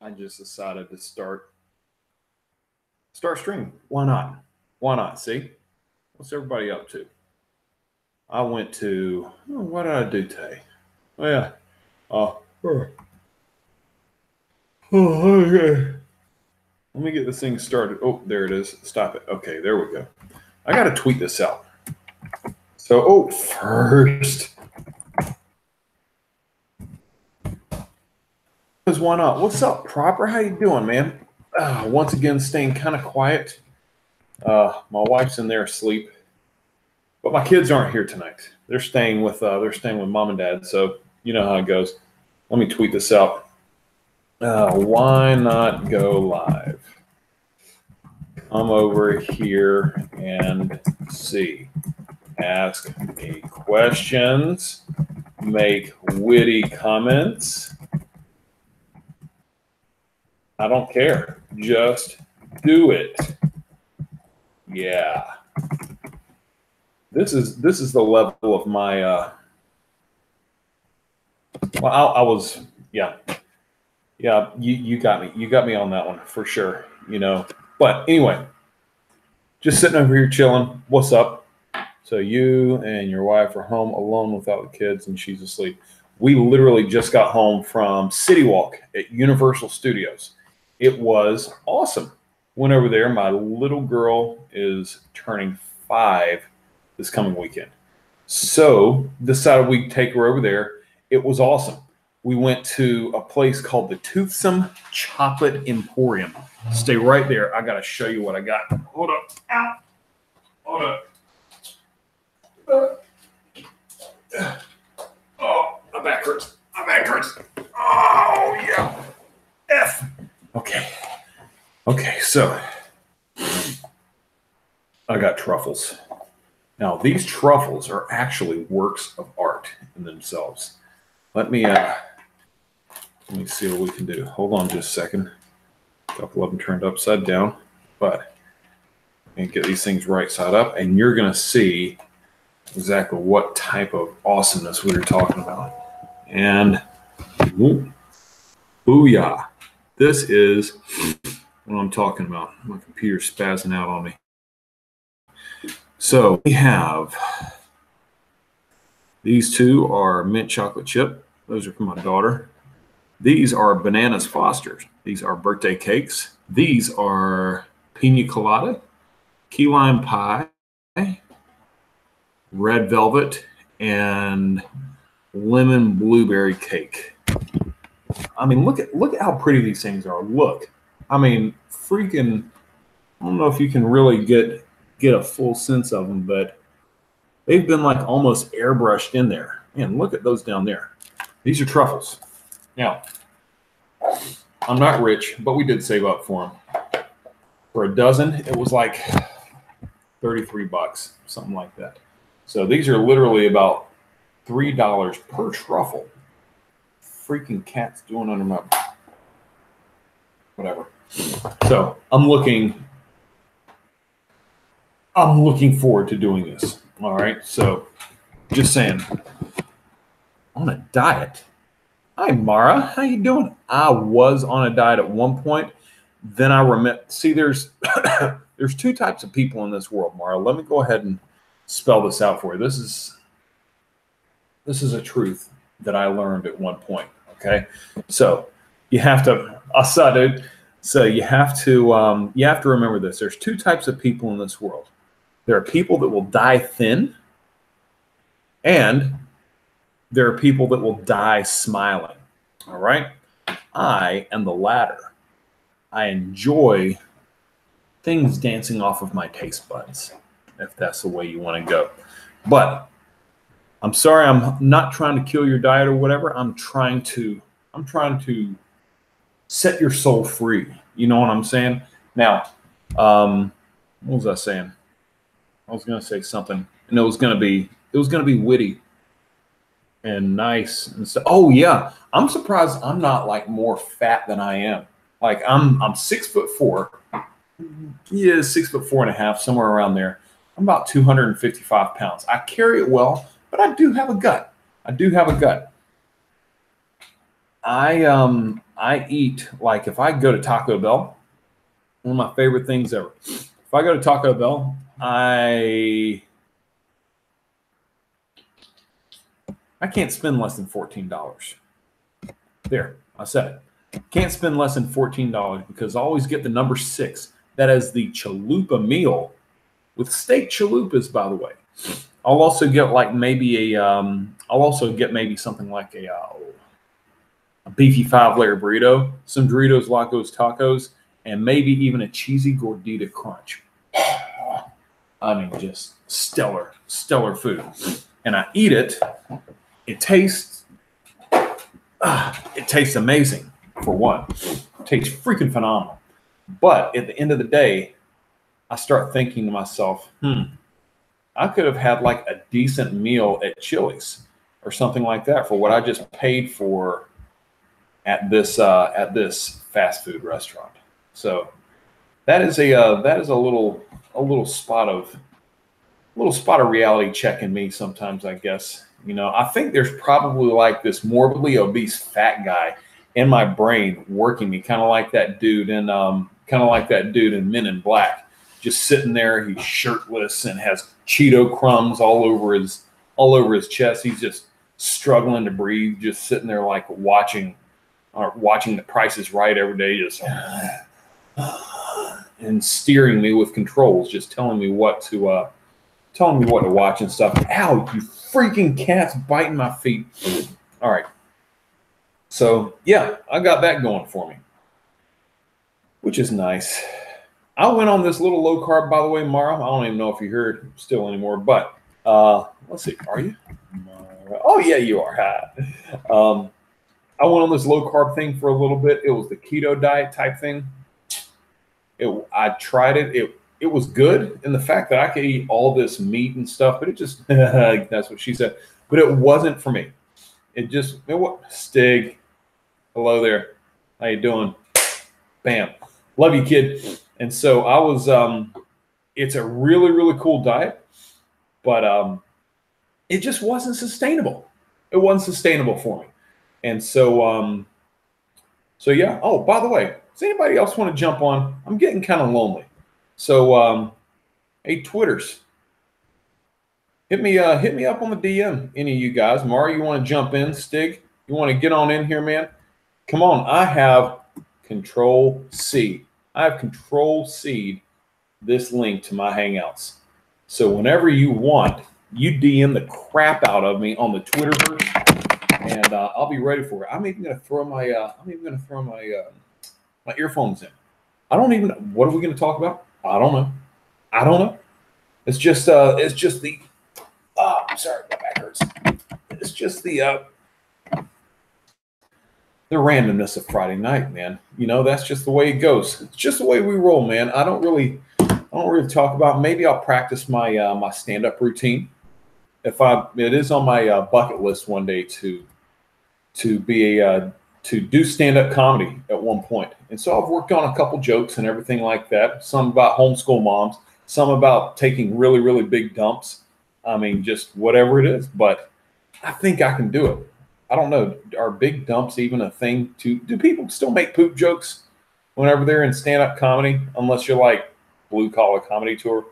I just decided to start streaming. Why not? Why not? See, what's everybody up to? I went to what did I do today? Oh yeah. Oh, okay. Let me get this thing started. Oh, there it is. Stop it. Okay, there we go. I got to tweet this out. So, first, because why not? What's up, Proper? How you doing, man? Once again, staying kind of quiet. My wife's in there asleep, but my kids aren't here tonight. They're staying with mom and dad. So you know how it goes. Let me tweet this out. Why not go live? Come over here and see. Ask me questions. Make witty comments. I don't care. Just do it. Yeah. This is the level of my I was yeah. You got me. You got me on that one for sure, But anyway, just sitting over here chilling. What's up? So you and your wife are home alone without the kids and she's asleep. We literally just got home from City Walk at Universal Studios. It was awesome. Went over there. My little girl is turning 5 this coming weekend. So decided we'd take her over there. It was awesome. We went to a place called the Toothsome Chocolate Emporium. Stay right there. I got to show you what I got. Hold up. Ow. Hold up. Oh, my back hurts. My back hurts. Oh, yeah. F. Okay, so I got truffles. Now, these truffles are actually works of art in themselves. Let me see what we can do. Hold on just a second. A couple of them turned upside down, but I can get these things right side up, and you're going to see exactly what type of awesomeness we were talking about. And booyah. This is what I'm talking about. My computer's spazzing out on me. So we have these two are mint chocolate chip. Those are for my daughter. These are bananas Fosters. These are birthday cakes. These are pina colada, key lime pie, red velvet, and lemon blueberry cake. I mean, look at how pretty these things are. Look. I mean, freaking, I don't know if you can really get a full sense of them, but they've been like almost airbrushed in there. Man, look at those down there. These are truffles. Now, I'm not rich, but we did save up for them. For a dozen, it was like 33 bucks, something like that. So these are literally about $3 per truffle. Freaking cat's doing under my whatever. So I'm looking forward to doing this. All right. So just saying, on a diet. Hi, Mara. How you doing? I was on a diet at one point. Then I remember. See, there's two types of people in this world, Mara. Let me go ahead and spell this out for you. This is a truth that I learned at one point. Okay, so you have to. So you have to remember this. There's two types of people in this world. There are people that will die thin, and there are people that will die smiling. All right? I am the latter. I enjoy things dancing off of my taste buds, if that's the way you want to go. But I'm sorry, I'm not trying to kill your diet or whatever. I'm trying to set your soul free. You know what I'm saying? Now, what was I saying? I was going to say something, and it was going to be witty and nice and stuff. Oh yeah, I'm surprised I'm not like more fat than I am. Like I'm 6'4". Yeah, 6'4.5", somewhere around there. I'm about 255 pounds. I carry it well, but I do have a gut. I eat, like, if I go to Taco Bell, one of my favorite things ever. If I go to Taco Bell, I can't spend less than $14. There, I said it. Can't spend less than $14 because I always get the number 6. That is the chalupa meal with steak chalupas, by the way. I'll also get like maybe I'll also get maybe something like a beefy 5-layer burrito, some Doritos Locos Tacos, and maybe even a cheesy gordita crunch. I mean, just stellar food. And I eat it. It tastes amazing, for one. It tastes freaking phenomenal. But at the end of the day, I start thinking to myself, I could have had like a decent meal at Chili's or something like that for what I just paid for at this fast food restaurant. So that is a little spot of reality check in me sometimes, I guess. You know, I think there's probably like this morbidly obese fat guy in my brain working me, kind of like that dude in Men in Black, just sitting there. He's shirtless and has Cheeto crumbs all over his chest. He's just struggling to breathe, just sitting there like watching The Price is Right every day, just and steering me with controls, just telling me what to watch and stuff. Ow, you freaking cat's biting my feet. All right. So, yeah, I got that going for me, which is nice. I went on this little low carb, by the way, Mara. I don't even know if you heard still anymore, but let's see. Are you? Oh, yeah, you are. I went on this low carb thing for a little bit. It was the keto diet type thing. I tried it. It was good in the fact that I could eat all this meat and stuff, but it just, that's what she said. But it wasn't for me. Stig, hello there. How you doing? Bam. Love you, kid. And so I was, it's a really, really cool diet, but it just wasn't sustainable. It wasn't sustainable for me. And so, yeah. Oh, by the way, does anybody else want to jump on? I'm getting kind of lonely. So, hey, Twitters, hit me up on the DM. Any of you guys, Mari, you want to jump in? Stig, you want to get on in here, man? Come on, I have Control C. I have Control C this link to my Hangouts. So whenever you want, you DM the crap out of me on the Twitterverse, and I'll be ready for it. I'm even gonna throw my my earphones in. I don't even know. What are we gonna talk about? I don't know. It's just the I'm sorry, my back hurts. It's just the randomness of Friday night, man. You know, that's just the way it goes. It's just the way we roll, man. I don't really talk about. Maybe I'll practice my my stand-up routine. It is on my bucket list one day to do stand-up comedy at one point. And so I've worked on a couple jokes and everything like that. Some about homeschool moms, some about taking really, really big dumps. I mean, just whatever it is. But I think I can do it. I don't know. Are big dumps even a thing? Do people still make poop jokes whenever they're in stand-up comedy? Unless you're like Blue Collar Comedy Tour.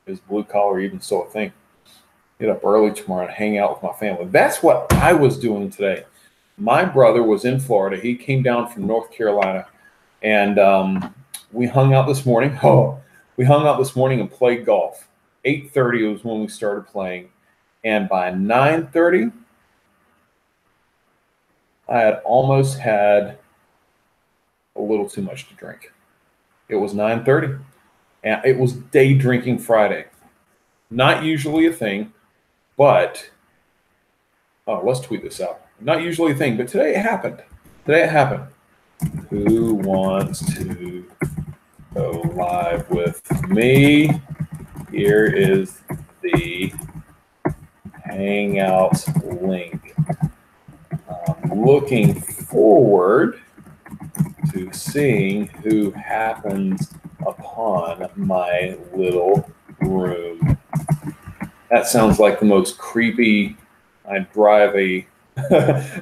Is Blue Collar even still a thing? Get up early tomorrow and hang out with my family. That's what I was doing today. My brother was in Florida. He came down from North Carolina, and we hung out this morning. We hung out this morning and played golf. 8:30 was when we started playing, and by 9:30, I had almost had a little too much to drink. It was 9:30, and it was day drinking Friday. Not usually a thing, but let's tweet this out. Not usually a thing, but today it happened. Who wants to go live with me? Here is the Hangout link. I'm looking forward to seeing who happens upon my little room. That sounds like the most creepy. I drive a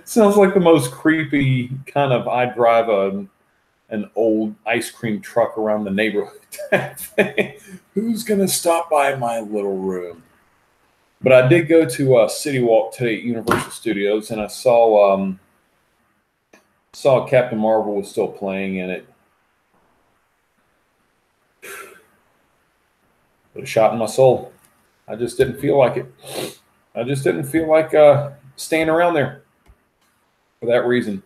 Sounds like the most creepy kind of I drive an old ice cream truck around the neighborhood type thing. Who's gonna stop by my little room? But I did go to City Walk today at Universal Studios, and I saw Captain Marvel was still playing in it. Put a shot in my soul. I just didn't feel like it. I just didn't feel like staying around there for that reason.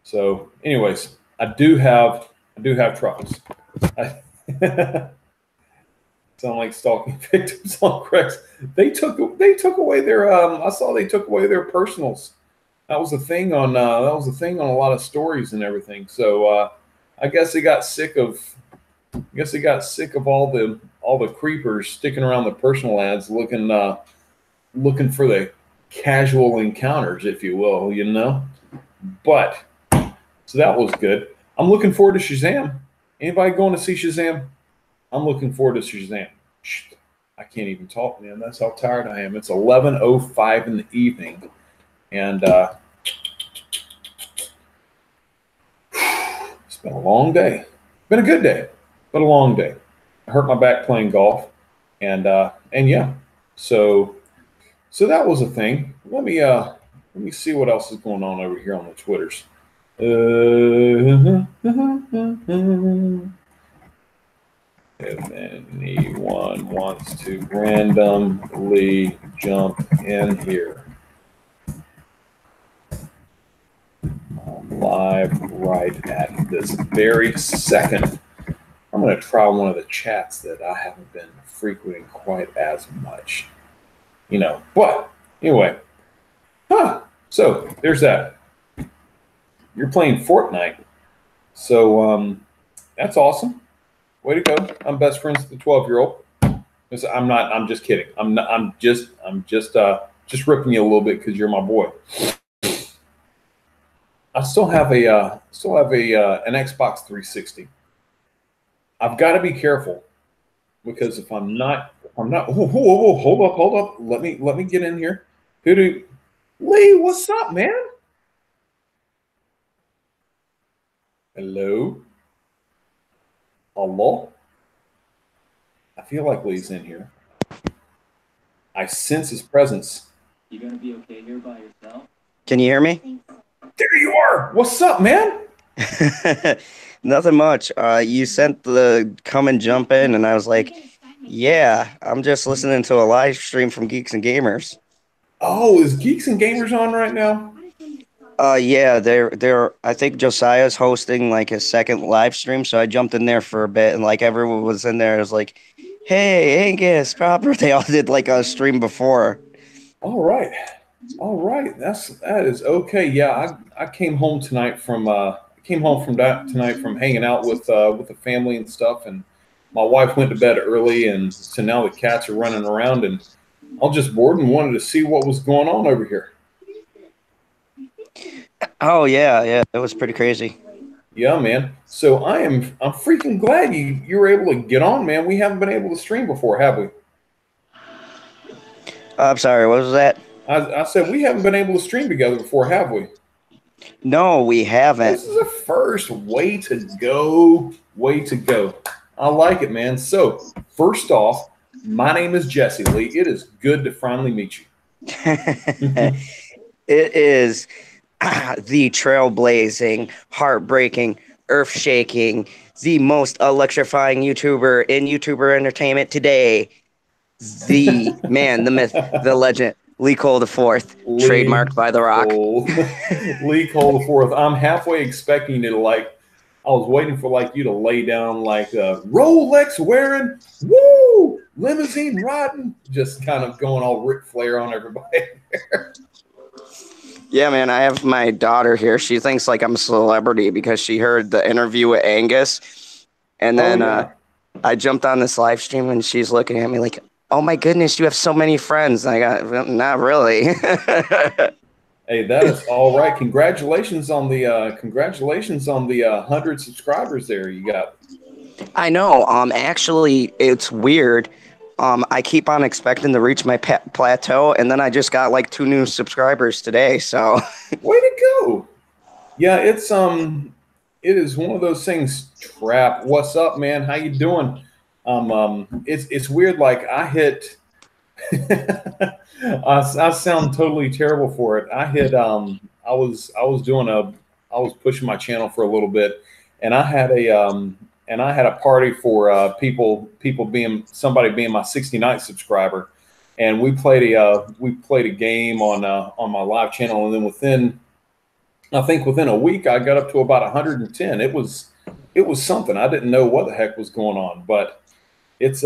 So, anyways, I do have truffles. I sound like stalking victims on Craigs. They took away their. I saw they took away their personals. That was the thing on a lot of stories and everything. So I guess they got sick of. I guess they got sick of all the creepers sticking around the personal ads, looking for the casual encounters, if you will, you know. But so that was good. I'm looking forward to Shazam. Anybody going to see Shazam? I'm looking forward to Shazam. I can't even talk, man. That's how tired I am. It's 11:05 in the evening, and it's been a long day. Been a good day, but a long day. I hurt my back playing golf, and yeah. So that was a thing. Let me see what else is going on over here on the Twitters. If anyone wants to randomly jump in here, I'm live right at this very second. I'm going to try one of the chats that I haven't been frequenting quite as much, you know. But anyway, so there's that. You're playing Fortnite, so that's awesome. Way to go! I'm best friends with the 12-year-old. I'm not. I'm just kidding. I'm not. I'm just ripping you a little bit because you're my boy. I still have an Xbox 360. I've got to be careful because if I'm not. Whoa, hold up. Let me get in here. Lee, what's up, man? Hello. Hello. I feel like Lee's in here. I sense his presence. You gonna be okay here by yourself? Can you hear me? There you are. What's up, man? Nothing much. You sent the come and jump in, and I was like, yeah, I'm just listening to a live stream from Geeks and Gamers. Oh, is Geeks and Gamers on right now? Yeah, they're. I think Josiah's hosting like his second live stream, so I jumped in there for a bit, and like everyone was in there. I was like, hey, Angus, proper. They all did like a stream before. All right. That is okay. Yeah, I came home tonight from from hanging out with the family and stuff, and my wife went to bed early, and so now the cats are running around, and I was just bored and wanted to see what was going on over here. Oh yeah, it was pretty crazy. Yeah, man. So I'm freaking glad you were able to get on, man. We haven't been able to stream before, have we? I'm sorry, what was that? I said we haven't been able to stream together before, have we? No, we haven't. This is a first. Way to go. I like it, man. So first off, my name is Jesse Lee. It is good to finally meet you. It is the trailblazing, heartbreaking, earth-shaking, the most electrifying YouTuber in YouTuber entertainment today. The man, the myth, the legend, Lee Cole IV, trademarked by The Rock. Lee Cole IV. I'm halfway expecting it, like, I was waiting for like you to lay down like Rolex wearing, woo, limousine riding, just kind of going all Ric Flair on everybody. Yeah, man, I have my daughter here. She thinks like I'm a celebrity because she heard the interview with Angus. And then I jumped on this live stream and she's looking at me like, oh my goodness, you have so many friends. And I got, not really. Hey, that is all right. Congratulations on the 100 subscribers there you got. I know. Actually, it's weird. I keep on expecting to reach my plateau, and then I just got like 2 new subscribers today. So, way to go! Yeah, it is one of those things. Trap, what's up, man? How you doing? It's weird. Like I hit. I sound totally terrible for it. I was pushing my channel for a little bit, and I had a party for people being somebody being my 69th subscriber, and we played a game on my live channel, and then within a week I got up to about 110. It was something. I didn't know what the heck was going on, but it's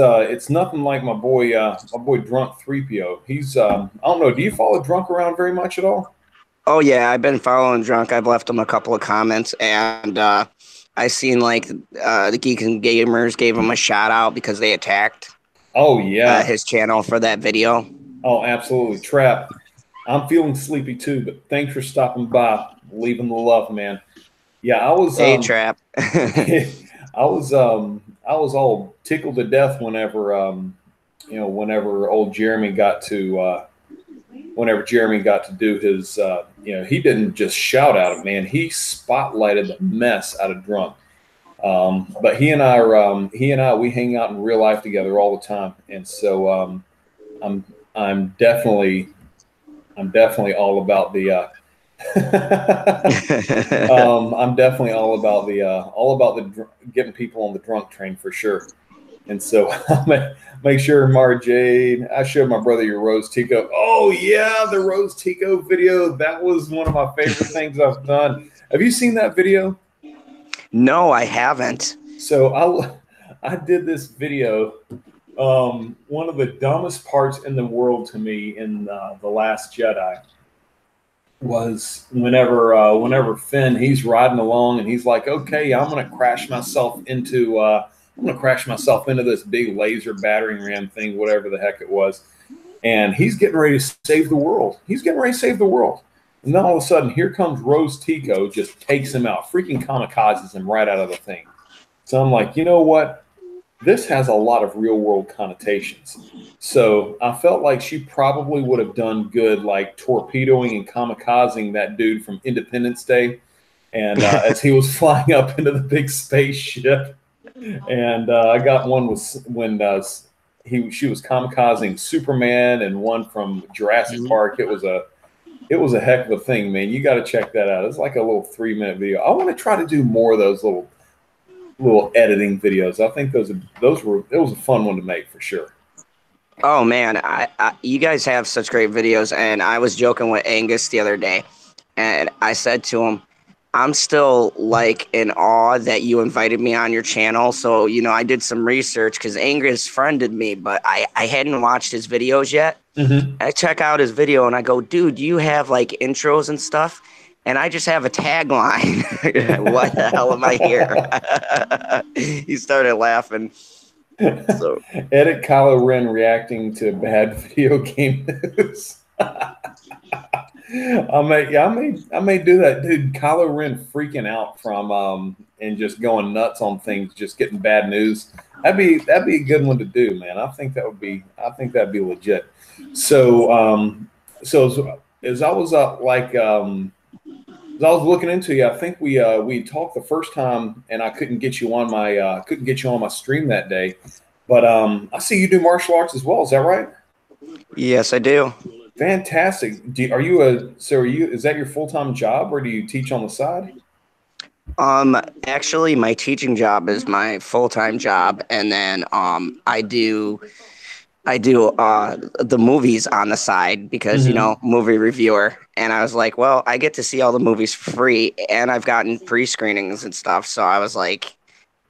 nothing like my boy Drunk 3PO. He's I don't know. Do you follow Drunk around very much at all? oh yeah, I've been following Drunk. I've left him a couple of comments, and I seen like the Geeks and Gamers gave him a shout out because they attacked Oh yeah. his channel for that video. Oh, absolutely. Trap. I'm feeling sleepy too, but thanks for stopping by, leaving the love, man. Yeah, I was Hey, Trap. I was all tickled to death whenever old Jeremy got to do his he didn't just shout at him, man. He spotlighted the mess out of Drunk. But he and I we hang out in real life together all the time, and so I'm definitely all about the I'm definitely all about the getting people on the drunk train for sure. And so I make sure Jade, I showed my brother your Rose Tico. Oh yeah, the Rose Tico video. That was one of my favorite things I've done. Have you seen that video? No, I haven't. So I did this video. One of the dumbest parts in the world to me in The Last Jedi was whenever Finn, he's riding along and he's like, okay, I'm gonna crash myself into this big laser battering ram thing, whatever the heck it was, and he's getting ready to save the world. And then all of a sudden, here comes Rose Tico, just takes him out, freaking kamikazes him right out of the thing. So I'm like, you know what? This has a lot of real world connotations. So I felt like she probably would have done good, like torpedoing and kamikazing that dude from Independence Day. And as he was flying up into the big spaceship. And I got one when she was kamikazing Superman, and one from Jurassic Park. It was a heck of a thing, man. You got to check that out. It's like a little 3-minute video. I want to try to do more of those little editing videos. I think it was a fun one to make for sure. Oh man, you guys have such great videos, and I was joking with Angus the other day, and I said to him, I'm still like in awe that you invited me on your channel. So, I did some research because Angus friended me, but I hadn't watched his videos yet. Mm-hmm. I check out his video and I go, dude, you have like intros and stuff? And I just have a tagline. What the hell am I here? He started laughing. So edit Kylo Ren reacting to bad video game news. I may do that, dude. Kylo Ren freaking out from and just going nuts on things, just getting bad news. That'd be a good one to do, man. I think that'd be legit. So as I was as I was looking into you, I think we talked the first time, and I couldn't get you on my stream that day. But I see you do martial arts as well. Is that right? Yes, I do. Fantastic. Is that your full-time job, or do you teach on the side? Actually, my teaching job is my full-time job, and then I do the movies on the side because movie reviewer. And I was like, well, I get to see all the movies for free, and I've gotten pre-screenings and stuff. So I was like,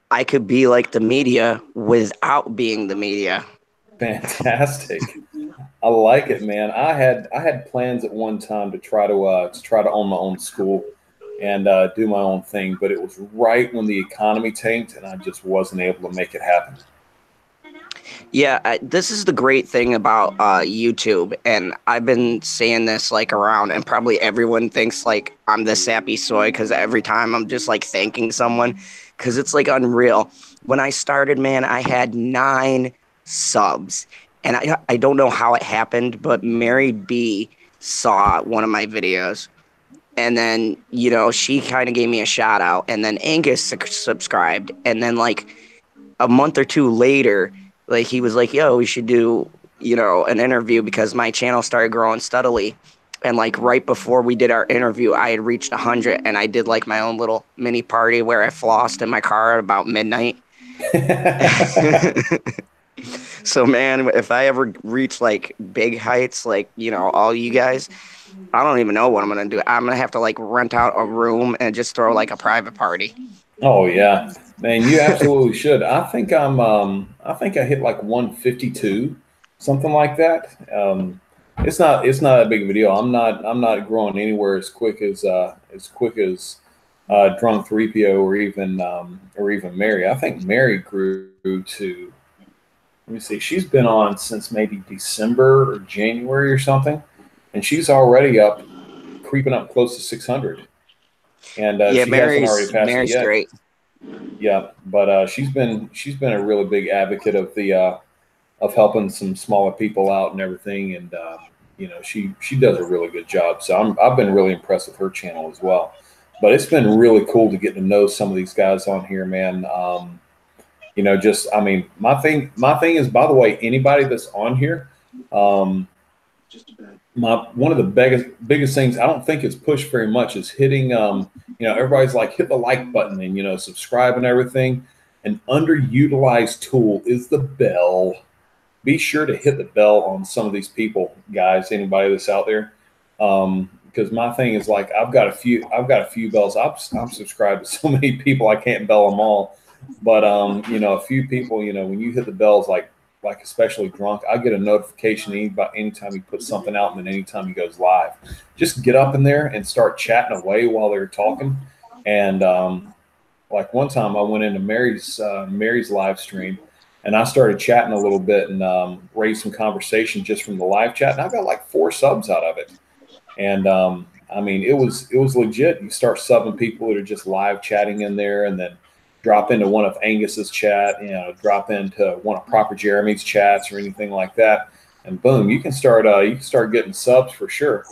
I could be like the media without being the media. Fantastic. I like it, man. I had plans at one time to try to own my own school and do my own thing, but it was right when the economy tanked, and I just wasn't able to make it happen. Yeah, this is the great thing about YouTube, and I've been saying this like around, and probably everyone thinks like I'm the sappy soy because every time I'm just like thanking someone because it's like unreal. When I started, man, I had 9 subs. and I don't know how it happened, but Mary B saw one of my videos, and then she kind of gave me a shout out, and then Angus subscribed, and then like a month or two later, like he was like, "Yo, we should do an interview," because my channel started growing steadily. And like right before we did our interview, I had reached 100, and I did like my own little mini party where I flossed in my car at about midnight. So man, if I ever reach like big heights, like all you guys, I don't even know what I'm gonna do. I'm gonna have to like rent out a room and just throw like a private party. Oh yeah, man, you absolutely should. I think I think I hit like 152, something like that. It's not that big of a deal. I'm not growing anywhere as quick as Drunk 3PO or even Mary. I think Mary grew to, let me see, she's been on since maybe December or January or something, and she's already creeping up close to 600. And yeah, she hasn't already passed Mary's it yet. great. Yeah, but she's been a really big advocate of the of helping some smaller people out and everything, and she does a really good job. So I've been really impressed with her channel as well. But it's been really cool to get to know some of these guys on here, man. My thing is, by the way, anybody that's on here, one of the biggest things I don't think it's pushed very much is hitting everybody's like, hit the like button and subscribe and everything. An underutilized tool is the bell. Be sure to hit the bell on some of these people, guys, anybody that's out there. Because my thing is, like, I've got a few bells. I'm subscribed to so many people I can't bell them all. But a few people, when you hit the bells, like especially Drunk, I get a notification anytime he puts something out, and then anytime he goes live. Just get up in there and start chatting away while they're talking. And like one time I went into Mary's live stream, and I started chatting a little bit and raised some conversation just from the live chat, and I got like 4 subs out of it. And I mean, it was legit. You start subbing people that are just live chatting in there, and then drop into one of Angus's chat, drop into one of Proper Jeremy's chats or anything like that, and boom, you can start getting subs for sure.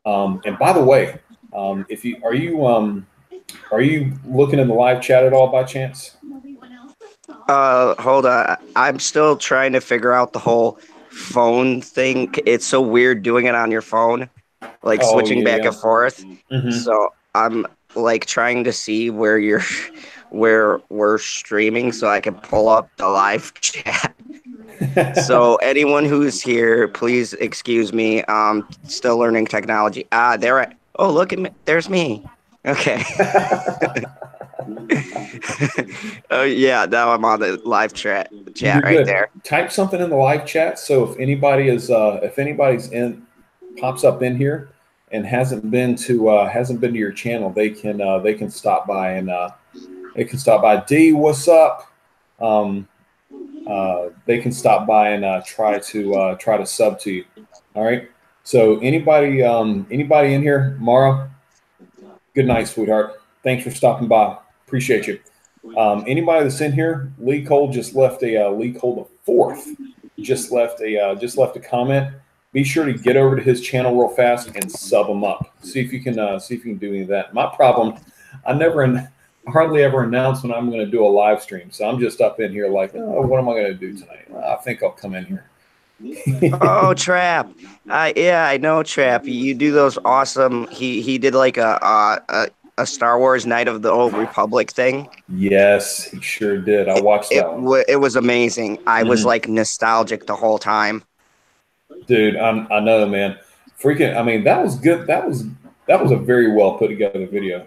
And by the way, are you looking in the live chat at all by chance? Hold on. I'm still trying to figure out the whole phone thing. It's so weird doing it on your phone, like switching back and forth. Mm-hmm. So I'm like trying to see where we're streaming so I can pull up the live chat. So anyone who's here, please excuse me. Still learning technology. There. Oh, look at me. There's me. Okay. Oh yeah, now I'm on the live chat right there. Type something in the live chat. So if anybody's pops up in here and hasn't been to your channel, they can stop by and D, what's up? They can stop by and try to sub to you. All right. So anybody in here, Mara? Good night, sweetheart. Thanks for stopping by. Appreciate you. Anybody that's in here, Lee Cole just left Lee Cole the fourth just left a comment. Be sure to get over to his channel real fast and sub him up. See if you can do any of that. My problem, I hardly ever announce when I'm going to do a live stream, so I'm just up in here like, oh, what am I going to do tonight? I think I'll come in here. Oh, Trap. Yeah, I know Trap. You do those awesome. He did like a Star Wars Night of the Old Republic thing. Yes, he sure did. I watched that one. It was amazing. I was like nostalgic the whole time. Dude, I know, man. Freaking, I mean, that was good. That was a very well put together video.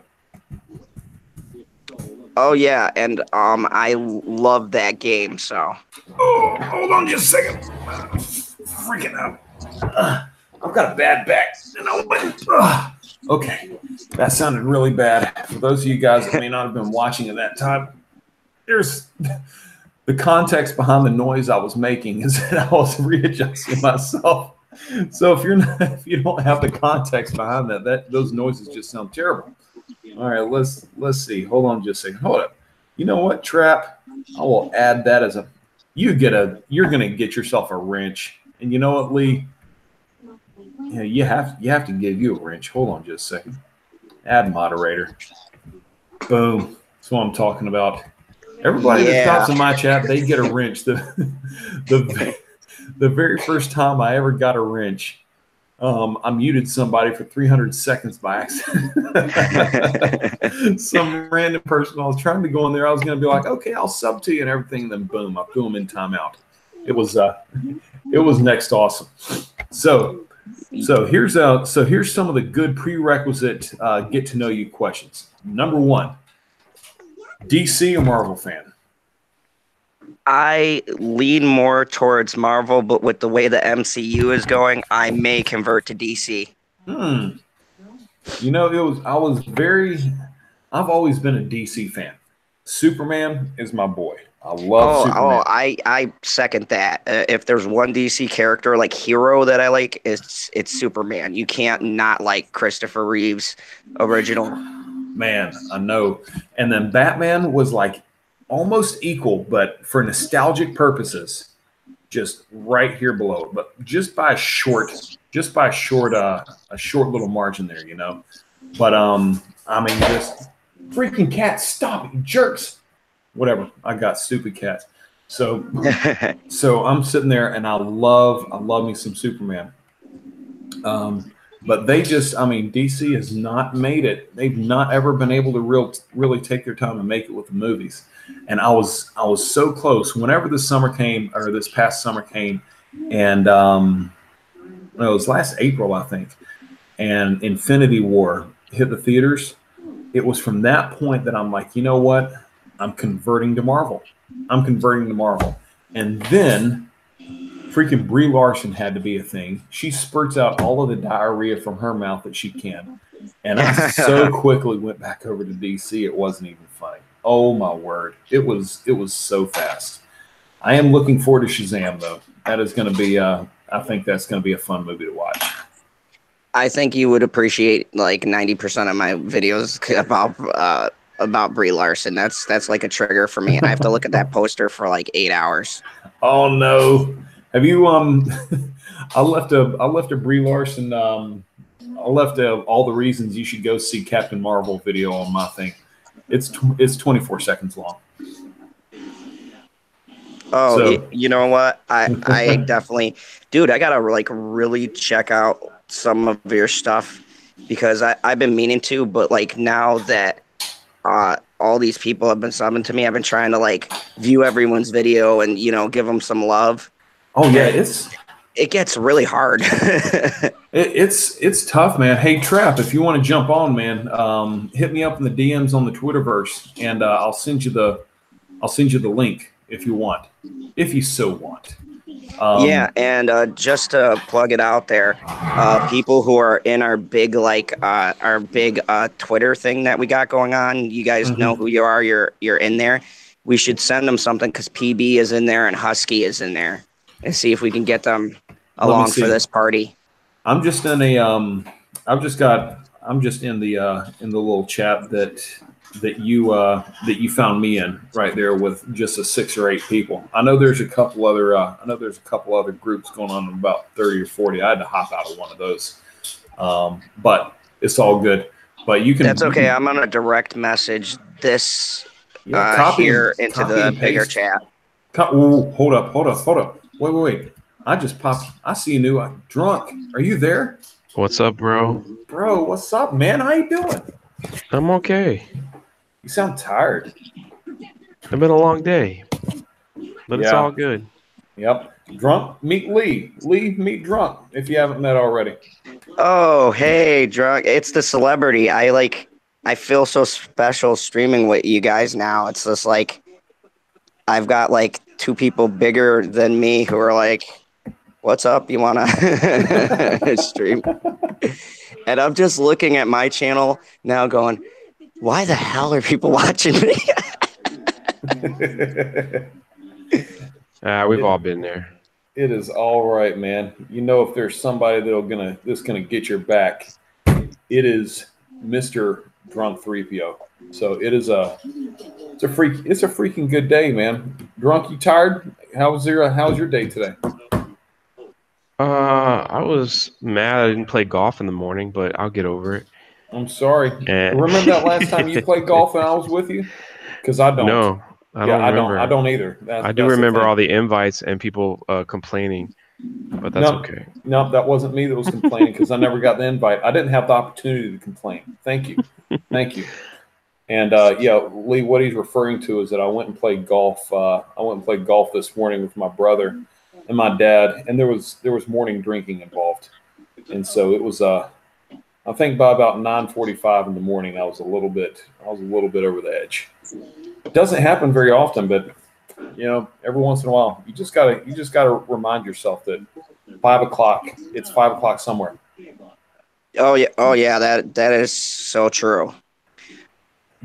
Oh yeah, and I love that game. So. Oh, hold on just a second. Freaking out. I've got a bad back. Okay, that sounded really bad. For those of you guys that may not have been watching at that time, there's the context behind the noise I was making is that I was readjusting myself. So if you don't have the context behind that those noises just sound terrible. All right, let's see. Hold on just a second. Hold up. You know what, Trap? I will add that as a you're gonna get yourself a wrench. And you know what, Lee? Yeah, you have to give you a wrench. Hold on just a second. Add moderator. Boom. That's what I'm talking about. Everybody that stops in my chat, they get a wrench. The very first time I ever got a wrench, I muted somebody for 300 seconds by accident. Some random person. I was trying to go in there. I was going to be like, okay, I'll sub to you and everything. And then boom, I threw them in timeout. It was next awesome. So here's some of the good prerequisite get to know you questions. Number one, DC or Marvel fan? I lean more towards Marvel, but with the way the MCU is going, I may convert to DC. You know, I've always been a DC fan. Superman is my boy. I love Superman. I second that. If there's one DC character like hero that I like, it's Superman. You can't not like Christopher Reeve's original. Man, I know. And then Batman was like almost equal, but for nostalgic purposes, just right here below it. But just by a short little margin there, you know. But I mean, just freaking cats, stop it, you jerks. Whatever. I got stupid cats. So I'm sitting there and I love me some Superman. But DC has not made it. They've not ever been able to really take their time and make it with the movies. And I was so close. Whenever this past summer came, and it was last April, I think, and Infinity War hit the theaters. It was from that point that I'm like, you know what? I'm converting to Marvel. And then freaking Brie Larson had to be a thing. She spurts out all of the diarrhea from her mouth that she can. And I so quickly went back over to DC, it wasn't even funny. Oh my word. It was so fast. I am looking forward to Shazam though. That is going to be I think that's going to be a fun movie to watch. I think you would appreciate like 90% of my videos about Brie Larson. That's like a trigger for me, and I have to look at that poster for like 8 hours. Oh no! Have you I left a Brie Larson. I left all the reasons you should go see Captain Marvel video on my thing. It's 24 seconds long. Oh, so. You know what? I definitely, dude. I gotta like really check out some of your stuff because I've been meaning to, but like now that all these people have been subbing to me, I've been trying to like view everyone's video and give them some love. Oh yeah, it gets really hard. It's tough, man. Hey Trap, if you want to jump on, man, hit me up in the DMs on the Twitterverse, and I'll send you the link if you want, if you so want. Yeah, and just to plug it out there, people who are in our big Twitter thing that we got going on, you guys know who you are. You're in there. We should send them something because PB is in there and Husky is in there, and see if we can get them along for this party. I'm just in the little chat that you found me in right there with just 6 or 8 people. I know there's a couple other groups going on, about 30 or 40. I had to hop out of one of those, but it's all good. But you can. That's okay. I'm gonna direct message this here into the bigger chat. Hold up. Wait. I just popped. I see you new. Drunk. Are you there? What's up, bro? Bro, what's up, man? How you doing? I'm okay. You sound tired. It's been a long day, but it's all good. Yep. Drunk, meet Lee. Lee, meet Drunk if you haven't met already. Oh, hey, Drunk. It's the celebrity. I feel so special streaming with you guys now. It's just like I've got like 2 people bigger than me who are like, what's up? You want to stream? And I'm just looking at my channel now going, why the hell are people watching me? We've all been there. It is all right, man. You know, if there's somebody that's gonna get your back, it is Mr. Drunk 3PO. So it's a freaking good day, man. Drunk, you tired? How was your day today? I was mad I didn't play golf in the morning, but I'll get over it. I'm sorry. And Remember that last time you played golf and I was with you? Because I don't. no, I Yeah, don't remember. I don't either. I do remember all the invites and people complaining, but that's okay. No, that wasn't me that was complaining because I never got the invite. I didn't have the opportunity to complain. Thank you. Thank you. And yeah, Lee, what he's referring to is that I went and played golf. I went and played golf this morning with my brother and my dad, and there was morning drinking involved. And so it was I think by about 9:45 in the morning, I was a little bit over the edge. It doesn't happen very often, but every once in a while, you just gotta remind yourself that 5 o'clock. It's 5 o'clock somewhere. Oh yeah, that is so true.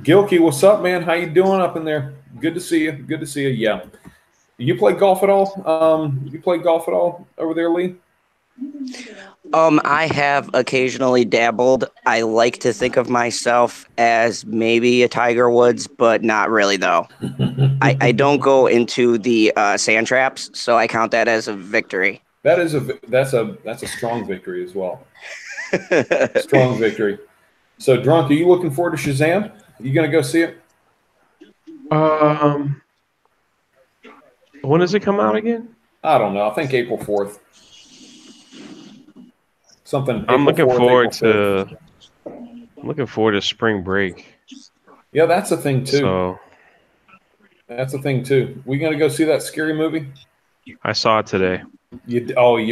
Gilkey, what's up, man? How you doing up in there? Good to see you. Yeah. You play golf at all? You play golf at all over there, Lee? I have occasionally dabbled. I like to think of myself as maybe a Tiger Woods, but not really though. I don't go into the sand traps, so I count that as a victory. That's a strong victory as well. Strong victory. So, Drunk, are you looking forward to Shazam? You gonna go see it? When does it come out again? I don't know. I think April 4th. Something. I'm looking forward to spring break. Yeah, that's a thing too. So, that's a thing too. We gonna go see that scary movie? I saw it today. You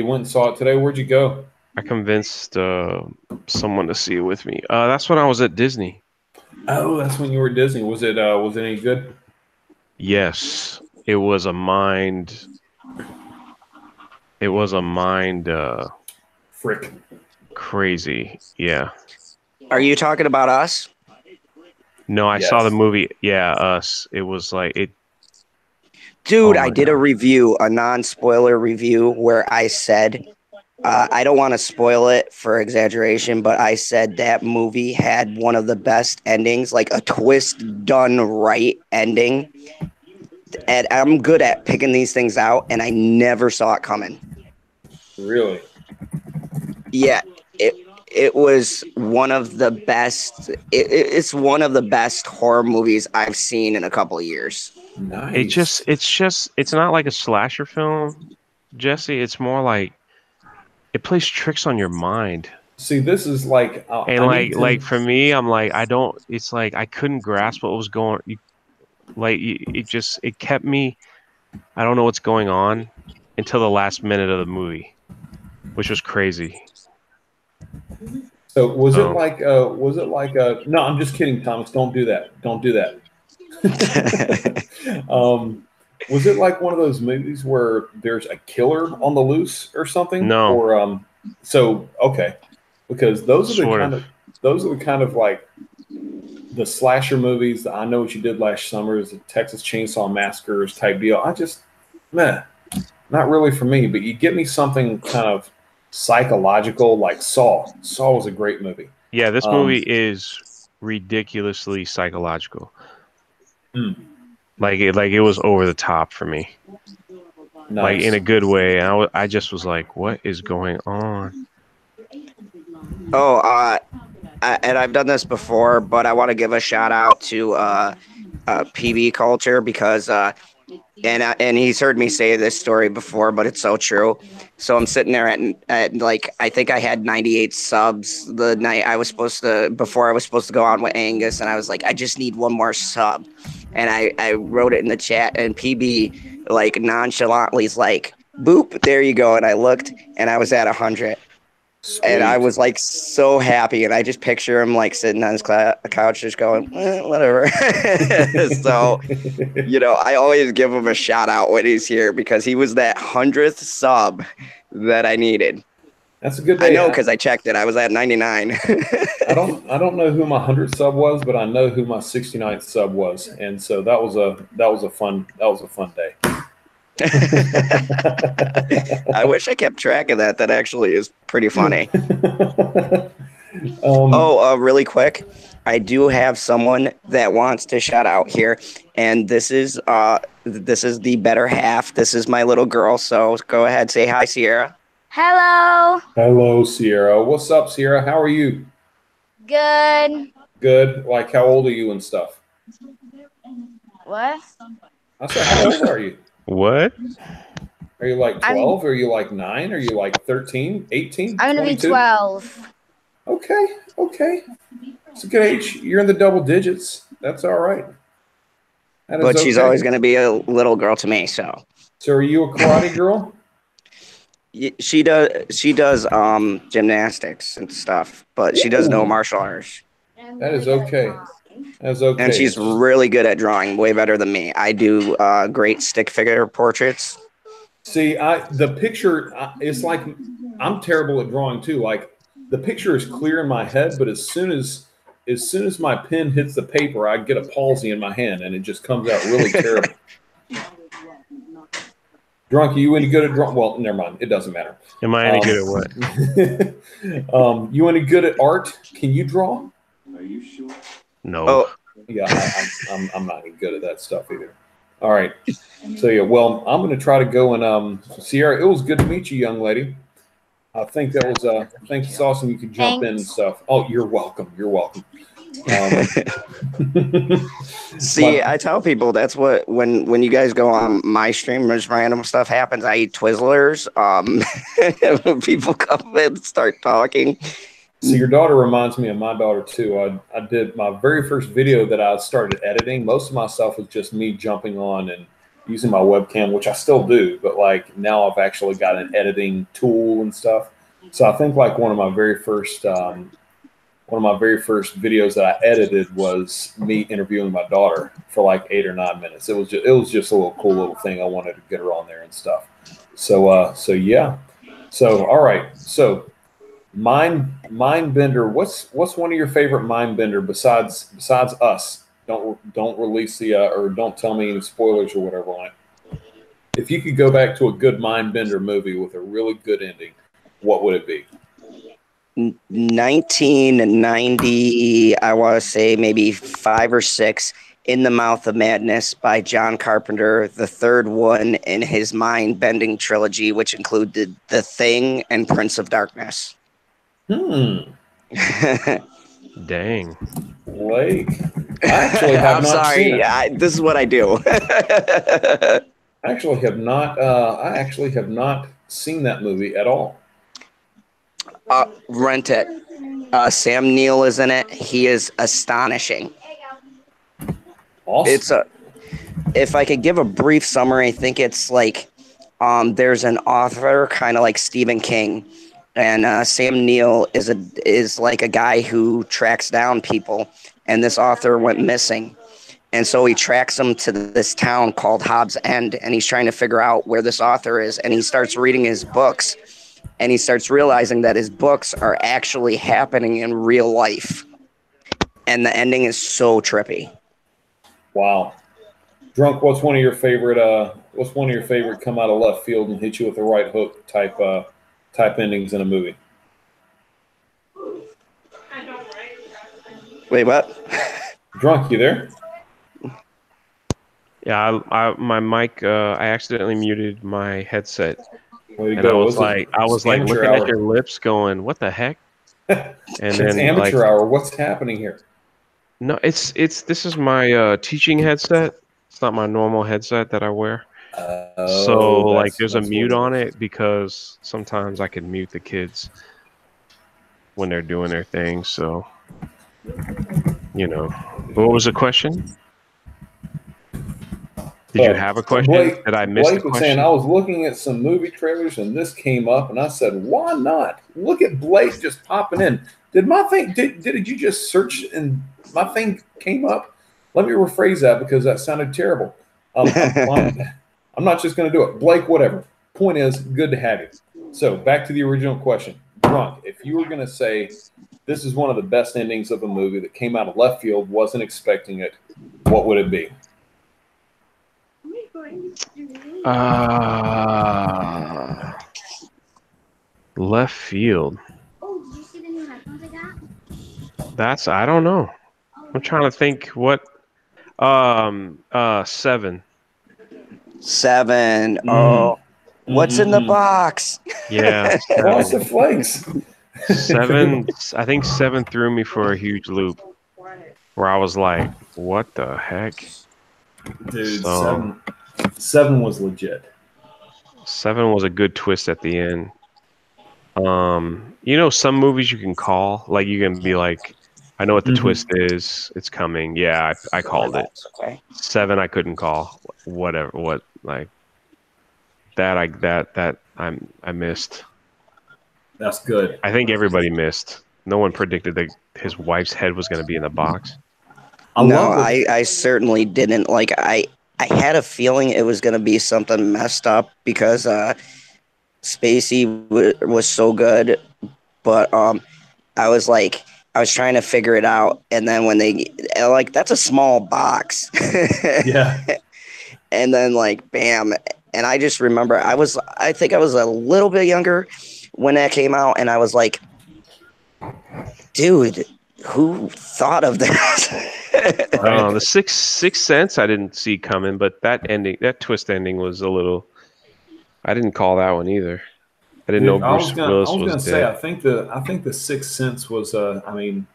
went and saw it today? Where'd you go? I convinced someone to see it with me. That's when I was at Disney. Oh, that's when you were at Disney. Was it any good? Yes, it was a mind. It was a mind. Frick. Crazy. Yeah. Are you talking about Us? No, I saw the movie. Yeah, Us. It was like it. Dude, I did a review, a non-spoiler review, where I said, I don't want to spoil it for exaggeration, but I said that movie had one of the best endings, like a twist done right ending. And I'm good at picking these things out, and I never saw it coming. Really? Yeah, it was one of the best. It's one of the best horror movies I've seen in a couple of years. Nice. It's not like a slasher film, Jesse. It's more like it plays tricks on your mind. See, this is like, and for me, I'm like, it's like I couldn't grasp what was going. It kept me. I don't know what's going on until the last minute of the movie, which was crazy. So was it like no, I'm just kidding, Thomas. Don't do that. Don't do that. Was it like one of those movies where there's a killer on the loose or something? No. Or okay, because those are the kind of like the slasher movies that I Know What You Did Last Summer, is the Texas Chainsaw Massacres type deal. Not really for me. But you get me something kind of psychological, like Saw. Saw was a great movie. Yeah, this movie is ridiculously psychological. Like it was over the top for me. Nice. Like in a good way. I just was like, what is going on? Oh, and I've done this before, but I want to give a shout out to PB Culture because and he's heard me say this story before, but it's so true. So I'm sitting there at like, I think I had 98 subs the night before I was supposed to go on with Angus, and I was like, I just need one more sub. And I wrote it in the chat, and PB like nonchalantly is like, boop, there you go. And I looked, and I was at 100. Sweet. And I was like so happy, and I just picture him like sitting on his couch just going, whatever. So, I always give him a shout out when he's here because he was that 100th sub that I needed. That's a good day. I know because I checked it. I was at 99. I don't know who my 100th sub was, but I know who my 69th sub was, and so that was a fun day. I wish I kept track of that. That actually is pretty funny. Really quick, I do have someone that wants to shout out here, and this is the better half. This is my little girl. So go ahead, say hi, Sierra. Hello. Hello, Sierra. What's up, Sierra? How are you? Good. Good. Like, how old are you and stuff? What? I said, how old are you? What? Are you like I'm- 12? Are you like 9? Are you like 13, 18, I'm gonna be 22? 12. Okay. It's a good age. You're in the double digits. That's all right. That is But she's okay. always going to be a little girl to me. So So are you a karate girl? she does gymnastics and stuff, but she does no Ooh. martial arts. That is okay. That's okay. And she's really good at drawing, way better than me. I do great stick figure portraits. See, the picture is like, I'm terrible at drawing too. Like, the picture is clear in my head, but as soon as my pen hits the paper, I get a palsy in my hand, and it just comes out really terrible. Drunk, are you any good at drawing? Well, never mind. It doesn't matter. Am I any good at what? You any good at art? Can you draw? Are you sure? No. Oh, Yeah, I'm not any good at that stuff either. All right. So yeah, well, I'm going to try to go and Sierra. It was good to meet you, young lady. I think that was I think it's awesome. You could jump in and Thanks. stuff. Oh, you're welcome. You're welcome. see, I tell people that's what when you guys go on my stream, there's random stuff happens. I eat Twizzlers. People come and start talking. So your daughter reminds me of my daughter too. I did my very first video that I started editing. Most of my stuff was just me jumping on and using my webcam, which I still do, but like now I've actually got an editing tool and stuff. So I think like one of my very first videos that I edited was me interviewing my daughter for like 8 or 9 minutes. It was just a little cool little thing. I wanted to get her on there and stuff. So yeah. So all right. So mind bender. What's one of your favorite mind bender besides us? Don't release the or don't tell me any spoilers or whatever on it. If you could go back to a good mind bender movie with a really good ending, what would it be? 1990, I want to say maybe 5 or 6, In the Mouth of Madness by John Carpenter, the third one in his mind-bending trilogy, which included The Thing and Prince of Darkness. Dang. Blake, I actually have I'm not sorry. seen it. This is what I do. I actually have not seen that movie at all. Rent it. Sam Neill is in it. He is astonishing. Awesome. If I could give a brief summary, I think it's like there's an author kind of like Stephen King, and Sam Neill is like a guy who tracks down people, and this author went missing. And so he tracks him to this town called Hobbs End, and he's trying to figure out where this author is. And he starts reading his books, and he starts realizing that his books are actually happening in real life. And the ending is so trippy. Wow. Drunk, what's one of your favorite come out of left field and hit you with the right hook type endings in a movie? Wait, what? Drunk, you there? Yeah, my mic. I accidentally muted my headset, Way to and go. I was like amateur looking hour. at your lips, going, "What the heck?" And It's then amateur hour. What's happening here? no, this is my teaching headset. It's not my normal headset that I wear. So like, there's a mute on it because sometimes I can mute the kids when they're doing their thing. So, what was the question? Did you have a question? Did I miss the Blake was question? saying, I was looking at some movie trailers and this came up, and I said, why not? Look at Blake just popping in. Did my thing? Did you just search and my thing came up? Let me rephrase that because that sounded terrible. I'm not just going to do it. Blake, whatever. Point is, good to have you. So back to the original question. Drunk, if you were going to say this is one of the best endings of a movie that came out of left field, wasn't expecting it, what would it be? Left field. I don't know. I'm trying to think what. 7. 7. Mm. Oh, what's in the Mm-mm-mm. Yeah, box? Frosted Flakes. 7. I think 7 threw me for a huge loop where I was like, "What the heck?" Dude, So 7 was legit. 7 was a good twist at the end. Some movies you can call, like you can be like, I know what the Mhm. twist is. It's coming. Yeah, I called it. Okay. 7 I couldn't call. Whatever. What like that I missed. That's good. I think everybody missed. No one predicted that his wife's head was going to be in the box. I No, love the I certainly didn't. Like I had a feeling it was gonna be something messed up because Spacey was so good, but I was like I was trying to figure it out, and then when they like that's a small box, yeah. and then like bam, and I just remember I think I was a little bit younger when that came out, and I was like, dude, who thought of that? The Sixth Sense I didn't see coming, but that twist ending was a little. I didn't call that one either. I didn't know Dude, I was Bruce gonna Willis was say dead. I think the Sixth Sense was I mean,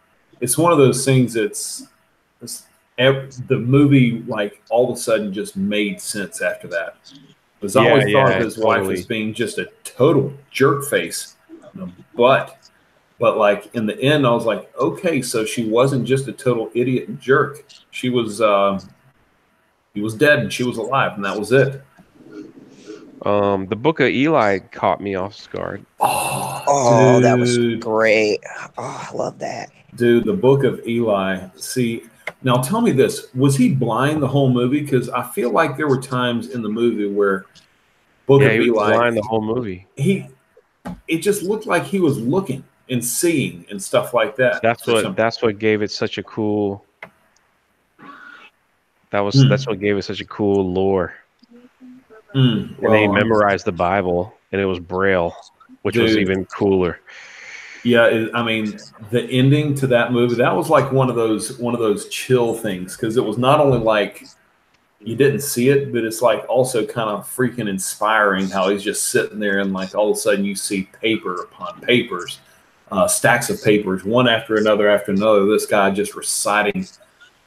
it's one of those things the movie like all of a sudden just made sense after that. Because I always thought of his wife Totally. as being just a total jerk face. But like in the end I was like, okay, so she wasn't just a total idiot and jerk. She was he was dead and she was alive and that was it. The Book of Eli caught me off guard. Oh, dude. that was great. Oh, I love that. Dude, the Book of Eli. See, now tell me this: was he blind the whole movie? Because I feel like there were times in the movie where Book of He was Eli, blind the whole movie. it just looked like he was looking and seeing and stuff like that. That's what gave it such a cool. That's what gave it such a cool lore. And then he memorized the Bible, and it was Braille, which was even cooler. Yeah, I mean, the ending to that movie, that was like one of those chill things because it was not only like you didn't see it, but it's like also kind of freaking inspiring how he's just sitting there and like all of a sudden you see paper upon papers, stacks of papers, one after another. This guy just reciting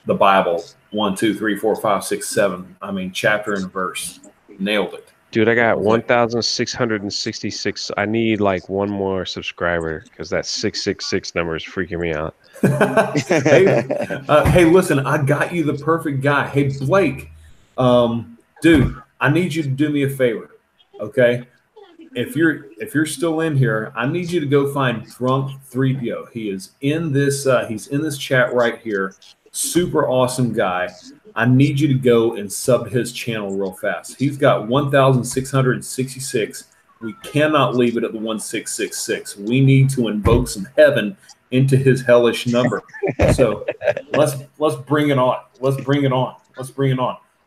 the Bible, 1, 2, 3, 4, 5, 6, 7. I mean, chapter and verse, nailed it. Dude, I got 1,666. I need like one more subscriber because that 666 number is freaking me out. Hey, listen, I got you the perfect guy. Hey, Blake, dude, I need you to do me a favor, okay? If you're still in here, I need you to go find Drunk 3PO. He is in this. He's in this chat right here. Super awesome guy. I need you to go and sub his channel real fast. He's got 1,666. We cannot leave it at the 1,666. We need to invoke some heaven into his hellish number. So let's bring it on. Let's bring it on.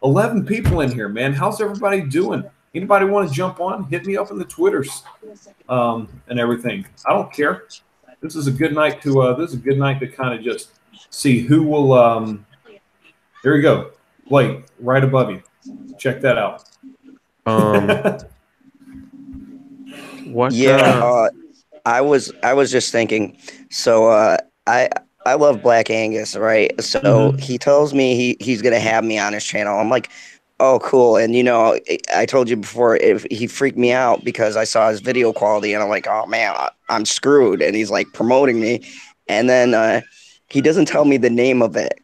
11 people in here, man. How's everybody doing? Anybody want to jump on? Hit me up in the Twitters and everything. I don't care. This is a good night to kind of just see who will. There you go, Blake, right above you. Check that out. What? Yeah, I was just thinking. So I love Black Angus, right? So he tells me he's gonna have me on his channel. I'm like, oh, cool. And I told you before, if he freaked me out because I saw his video quality, and I'm like, oh man, I'm screwed. And he's like promoting me, and then he doesn't tell me the name of it,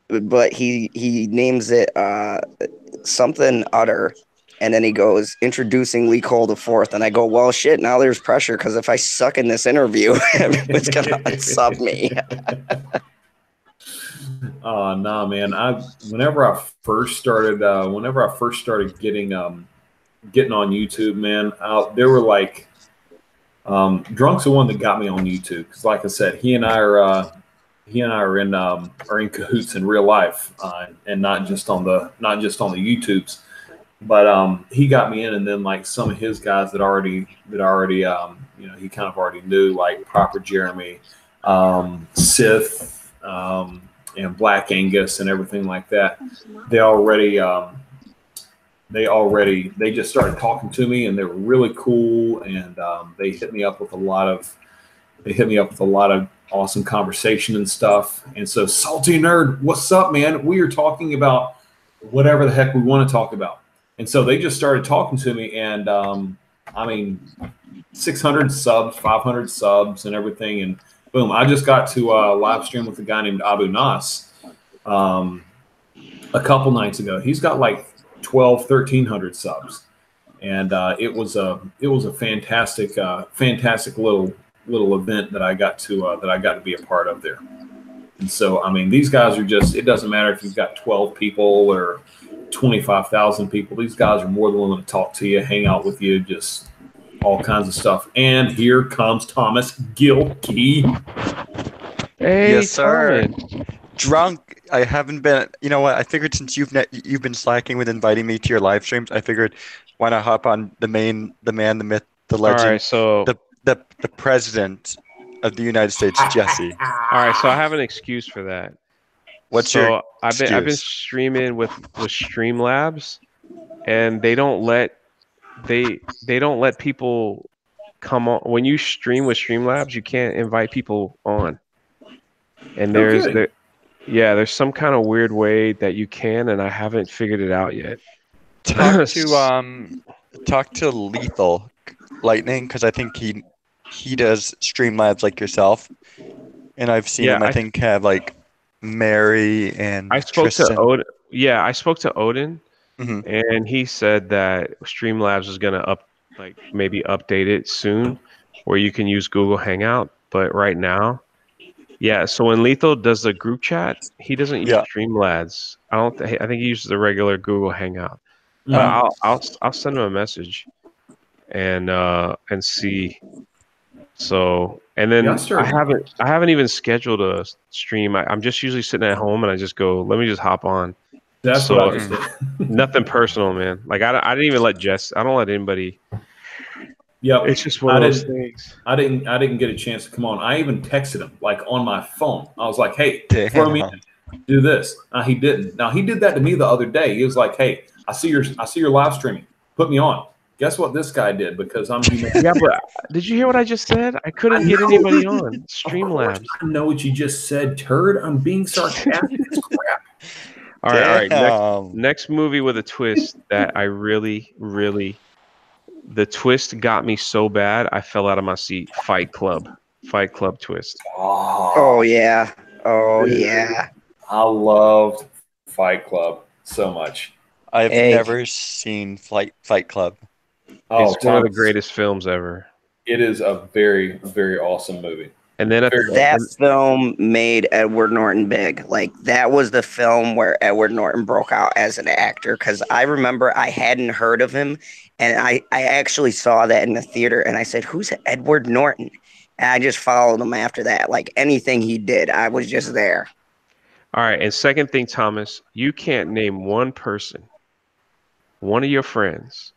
but he names it something utter. And then he goes, introducing Lee Cole IV. And I go, well, shit, now there's pressure because if I suck in this interview, everyone's going to unsub me. Nah, man. Whenever I first started getting on YouTube, man, there were like Drunk's the one that got me on YouTube because, like I said, he and I are in cahoots in real life, and not just on the YouTubes. But he got me in, and then like some of his guys that already he kind of already knew, like Proper Jeremy, Sith, and Black Angus and everything like that. They already they just started talking to me, and they were really cool, and they hit me up with a lot of awesome conversation and stuff. And so, Salty Nerd, what's up, man? We are talking about whatever the heck we want to talk about. And so they just started talking to me, and 600 subs, 500 subs, and everything, and boom! I just got to live stream with a guy named Abu Nas a couple nights ago. He's got like 1,300 subs, and it was a fantastic little event that I got to be a part of there. And so, these guys are just, it doesn't matter if you've got 12 people or 25,000 people. These guys are more than willing to talk to you, hang out with you, just all kinds of stuff. And here comes Thomas Gilkey. Hey, yes, sir. Thomas. Drunk. I haven't been. You know what? I figured since you've been slacking with inviting me to your live streams, I figured why not hop on the man, the myth, the legend, All right, so the president of the United States, Jesse. all right, so I have an excuse for that. What's so your I've been excuse? streaming with Streamlabs, and they don't let people come on when you stream with Streamlabs. You can't invite people on, and there's some kind of weird way that you can, and I haven't figured it out yet. Talk to Lethal Lightning, because I think he does Streamlabs like yourself, and I've seen him. I think have like Mary and I spoke Tristan. to Odin. Yeah, I spoke to Odin, Mhm. and he said that Streamlabs is gonna maybe update it soon, where you can use Google Hangout. But right now, yeah. So when Lethal does the group chat, he doesn't use Streamlabs. I think he uses the regular Google Hangout. But I'll send him a message and see. So and then I haven't even scheduled a stream. I'm just usually sitting at home and I just go, let me just hop on. That's what I just did. Nothing personal, man. Like I didn't even let Jess. I don't let anybody. Yep. It's just one of those things. I didn't get a chance to come on. I even texted him like on my phone. I was like, hey, throw me in, do this. He didn't. Now he did that to me the other day. He was like, hey, I see your live streaming. Put me on. Guess what this guy did? Because I'm yeah, but did you hear what I just said? I couldn't get anybody on Streamlabs. I know what you just said, turd. I'm being sarcastic as crap. All right. Next movie with a twist that I really, the twist got me so bad I fell out of my seat. Fight Club twist. Oh yeah. Oh dude, yeah. I loved Fight Club so much. I've never seen Fight Club. Oh, it's one of the greatest films ever. It is a very, very awesome movie. And then that film made Edward Norton big. Like that was the film where Edward Norton broke out as an actor. Because I remember I hadn't heard of him, and I actually saw that in the theater, and I said, "Who's Edward Norton?" And I just followed him after that. Like anything he did, I was just there. All right. And second thing, Thomas, you can't name one person, one of your friends,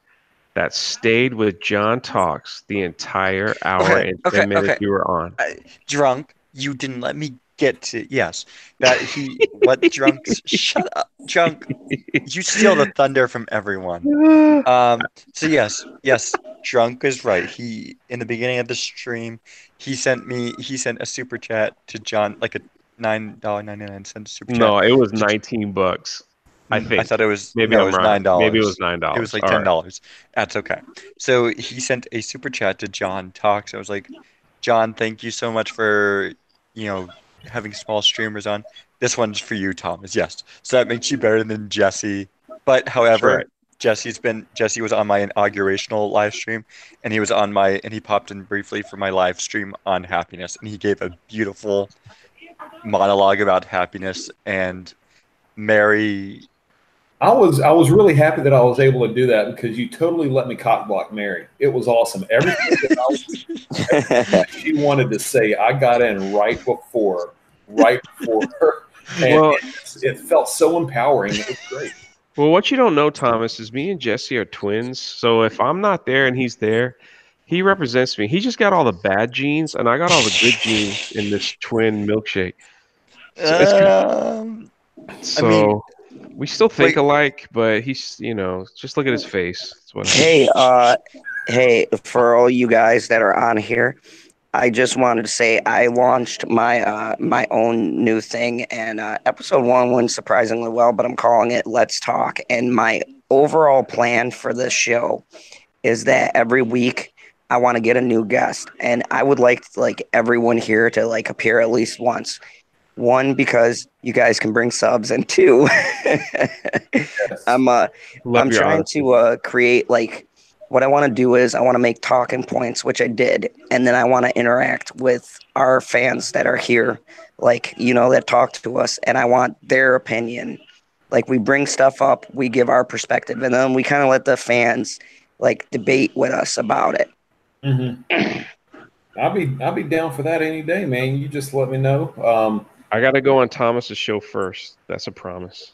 that stayed with John Talks the entire hour and 10 minutes you were on. Drunk, you didn't let me get to Drunk? Shut up, Drunk. You steal the thunder from everyone. So yes, Drunk is right. He in the beginning of the stream, he sent a super chat to John, like a $9.99 super chat. No, it was $19. I think. I thought it was maybe it was $9. Maybe it was $9. It was like $10. That's okay. So he sent a super chat to John Talks. I was like, John, thank you so much for having small streamers on. This one's for you, Thomas. Yes. So that makes you better than Jesse. But however, Jesse was on my inaugurational live stream, and he popped in briefly for my live stream on happiness, and he gave a beautiful monologue about happiness. And Mary, I was really happy that I was able to do that, because you totally let me cock block Mary. It was awesome. Everything that she wanted to say, I got in right before her. And it felt so empowering. It was great. Well, what you don't know, Thomas, is me and Jesse are twins. So if I'm not there and he's there, He represents me. He just got all the bad genes, and I got all the good genes in this twin milkshake. So it's good. I mean, We still think wait. alike, but he's, just look at his face. That's what Hey, for all you guys that are on here, I just wanted to say I launched my own new thing, and episode 1 went surprisingly well, but I'm calling it Let's Talk. And my overall plan for this show is that every week I want to get a new guest, and I would like everyone here to appear at least once. 1, because you guys can bring subs, and 2, I'm trying to create what I want to do is I want to make talking points, which I did, and then I want to interact with our fans that are here, that talk to us, and I want their opinion. We bring stuff up, we give our perspective, and then we kind of let the fans debate with us about it. Mm-hmm. I'll be down for that any day, man. You just let me know. I got to go on Thomas's show first. That's a promise.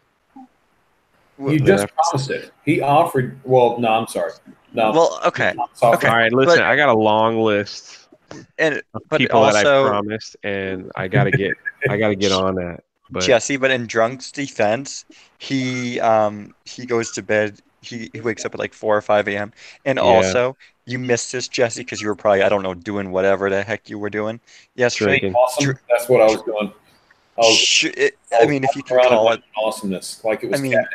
You just promised it. He offered. Well, no, I'm sorry. No. Well, okay. All right, listen. I got a long list of people that I promised, and I gotta get on that. But Jesse, but in Drunk's defense, he goes to bed. He wakes up at 4 or 5 a.m. And also, you missed this, Jesse, because you were probably, I don't know, doing whatever the heck you were doing yesterday. Awesome. That's what I was doing. I mean, if you can call it awesomeness, like it was catnip.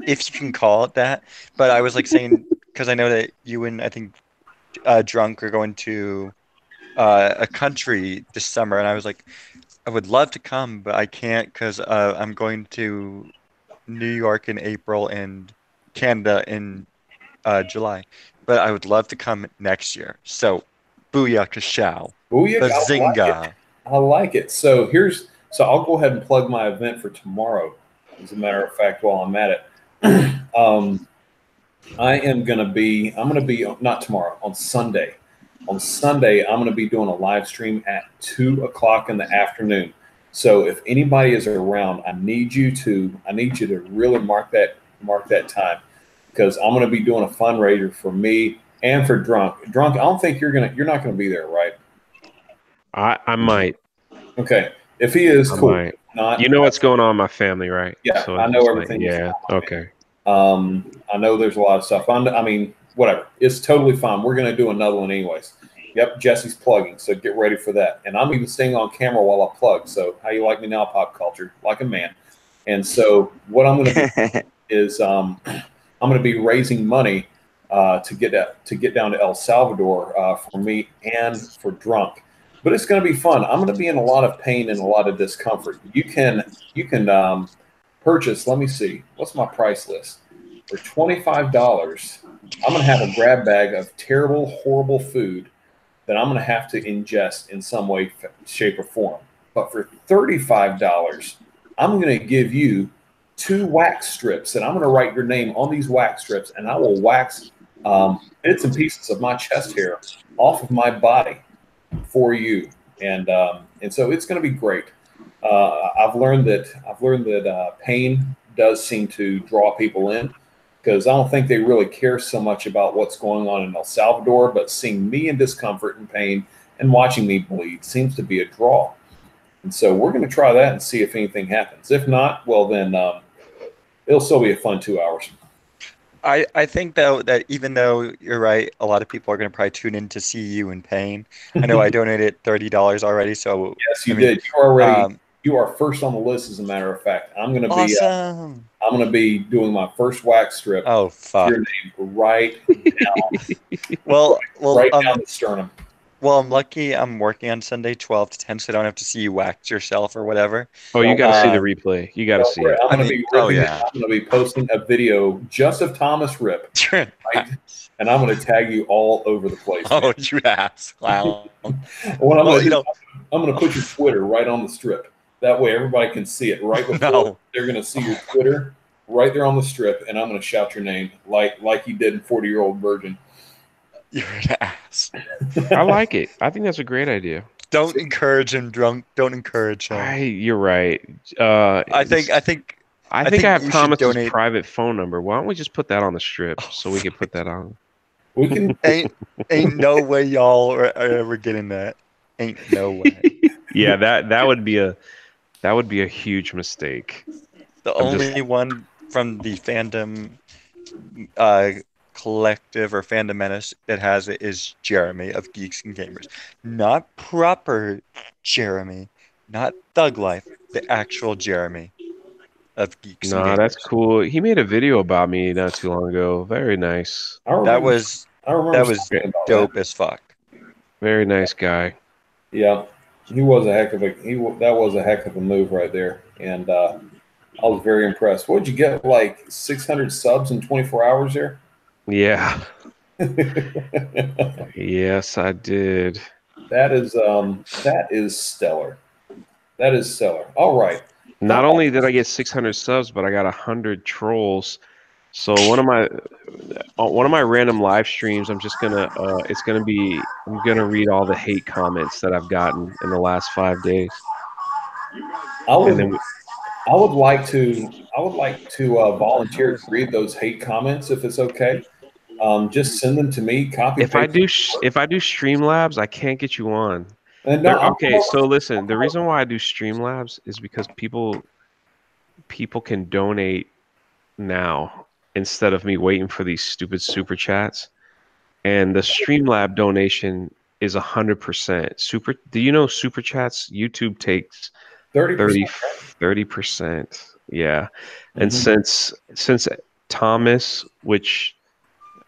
If you can call it that. But I was saying, because I know that you and I think Drunk are going to a country this summer, and I was like, I would love to come, but I can't because I'm going to New York in April and Canada in July. But I would love to come next year. So, booyah kashow. Booyah, Bazinga. I like it. So I'll go ahead and plug my event for tomorrow. As a matter of fact, while I'm at it, I'm going to be not tomorrow, on Sunday. On Sunday, I'm going to be doing a live stream at 2:00 in the afternoon. So if anybody is around, I need you to really mark that time, because I'm going to be doing a fundraiser for me and for Drunk. Drunk, I don't think you're not going to be there, right? I might. Okay. If he is, cool. Might. Not, you know what's going on in my family, right? Yeah, so I know everything. Okay. I know there's a lot of stuff. I mean, whatever. It's totally fine. We're going to do another one anyways. Yep, Jesse's plugging, so get ready for that. And I'm even staying on camera while I plug. So how you like me now, pop culture? Like a man. And so what I'm going to do is I'm going to be raising money to get down to El Salvador for me and for Drunk. But it's going to be fun. I'm going to be in a lot of pain and a lot of discomfort. You can purchase. Let me see. What's my price list? For $25, I'm going to have a grab bag of terrible, horrible food that I'm going to have to ingest in some way, shape, or form. But for $35, I'm going to give you 2 wax strips, and I'm going to write your name on these wax strips, and I will wax bits and pieces of my chest hair off of my body for you. And so it's going to be great. I've learned that pain does seem to draw people in, because I don't think they really care so much about what's going on in El Salvador, but seeing me in discomfort and pain and watching me bleed seems to be a draw. And so we're going to try that and see if anything happens. If not, well, then it'll still be a fun 2 hours. I think, though, that even though you're right, a lot of people are going to probably tune in to see you in pain. I know I donated $30 already, so yes, you did. You already. You are first on the list, as a matter of fact. I'm going to be awesome. I'm going to be doing my first wax strip. Oh, fuck. Your name right down. well, right down the sternum. Well, I'm lucky I'm working on Sunday 12 to 10, so I don't have to see you wax yourself or whatever. Oh, you got to see the replay. You got to see it. I'm going to be posting a video just of Thomas Rip. Right? And I'm going to tag you all over the place. Oh, you ass clown. I'm going to put your Twitter right on the strip. That way everybody can see it right before they're going to see your Twitter right there on the strip, and I'm going to shout your name like you did in 40-Year-Old Virgin. You're an ass. I like it. I think that's a great idea. Don't encourage him, Drunk. Don't encourage him. You're right. I think I have Thomas's private phone number. Why don't we just put that on the strip so we can put that on? We can. Ain't no way y'all are ever getting that. Ain't no way. Yeah, that would be a huge mistake. The I'm just only one from the fandom collective or fandom menace that has it is Jeremy of Geeks and Gamers. Not proper Jeremy, not Thug Life, the actual Jeremy of Geeks and Nah, Gamers. that's cool. He made a video about me not too long ago. Very nice. I That remember. was I remember that was something about dope that. as fuck. Very nice guy. Yeah, he was a heck of a that was a heck of a move right there, and I was very impressed. What did you get? Like 600 subs in 24 hours there? Yeah. Yes, I did. That is stellar. That is stellar. All right. Not only did I get 600 subs, but I got 100 trolls. So one of my random live streams, I'm gonna read all the hate comments that I've gotten in the last 5 days. I And would then I would like to volunteer to read those hate comments if it's okay. Just send them to me. Copy if I paste. do Streamlabs, I can't get you on. And no, Okay, so listen, the reason why I do Streamlabs is because people can donate now instead of me waiting for these stupid super chats. And the Streamlab donation is 100%. Do you know super chats? YouTube takes 30%. 30%. Yeah. And Mhm. since Thomas, which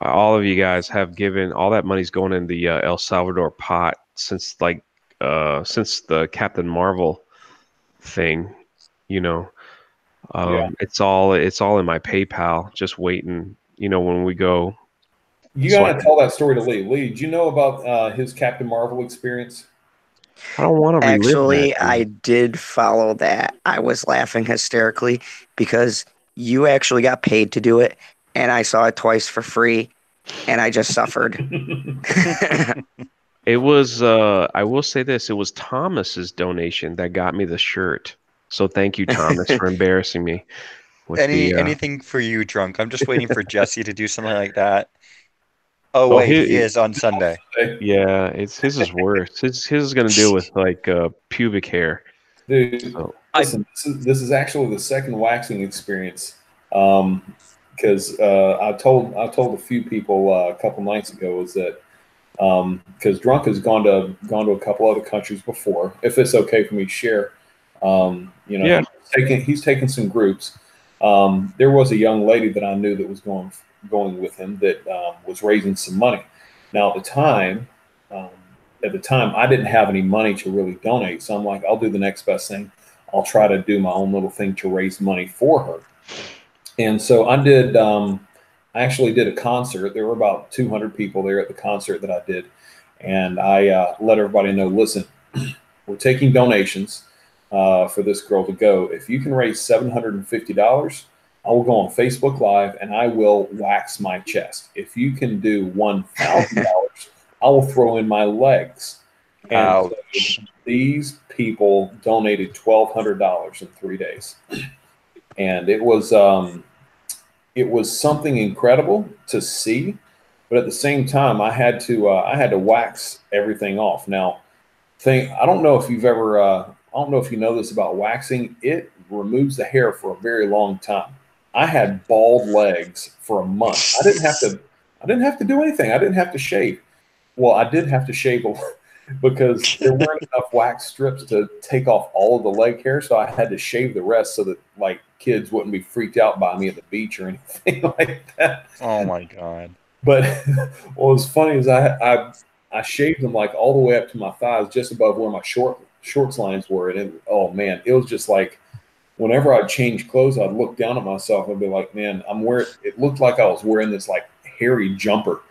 all of you guys have given, all that money's going in the El Salvador pot since the Captain Marvel thing, you know. Yeah. It's all in my PayPal, just waiting, when we go. You So I gotta tell that story to Lee. Lee, do you know about his Captain Marvel experience? don't want to relive that, Actually, I dude. did follow that. I was laughing hysterically because you actually got paid to do it, and I saw it twice for free, and I just suffered. It was I will say this, it was Thomas's donation that got me the shirt. So thank you, Thomas, for embarrassing me with the Anything for you, Drunk. I'm just waiting for Jesse to do something like that. Oh oh wait, he he is on Sunday. yeah, his is worse. His is gonna deal with like pubic hair. Dude, So listen, this is actually the second waxing experience. Because I told a few people a couple nights ago is that because Drunk has gone to a couple other countries before. If it's okay for me to share, yeah. he's taken some groups. There was a young lady that I knew that was going with him that was raising some money. Now um, at the time, I didn't have any money to really donate, so I'm like, I'll do the next best thing. I'll try to do my own little thing to raise money for her. And so I did. I actually did a concert. There were about 200 people there at the concert that I did, and I let everybody know. Listen, we're taking donations for this girl to go. If you can raise $750, I will go on Facebook Live and I will wax my chest. If you can do $1,000, I will throw in my legs. And so Ouch. these people donated $1,200 in 3 days, and it was something incredible to see. But at the same time, I had to wax everything off. Now, I don't know if you've ever I don't know if you know this about waxing. It removes the hair for a very long time. I had bald legs for a month. I didn't have to do anything. I didn't have to shave. Well, I did have to shave because there weren't enough wax strips to take off all of the leg hair, so I had to shave the rest so that like kids wouldn't be freaked out by me at the beach or anything like that. Oh my god. But what was funny is I shaved them like all the way up to my thighs, just above where my shorts lines were, and oh man, it was just like whenever I'd change clothes, I'd look down at myself and be like, man, I'm wearing. It looked like I was wearing this like hairy jumper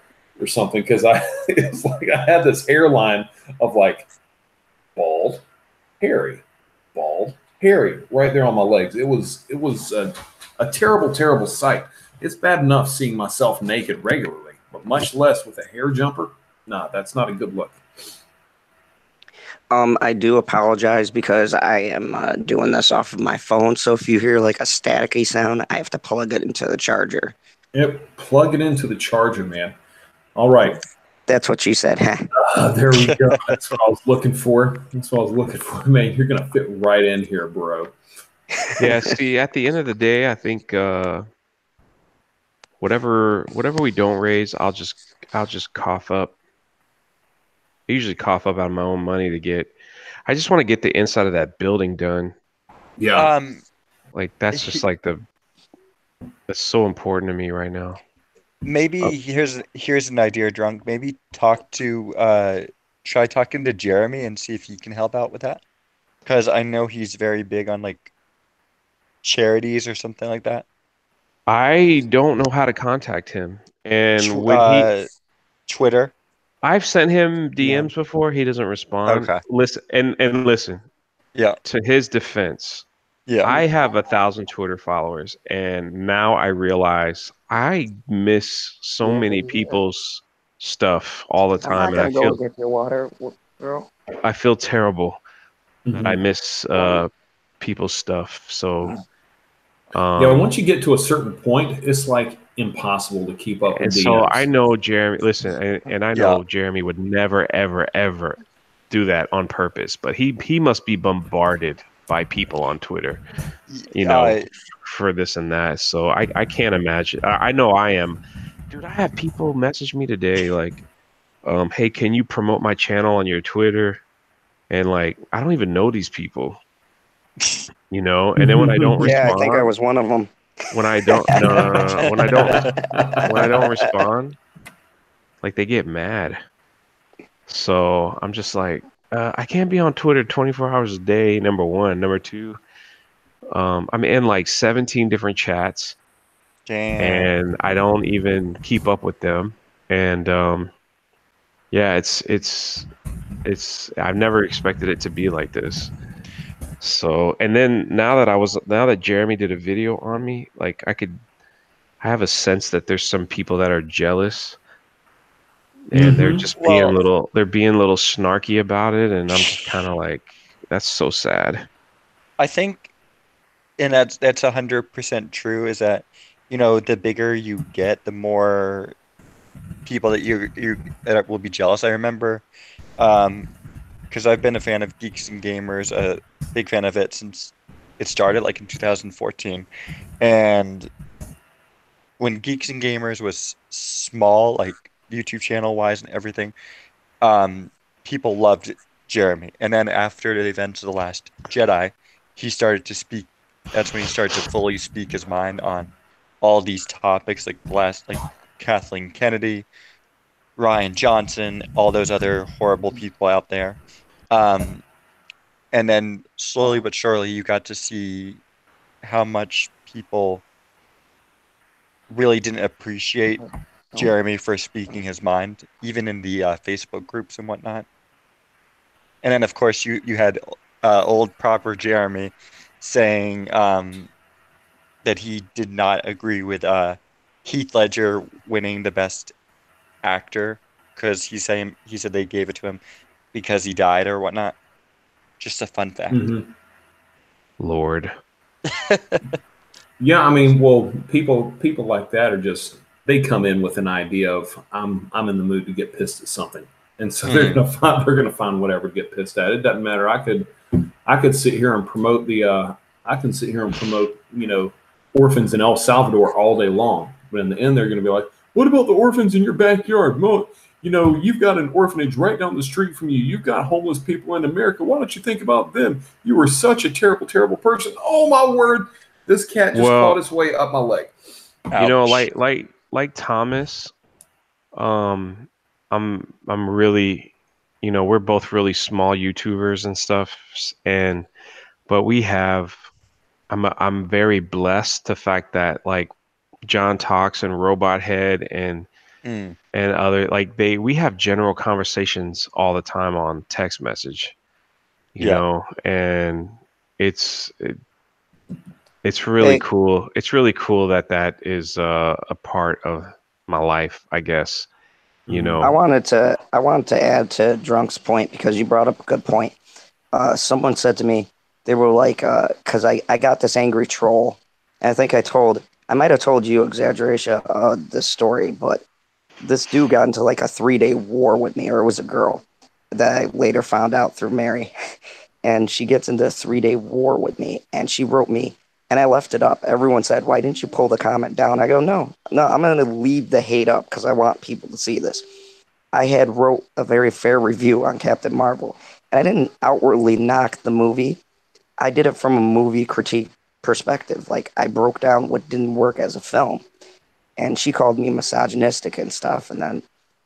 or something because it's like I had this hairline of like bald, hairy, bald, hairy right there on my legs. It was a terrible, terrible sight. It's bad enough seeing myself naked regularly, but much less with a hair jumper. Nah, that's not a good look. I do apologize because I am doing this off of my phone. So if you hear like a staticky sound, I have to plug it into the charger. Yep, plug it into the charger, man. All right. That's what she said. There we go. That's what I was looking for. Man, you're going to fit right in here, bro. Yeah, see, at the end of the day, I think whatever we don't raise, I'll just cough up. I usually cough up out of my own money to get. I just want to get the inside of that building done. Yeah. Like that's just like that's so important to me right now. Maybe here's an idea, Drunk. Maybe try talking to Jeremy and see if he can help out with that. Because I know he's very big on like charities or something like that. I don't know how to contact him, and Tw Twitter. I've sent him DMs before, he doesn't respond. Okay. Listen, and listen. Yeah. To his defense, Yeah. I have 1,000 Twitter followers, and now I realize I miss so many people's stuff all the time, and go get your water, girl. I feel terrible that I miss people's stuff. So once you get to a certain point, it's like impossible to keep up with and DMs. so I know Jeremy. Listen, and I know Jeremy would never, ever, ever do that on purpose, but he must be bombarded by people on Twitter, for this and that. So I can't imagine. I know I am. Dude, I have people message me today like, hey, can you promote my channel on your Twitter? And like, I don't even know these people, and then when I don't respond, I think I was one of them. When I don't, no. When I don't respond, like they get mad. So I'm just like, I can't be on Twitter 24 hours a day. Number one, number two, I'm in like 17 different chats. Damn. And I don't even keep up with them. And it's I've never expected it to be like this. So, and then now that Jeremy did a video on me, like I have a sense that there's some people that are jealous, and they're just being being a little snarky about it, and I'm just kind of like, that's so sad. I think, and that's 100% true, is that the bigger you get, the more people that you that will be jealous. I remember, because I've been a fan of Geeks and Gamers, a big fan of it since it started, like in 2014, and when Geeks and Gamers was small, like YouTube channel wise and everything, people loved Jeremy. And then after the events of The Last Jedi, he started to speak. That's when he started to fully speak his mind on all these topics, like Kathleen Kennedy, Ryan Johnson, all those other horrible people out there. And then slowly but surely, you got to see how much people really didn't appreciate Jeremy for speaking his mind, even in the Facebook groups and whatnot. And then, of course, you had old proper Jeremy saying that he did not agree with Heath Ledger winning the Best Actor because he said they gave it to him because he died or whatnot. Just a fun fact. Lord. Yeah, I mean, well, people like that are just, they come in with an idea of I'm in the mood to get pissed at something, and so they're gonna find whatever to get pissed at. It doesn't matter. I could sit here and promote orphans in El Salvador all day long, but in the end they're gonna be like, what about the orphans in your backyard? You've got an orphanage right down the street from you. You've got homeless people in America. Why don't you think about them? You were such a terrible, terrible person. Oh my word! This cat just clawed his way up my leg. Ouch. Like Thomas, I'm really, we're both really small YouTubers and stuff, but I'm very blessed the fact that like John Talks and Robot Head and other, like we have general conversations all the time on text message, and it's really cool. It's really cool that is a part of my life, I guess. I wanted to add to Drunk's point because you brought up a good point. Someone said to me, they were like, because I got this angry troll, and I think I might have told you, exaggeration, this story, but this dude got into like a 3-day war with me, or it was a girl that I later found out through Mary. And she gets into a 3-day war with me, and she wrote me, and I left it up. Everyone said, "Why didn't you pull the comment down?" I go, no, I'm going to leave the hate up because I want people to see this. I had wrote a very fair review on Captain Marvel. I didn't outwardly knock the movie. I did it from a movie critique perspective. Like, I broke down what didn't work as a film. And she called me misogynistic and stuff. And then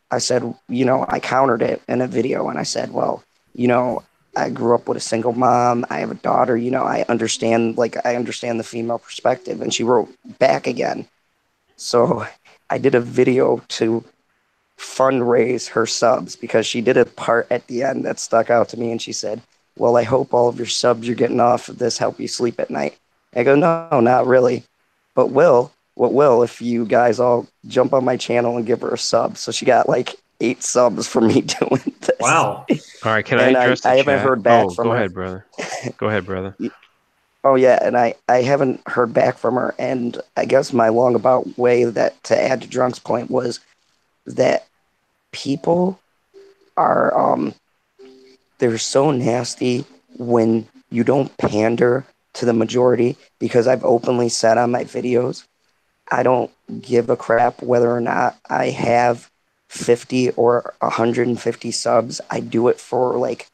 I said, I countered it in a video, and I said, well, I grew up with a single mom. I have a daughter. I understand the female perspective. And she wrote back again. So I did a video to fundraise her subs because she did a part at the end that stuck out to me. And she said, well, I hope all of your subs you're getting off of this help you sleep at night. I go, no, not really. But what will if you guys all jump on my channel and give her a sub? So she got like 8 subs for me doing this. Wow. All right, can I address the I chat? haven't heard back from her. Go ahead, brother. Go ahead, brother. Oh, yeah, and I haven't heard back from her. And I guess my long about way that to add to Drunk's point was that people are they're so nasty when you don't pander to the majority, because I've openly said on my videos, I don't give a crap whether or not I have 50 or 150 subs. I do it for like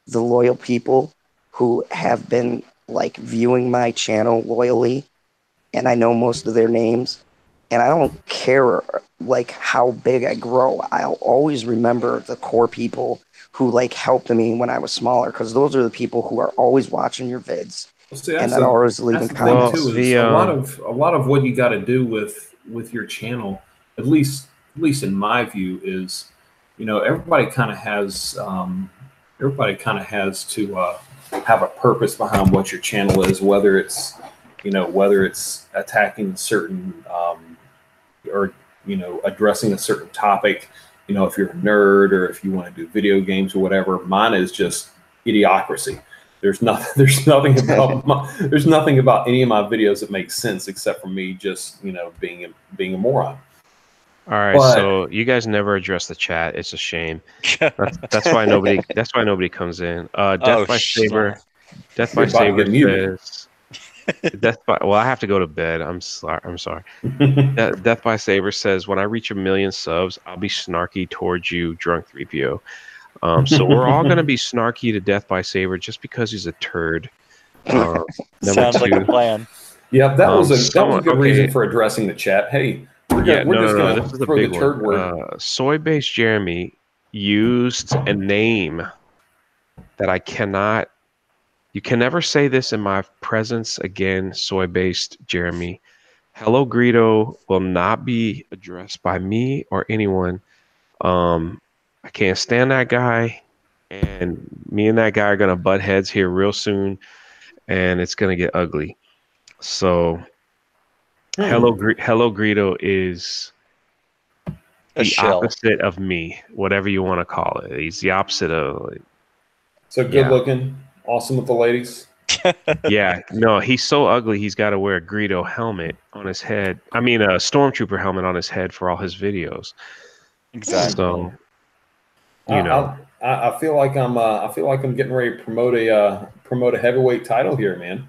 the loyal people who have been like viewing my channel loyally, and I know most of their names, and I don't care like how big I grow. I'll always remember the core people who like helped me when I was smaller, because those are the people who are always watching your vids. Well, see, And that always leaving comments. too, is a lot of what you got to do with your channel, at least in my view, is everybody kind of has to have a purpose behind what your channel is, whether it's attacking certain or addressing a certain topic. If you're a nerd or if you want to do video games or whatever. Mine is just idiocracy. There's nothing about any of my videos that makes sense except for me just being a moron. All right, so you guys never address the chat. It's a shame. That's why nobody comes in. Death by Saber says. Well, I have to go to bed. I'm sorry. Death by Saber says, when I reach 1 million subs, I'll be snarky towards you, Drunk 3PO. So we're all gonna be snarky to Death by Saber just because he's a turd. Sounds like a plan. Yeah, that was a good reason for addressing the chat. Hey, we're just gonna throw the turd word. Soy-based Jeremy used a name that I cannot. You can never say this in my presence again, soy-based Jeremy. Hello Greedo will not be addressed by me or anyone. I can't stand that guy, and me and that guy are gonna butt heads here real soon, and it's gonna get ugly. So, Hello Greedo is the opposite of me, whatever you want to call it. He's the opposite of. So good looking. Awesome with the ladies. Yeah, no, he's so ugly. He's got to wear a Greedo helmet on his head. I mean, a stormtrooper helmet on his head for all his videos. Exactly. So, I feel like I'm getting ready to promote a heavyweight title here, man.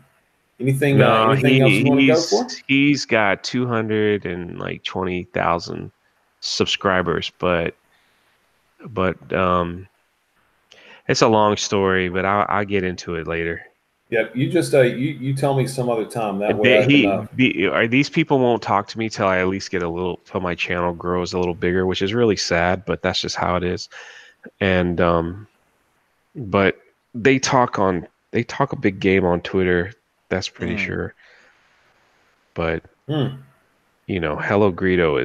Anything else you want to go for? He's got 220,000 subscribers, but it's a long story, but I'll get into it later. Yeah, you just you tell me some other time. That way, these people won't talk to me till I at least get till my channel grows a little bigger, which is really sad, but that's just how it is. And but they talk a big game on Twitter. That's pretty sure. But Hello Greedo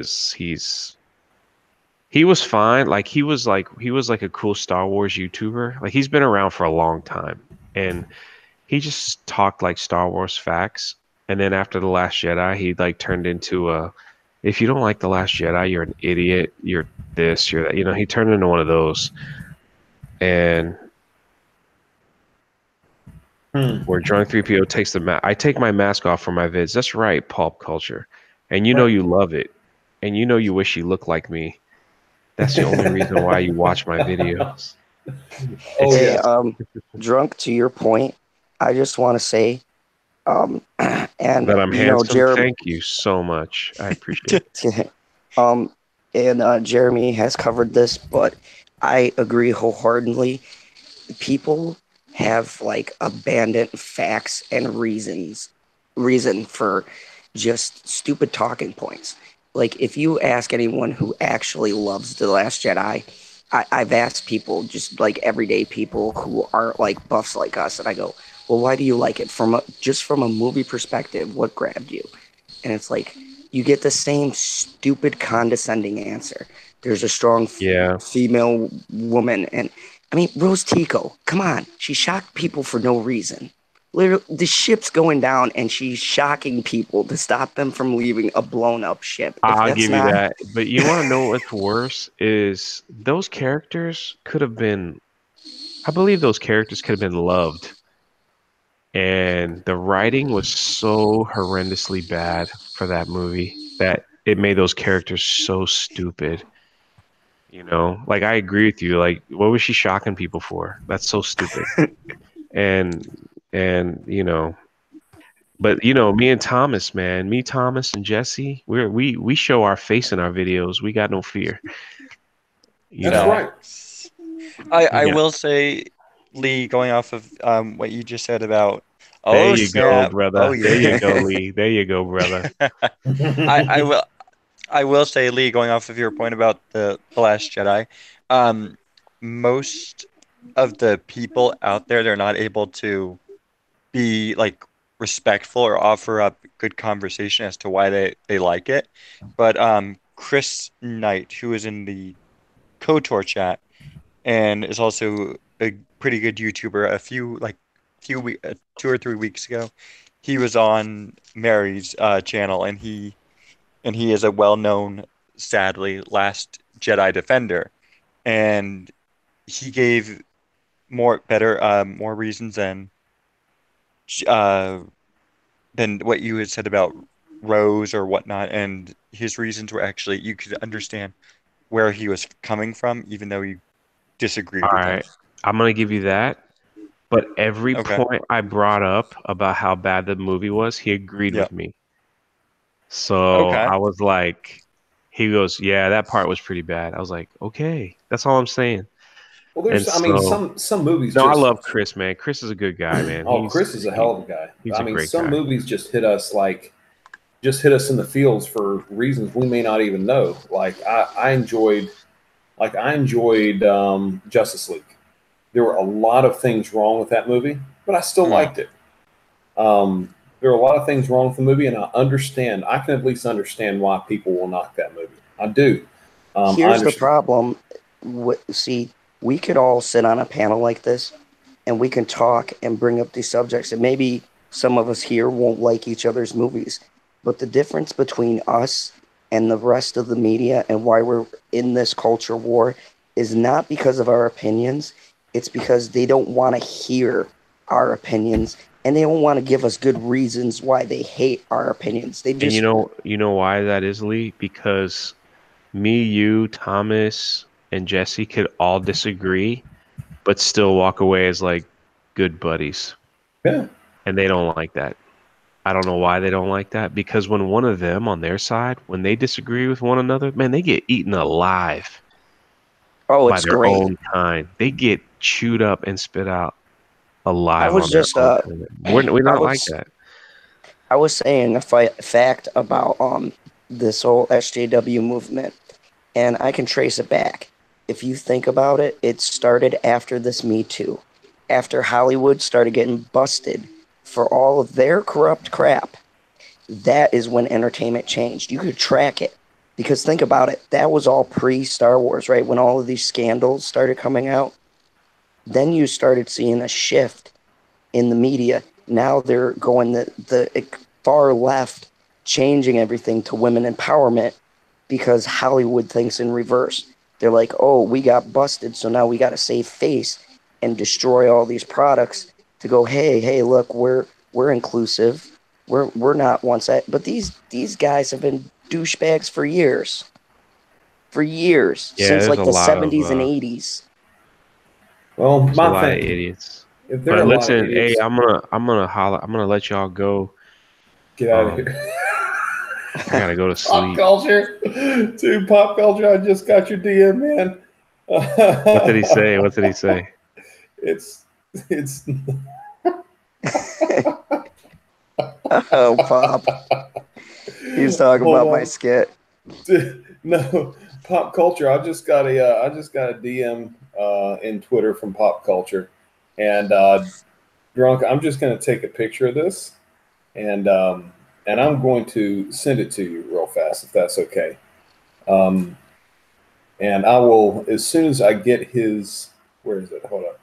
he was fine. Like he was like a cool Star Wars YouTuber. Like he's been around for a long time, and he just talked like Star Wars facts. And then after The Last Jedi, he like turned into if you don't like The Last Jedi, you're an idiot. You're this, you're that. He turned into one of those. And where Drunk 3PO takes the mask. I take my mask off for my vids. That's right, pulp culture. And you know you love it. And you know you wish you looked like me. That's the only reason why you watch my videos. Oh Hey, yeah. Drunk, to your point, I just want to say, and That I'm you know, handsome. Jeremy, Thank you so much. I appreciate it. Jeremy has covered this, but I agree wholeheartedly. People have like abandoned facts and reason for just stupid talking points. Like if you ask anyone who actually loves The Last Jedi, I've asked people, just like everyday people who aren't like buffs like us, and I go, well, why do you like it? Just from a movie perspective, what grabbed you? And it's like you get the same stupid condescending answer. There's a strong Yeah. female woman, and I mean Rose Tico, come on, she shocked people for no reason. Literally, the ship's going down and she's shocking people to stop them from leaving a blown up ship. If I'll that's give you not that. But you want to know what's worse is those characters could have been, I believe those characters could have been loved. And the writing was so horrendously bad for that movie that it made those characters so stupid. You know, like I agree with you. Like, what was she shocking people for? That's so stupid. And you know, but you know, me and Thomas, man, me, Thomas, and Jesse, we show our face in our videos. We got no fear. You That's know, right. I yeah. will say, Lee, going off of what you just said about, There oh you go, snap, oh brother. There you yeah. go, Lee. There you go, brother. I will I will say, Lee, going off of your point about the Last Jedi, um, most of the people out there, they're not able to be like respectful or offer up good conversation as to why they like it. But Chris Knight, who is in the KOTOR chat and is also a pretty good YouTuber, few 2 or 3 weeks ago, he was on Mary's channel, and he is a well-known, sadly, Last Jedi defender, and he gave more reasons uh, than what you had said about Rose or whatnot, and his reasons were actually, you could understand where he was coming from, even though you All disagreed with him. right. I'm gonna give you that. But every Okay. point I brought up about how bad the movie was, he agreed Yeah. with me. So Okay. I was like, he goes, yeah, that part was pretty bad. I was like, okay, that's all I'm saying. Well, And I mean, so, some movies no, I just. love Chris, man. Chris is a good guy, man. Oh, Chris is a hell of a guy. He's I a mean, great some guy. movies just hit us in the feels for reasons we may not even know. I enjoyed Justice League. There were a lot of things wrong with that movie, but I still Hmm. liked it. There are a lot of things wrong with the movie, and I understand. I can at least understand why people will knock that movie. I do. I here's the understand. problem. See, we could all sit on a panel like this and we can talk and bring up these subjects, and maybe some of us here won't like each other's movies, but the difference between us and the rest of the media and why we're in this culture war is not because of our opinions. It's because they don't want to hear our opinions, and they don't want to give us good reasons why they hate our opinions. They And just you know why that is, Lee? Because me, you, Thomas, and Jesse could all disagree, but still walk away as like good buddies. Yeah. And they don't like that. I don't know why they don't like that. Because when one of them on their side, when they disagree with one another, man, they get eaten alive oh, by it's their great. own kind. They get chewed up and spit out I alive was on their just own kind. We're I not like was that. I was saying a fact about this whole SJW movement, and I can trace it back. If you think about it, it started after this Me Too, after Hollywood started getting busted for all of their corrupt crap. That is when entertainment changed. You could track it because think about it. That was all pre Star Wars, right? When all of these scandals started coming out, then you started seeing a shift in the media. Now they're going the far left, changing everything to women empowerment because Hollywood thinks in reverse. They're like, oh, we got busted, so now we got to save face and destroy all these products to go, hey, look, we're inclusive. We're not one set. But these guys have been douchebags for years. for years, Yeah, since there's like a the lot of 70s and 80s. Well, there's a my lot of thing, idiots. if there are But a lot of listen, hey, idiots, I'm gonna holla. I'm gonna let y'all go. get out of Um, here. I gotta go to Pop sleep. culture, dude. Pop culture. I just got your DM, man. What did he say? What did he say? It's Oh, Pop. He was talking Hold about my on. skit. No, pop culture. I just got a DM in Twitter from pop culture, and drunk. I'm just gonna take a picture of this, and I'm going to send it to you real fast if that's okay. Um, and I will as soon as I get his. Where is it? Hold on.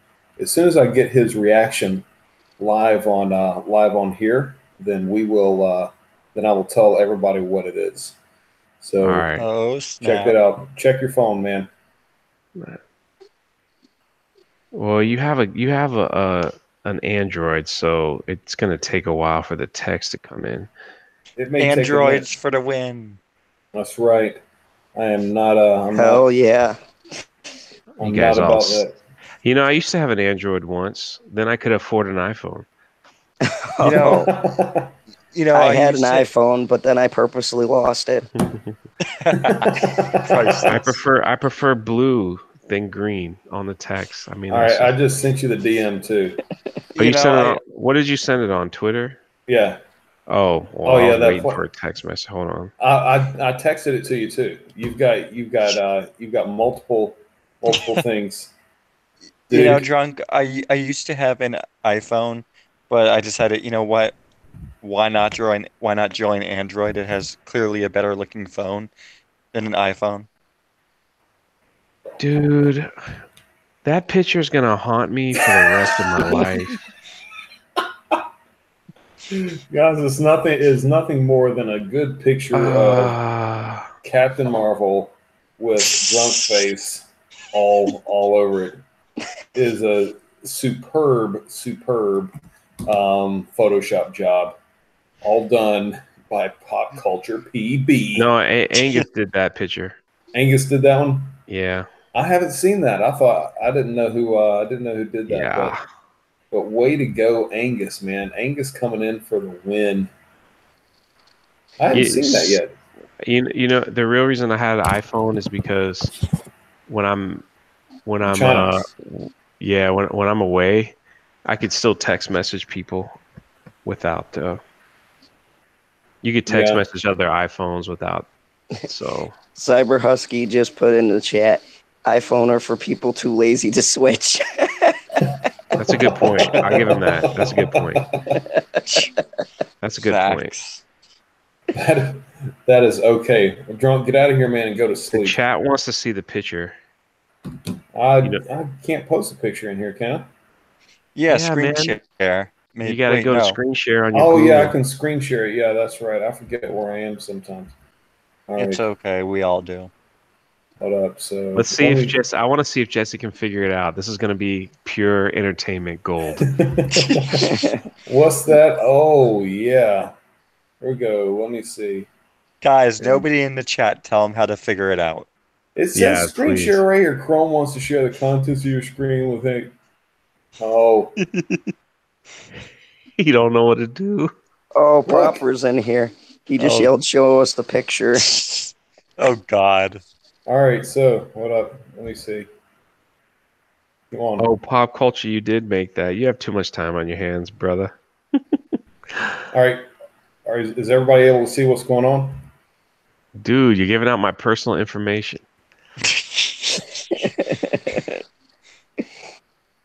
As soon as I get his reaction live on here, then we will. Then I will tell everybody what it is. All So right. Oh, check snap. that out. Check your phone, man. Well, you have an Android, so it's gonna take a while for the text to come in. It may take a Androids minute. for the win. That's right. I am not. Hell yeah. You I'm guys not all. about that. You know, I used to have an Android once. Then I could afford an iPhone. You know, Oh, you know, I had an used to- iPhone, but then I purposely lost it. Priceless. I prefer blue than green on the text. I mean, All that's right, I just. just sent you the DM too. Oh, you sent it I on. What did you send it on Twitter? Yeah. Oh, well, Oh I yeah, was that waiting point. for a text message. Hold on. I texted it to you too. You've got multiple things. you know, Dude, drunk. I used to have an iPhone, but I decided, you know what? Why not join Android? It has clearly a better looking phone than an iPhone. Dude, that picture's gonna haunt me for the rest of my life. guys, it's nothing more than a good picture of Captain Marvel with drunk face all over it. Is a superb Photoshop job, all done by Pop Culture PB. No, Angus did that picture. Angus did that one. Yeah, I haven't seen that. I didn't know who did that. yeah. But way to go, Angus, man! Angus coming in for the win. I haven't seen that Yes. yet. You know the real reason I had an iPhone is because when I'm China. when I'm away, I could still text message people without you could text Yeah. message other iPhones without so Cyber Husky just put in the chat, iPhone are for people too lazy to switch. that's a good point. I'll give him that. That's a good point. That's a good point. Facts. That is okay. Drunk, get out of here, man, and go to The sleep. chat wants to see the picture. I can't post a picture in here, can I? Yeah, Yeah, screen man. share. You got to Wait, go to no. screen share on your Oh Google. yeah, I can screen share it. Yeah, that's right. I forget where I am sometimes. All right, It's okay. We all do. hold up. So Let's see if Jesse. I want to see if Jesse can figure it out. This is going to be pure entertainment gold. What's that? Oh yeah. Here we go. Let me see. Guys, nobody in the chat tell them how to figure it out. It says Yeah, screen please. share right here. Chrome wants to share the contents of your screen with it. Oh, You don't know what to do. Oh, Proper's in here. He just Oh. yelled, show us the picture. Oh God. all right. So what up? Let me see. Come on. Oh, pop culture, you did make that. You have too much time on your hands, brother. All right. All right. Is everybody able to see what's going on? Dude, you're giving out my personal information.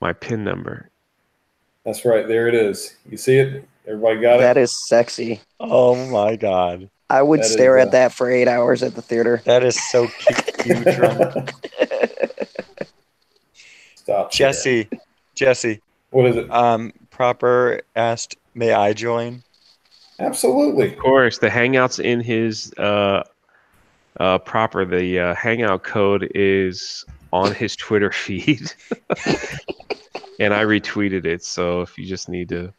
My PIN number. That's right. There it is. You see it? Everybody got That it? is sexy. Oh my God. I would That stare is, at that for 8 hours at the theater. That is so cute, drunk. Stop. Jesse. What is it? Proper asked, may I join? Absolutely. Of course, the Hangout's in his proper. The Hangout code is on his Twitter feed. And I retweeted it, so if you just need to.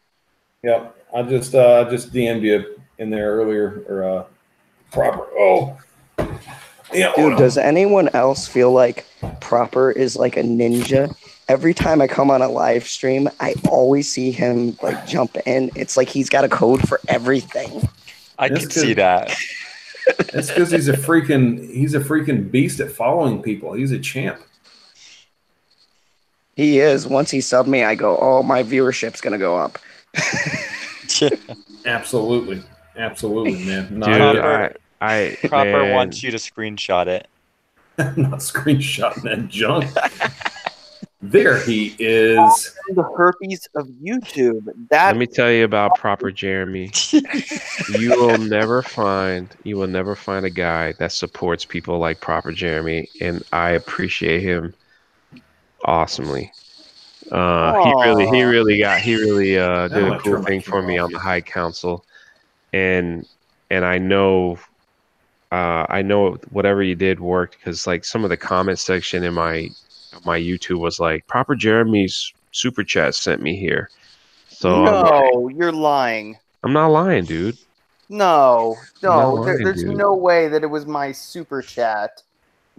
Yeah. I just DM'd you in there earlier or proper. Oh. Yeah, Dude, does anyone else feel like Proper is like a ninja? Every time I come on a live stream, I always see him like jump in. It's like he's got a code for everything. I That's could see good. that. That's because he's a freaking beast at following people. He's a champ. He is. Once he subbed me, I go, oh, my viewership's gonna go up. Absolutely, man. Dude, Proper- I Proper man, wants you to screenshot it. I'm not screenshotting that junk. There he is. The herpes of YouTube. let That me tell you about Proper Jeremy. You will never find a guy that supports people like Proper Jeremy, and I appreciate him awesomely. He really did Now a I cool turn my thing for camera me off. on the High Council, and I know whatever you did worked, because like some of the comment section in my YouTube was like, Proper Jeremy's super chat sent me here. So no, you're lying. I'm not lying, dude. No, not lying, there's dude. no way that it was my super chat.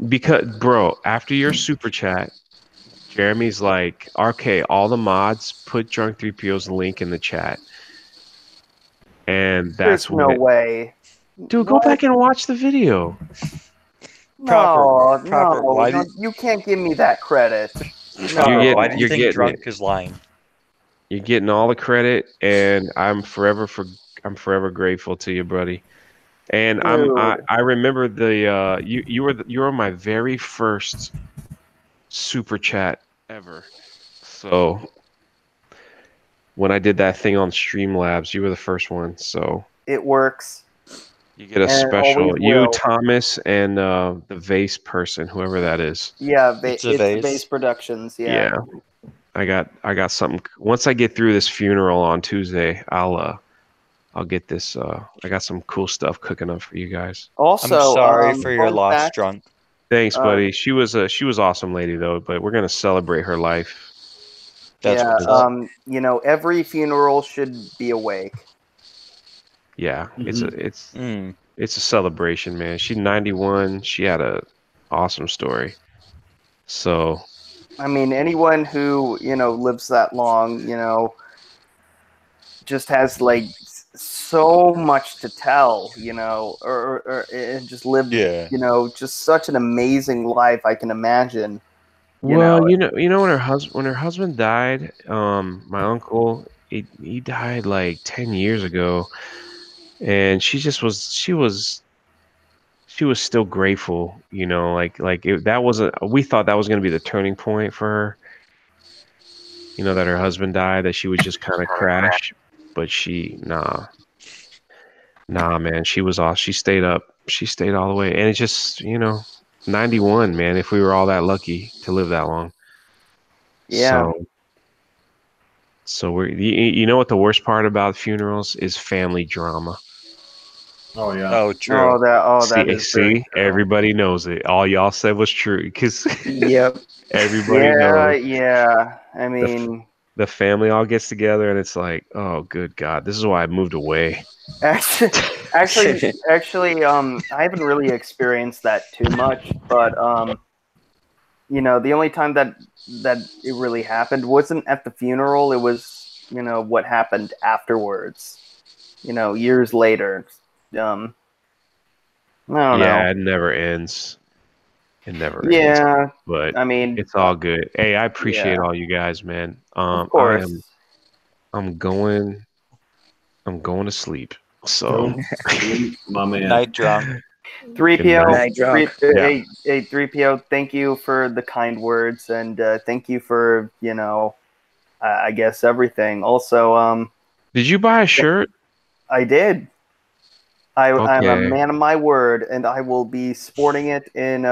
Because, bro, after your super chat, Jeremy's like, okay, all the mods put Drunk 3PO's link in the chat. And that's There's no way. Dude, go back and watch the video. No, Proper, no, why no, did- you can't give me that credit. Proper, why do you you're think getting Drunk it. is lying? You're getting all the credit, and I'm forever grateful to you, buddy. And I remember you were my very first super chat ever. So when I did that thing on Streamlabs, you were the first one. So It works. you get a And it special. always You, will. Thomas, and the vase person, whoever that is. Yeah, It's it's a vase. Base Productions. Yeah. I got something. Once I get through this funeral on Tuesday, I'll get this. I got some cool stuff cooking up for you guys. Also, I'm sorry for your fun loss, fact, Drunk. Thanks, buddy. She was awesome lady though, but we're gonna celebrate her life. That's yeah, what's up. you know, every funeral should be awake. Yeah, Mm. it's a celebration, man. She's 91. She had a awesome story. So I mean, anyone who, you know, lives that long, you know, just has like so much to tell, you know, or and just lived, Yeah. you know, just such an amazing life. I can imagine. well, you know when her husband died, my uncle, he died like 10 years ago, and she was still grateful, you know, that wasn't, we thought that was going to be the turning point for her, you know, that her husband died, that she would just kind of crash, but nah, man, she was off. She stayed up. She stayed all the way, and it's just, you know, 91, man. If we were all that lucky to live that long, Yeah. So you know what the worst part about funerals is? Family drama. Oh yeah. Oh, true. That is very See, true. everybody knows it. All y'all said was true, because Yep. everybody knows. Yeah. I mean, The family all gets together, and it's like, oh, good God, this is why I moved away. actually, I haven't really experienced that too much, but you know, the only time that it really happened wasn't at the funeral. It was, you know, what happened afterwards. You know, years later. I don't know. Yeah, it never ends. It never ends. Yeah, But I mean, it's all good. Hey, I appreciate yeah. all you guys, man. Of course. I'm going to sleep. So My man. Night, Drunk. 3PO, Night drunk. hey, 3PO, thank you for the kind words, and thank you for, you know, I guess everything. Also, did you buy a shirt? I did. I'm a Okay. man of my word, and I will be sporting it in.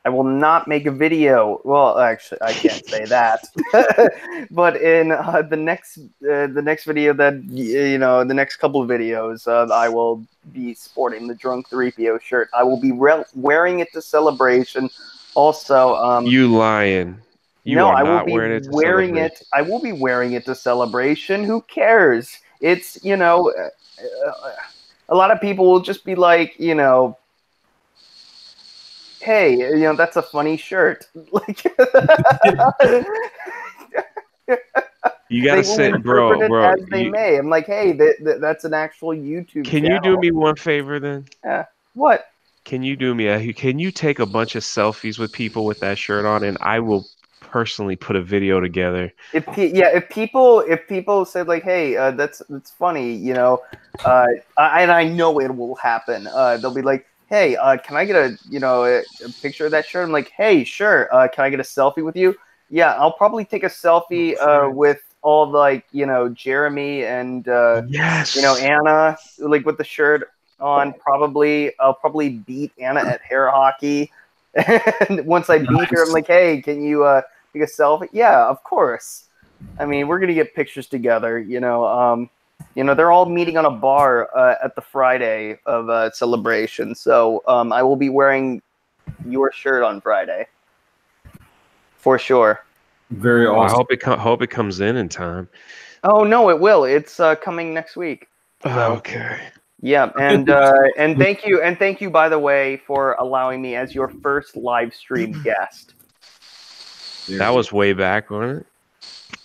I will not make a video. Well, actually, I can't say that. But in the next video that you know, the next couple of videos, I will be sporting the Drunk 3PO shirt. I will be wearing it to celebration. Also, You lying. You no, are I will not be wearing it to wearing celebrate. it. I will be wearing it to celebration. Who cares? It's, you know, a lot of people will just be like, you know, hey, that's a funny shirt. Like, You gotta they will say, interpret it bro. as they may. I'm like, hey, that's an actual YouTube Can channel. you do me one favor then? What? Can you do me can you take a bunch of selfies with people with that shirt on, and I will personally put a video together. If people said like, hey, that's funny, and I know it will happen. They'll be like, hey, can I get a picture of that shirt? I'm like, hey, sure. Can I get a selfie with you? Yeah, I'll probably take a selfie with all like Jeremy and Yes. Anna, like with the shirt on. I'll probably beat Anna at hair hockey. And once I beat her, I'm like, hey, can you take a selfie? Yeah, of course. I mean, we're gonna get pictures together. They're all meeting on a bar at the Friday of celebration. So I will be wearing your shirt on Friday. For sure. Very awesome. I hope it comes in time. Oh no, it will. It's coming next week. So, okay. Yeah, and thank you by the way for allowing me as your first live stream guest. That was way back, wasn't it?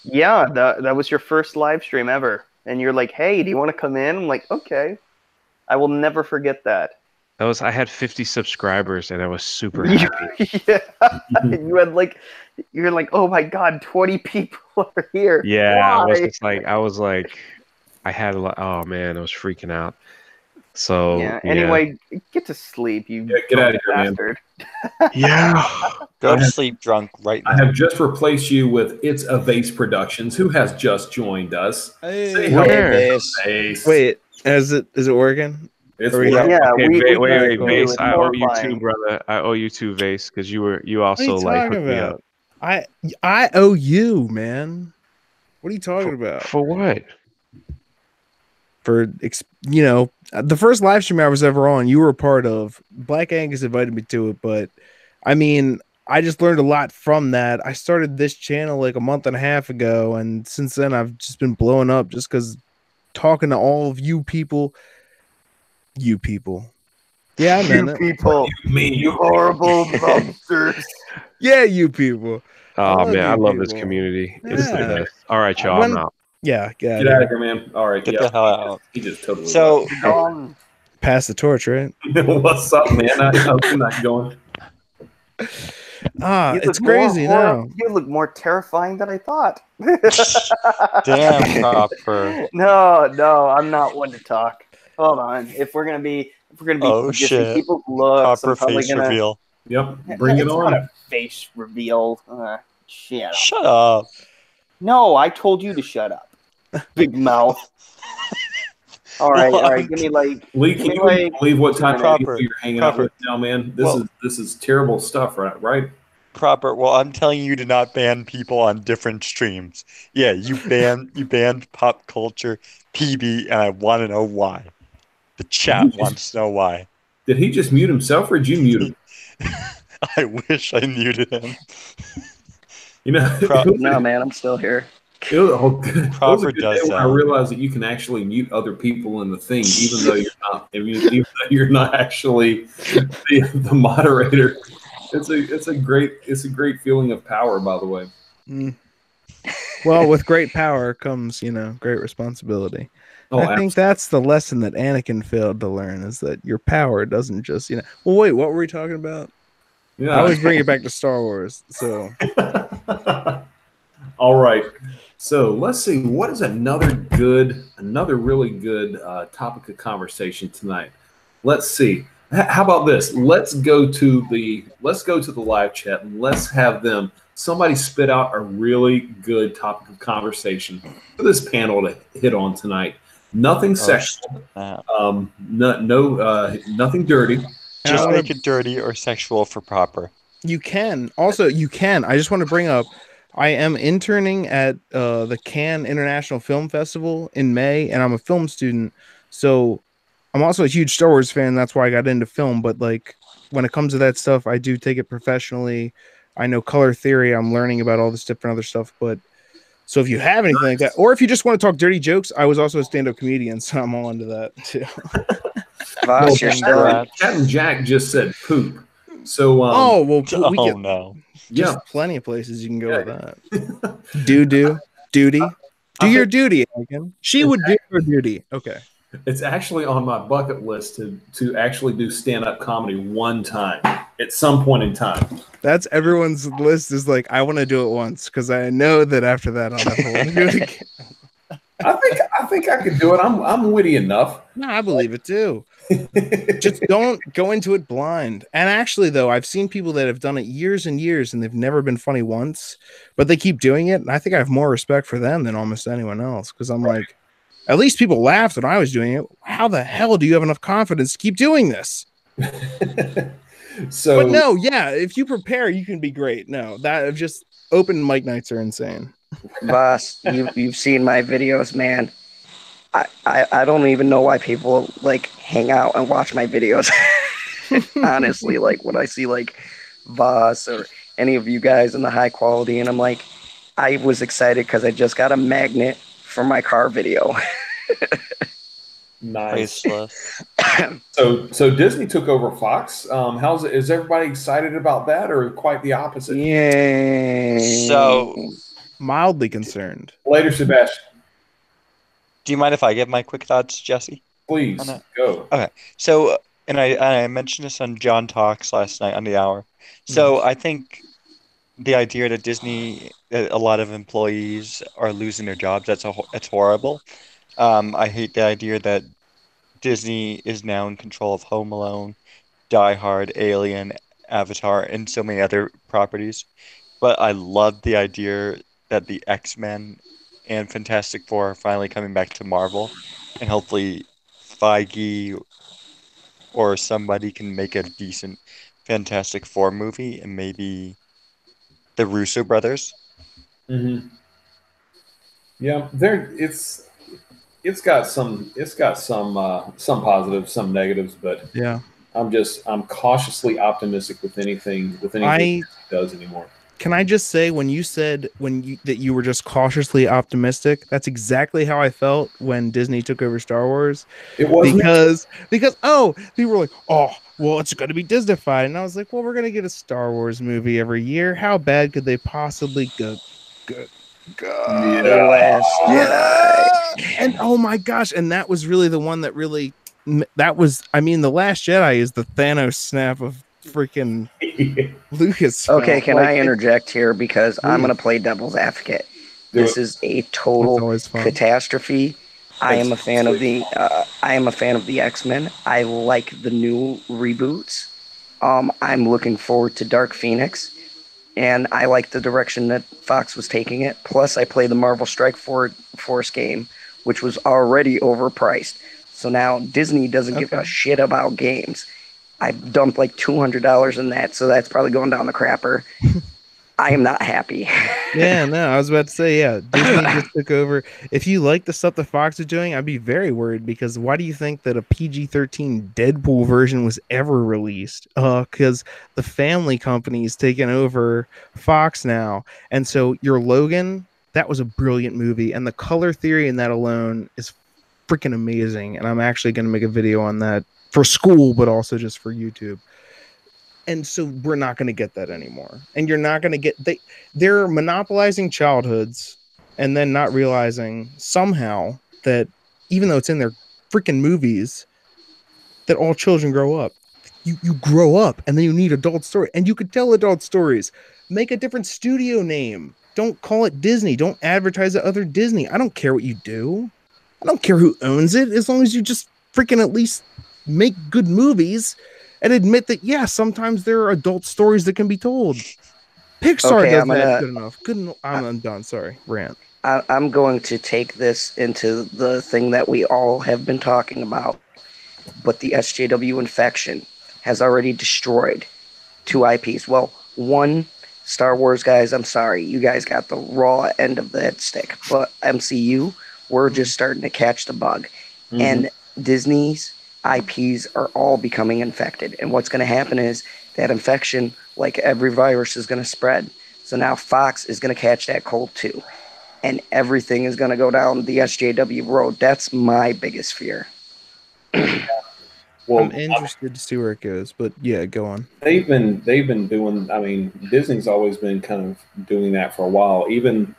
Yeah, that was your first live stream ever, and you're like, "Hey, do you want to come in?" I'm like, "Okay." I will never forget that. I had 50 subscribers and I was super happy. Yeah. You're like, oh my god, 20 people are here. Yeah, Why? I was like, I had a lot. Oh man, I was freaking out. So yeah. Anyway, get to sleep, you get out of here, bastard. man. Yeah. Go to sleep drunk right now. I have just replaced you with It's a Vase Productions, who has just joined us. Hey, Say hello. Vase. Wait, is it working? It's Yeah, wait, cool. Vase. It's I owe you horrifying. two, brother. I owe you two, Vase, because you also What are you like talking hooked me about? up. I owe you, man. What are you talking about? For what? For the first live stream I was ever on, you were a part of. Black Angus invited me to it, but I mean, I just learned a lot from that. I started this channel like a month and a half ago, and since then I've just been blowing up just because talking to all of you people. Yeah, I meant it. People. You horrible monsters. Yeah, you people. Oh man, I love this people. community. It's the Yeah. best. All right, y'all. I'm out. Yeah, Get out of here, man. All right, Get the hell out. He just totally. So, pass the torch, right? What's up, man? I'm not going. It's crazy now. You look more terrifying than I thought. damn, Proper. No, I'm not one to talk. Hold on. If we're gonna be Oh shit! people's looks, Proper I'm probably face gonna reveal. Yep, bring it it's on. Not a face reveal. Shut up. Shut up. No, I told you to shut up. Big mouth. All right. Give me like. Lee, can you believe what time of people you're hanging out Proper. with now, man? This is terrible stuff, right? Proper. Well, I'm telling you to not ban people on different streams. Yeah, you banned pop culture PB, and I want to know why. The chat wants to know why. Did he just mute himself, or did you mute him? I wish I muted him. No, man, I'm still here. It was Proper a good does day when I that. realized that you can actually mute other people in the thing, even though you're not actually the moderator. It's a great feeling of power, by the way. Well, with great power comes, great responsibility. I think that's the lesson that Anakin failed to learn, is that your power doesn't just, Well, wait, what were we talking about? Yeah. I always bring it back to Star Wars. So, all right. So let's see. What is another really good topic of conversation tonight? Let's see. How about this? Let's go to the live chat and let's have somebody spit out a really good topic of conversation for this panel to hit on tonight. Nothing sexual. Nothing dirty. Just make it dirty or sexual for Proper. You can. Also, you can. I just want to bring up, I am interning at the Cannes International Film Festival in May, and I'm a film student. So I'm also a huge Star Wars fan. That's why I got into film. But like when it comes to that stuff, I do take it professionally. I know color theory. I'm learning about all this different other stuff. But so if you have anything like that, or if you just want to talk dirty jokes, I was also a stand-up comedian, so I'm all into that too. Voss, you're still Captain Jack just said poop. So Oh well, we Oh get no. just yeah, plenty of places you can go Yeah. with that. Duty. Do I your think- duty, Anakin. She would do her duty. Okay. it's actually on my bucket list to actually do stand-up comedy one time at some point in time. That's everyone's list is like, I want to do it once because I know that after that I'll never want to do it again. I think I could do it. I'm witty enough. No, I believe it too. Just don't go into it blind. And actually, though, I've seen people that have done it years and years and they've never been funny once, but they keep doing it. And I think I have more respect for them than almost anyone else because I'm like, at least people laughed when I was doing it. How the hell do you have enough confidence to keep doing this? So, But no, yeah, if you prepare, you can be great. No, that just open mic nights are insane. Boss, you've seen my videos, man. I don't even know why people like hang out and watch my videos. Honestly, like when I see like Voss or any of you guys in the high quality, and I'm like, I was excited because I just got a magnet for my car video. nice. Priceless. So Disney took over Fox. How's it? Is everybody excited about that, or quite the opposite? Yay. So, Mildly concerned. Later, Sebastian. do you mind if I give my quick thoughts, Jesse? Please On that? go. So, and I mentioned this on John Talks last night on the hour. So I think the idea that that a lot of employees are losing their jobs, that's horrible. I hate the idea that Disney is now in control of Home Alone, Die Hard, Alien, Avatar, and so many other properties. But I love the idea that the X-Men and Fantastic Four are finally coming back to Marvel, and hopefully Feige or somebody can make a decent Fantastic Four movie, and maybe the Russo brothers. Mm-hmm. Yeah, there. It's got some some positives, some negatives, but Yeah. I'm cautiously optimistic with anything I does anymore. Can I just say when you said that you were just cautiously optimistic, that's exactly how I felt when Disney took over Star Wars. It was Because oh, people were like, oh, well, it's going to be Disneyfied, and I was like, well, we're going to get a Star Wars movie every year. How bad could they possibly go? The Last Jedi. And oh my gosh, and that was really the one that really I mean, The Last Jedi is the Thanos snap of freaking Lucas. Okay, can I interject here because I'm going to play devil's advocate. This is a total catastrophe. I am a fan of the X-Men. I like the new reboots. I'm looking forward to Dark Phoenix, and I like the direction that Fox was taking it. Plus, I played the Marvel Strike Force game, which was already overpriced. So now Disney doesn't give a shit about games. I dumped like $200 in that, so that's probably going down the crapper. I am not happy. Yeah, no, I was about to say, yeah, Disney just took over. If you like the stuff that Fox is doing, I'd be very worried because why do you think that a PG-13 Deadpool version was ever released? Because the family company is taking over Fox now. And so your Logan, that was a brilliant movie. And the color theory in that alone is freaking amazing. And I'm actually going to make a video on that for school, but also just for YouTube. And so we're not going to get that anymore. And you're not going to get they're monopolizing childhoods and then not realizing somehow that even though it's in their freaking movies, that all children grow up. You grow up and then you need adult story. And you could tell adult stories. Make a different studio name. Don't call it Disney. Don't advertise it other Disney. I don't care what you do. I don't care who owns it as long as you just freaking at least make good movies and admit that, yeah, sometimes there are adult stories that can be told. Pixar does that good enough. I'm done. Sorry, rant. I'm going to take this into the thing that we all have been talking about, but the SJW infection has already destroyed 2 IPs. Well, one, Star Wars guys, I'm sorry, you guys got the raw end of that stick, but MCU, we're just starting to catch the bug. Mm-hmm. And Disney's IPs are all becoming infected. And what's going to happen is that infection, like every virus, is going to spread. So now Fox is going to catch that cold too. And everything is going to go down the SJW road. That's my biggest fear. Well, I'm interested to see where it goes, but yeah, go on. they've been doing. I mean, Disney's always been kind of doing that for a while. Even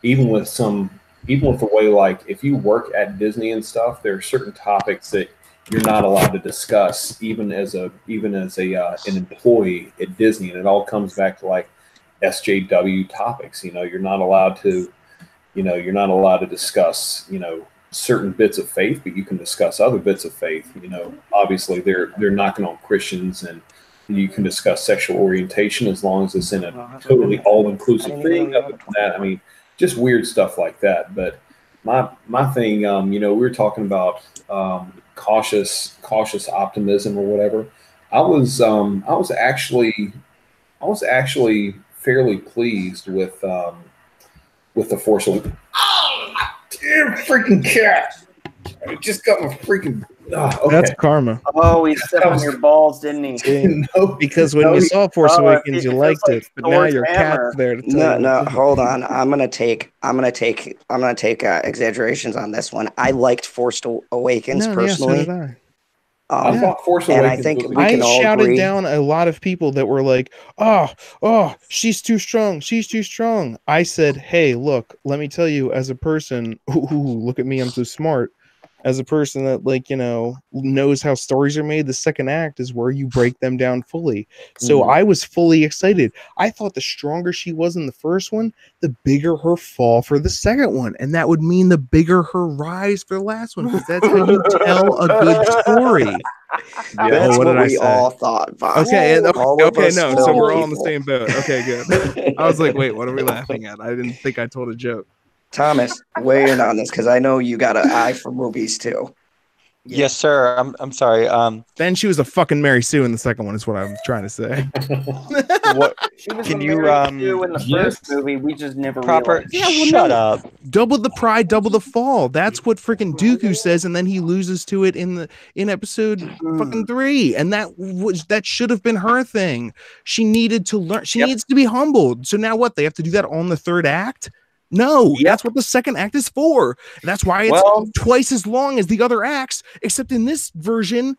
with the way, like, if you work at Disney and stuff, there are certain topics that you're not allowed to discuss, even as an employee at Disney, and it all comes back to like SJW topics. You're not allowed to. You're not allowed to discuss. Certain bits of faith, but you can discuss other bits of faith. Obviously they're knocking on Christians, and you can discuss sexual orientation as long as it's in a totally all-inclusive thing. Other than that, I mean, just weird stuff like that. But my thing, we were talking about cautious optimism or whatever. I was actually fairly pleased with the Force Awakens. Oh, my damn freaking cat! I just got my freaking. Okay. That's karma. Oh, he stepped on your balls, didn't he? No, Because when you saw Force Awakens, you it liked feels it, like but now Thor's your hammer. cat's there to tell No, you. no, hold on. I'm gonna take exaggerations on this one. I liked Force Awakens No, personally. yeah, so did I. I thought Force and Awakens. I think was we I can all shouted agree. down a lot of people that were like, oh, she's too strong. She's too strong. I said, hey, look, let me tell you, as a person, look at me, I'm so smart. As a person that, like, knows how stories are made, the second act is where you break them down fully. So I was fully excited. I thought the stronger she was in the first one, the bigger her fall for the second one. And that would mean the bigger her rise for the last one, because that's how you tell a good story. That's what what did I we say? all thought, Voss. Okay, and All of us no, so film we're all on the people. same boat. Okay, good. I was like, wait, what are we laughing at? I didn't think I told a joke. Thomas, weigh in on this because I know you got an eye for movies too. Yes, sir. I'm sorry. Then she was a fucking Mary Sue in the second one, is what I'm trying to say. What She was can a you Mary Sue in the yes. first movie. We just never proper? realized. Shut up. Double the pride, double the fall. That's what freaking Dooku says, and then he loses to it in episode fucking 3. And that should have been her thing. She needed to learn. She needs to be humbled. So now what? They have to do that on the third act? No, that's what the second act is for. And that's why it's twice as long as the other acts, except in this version.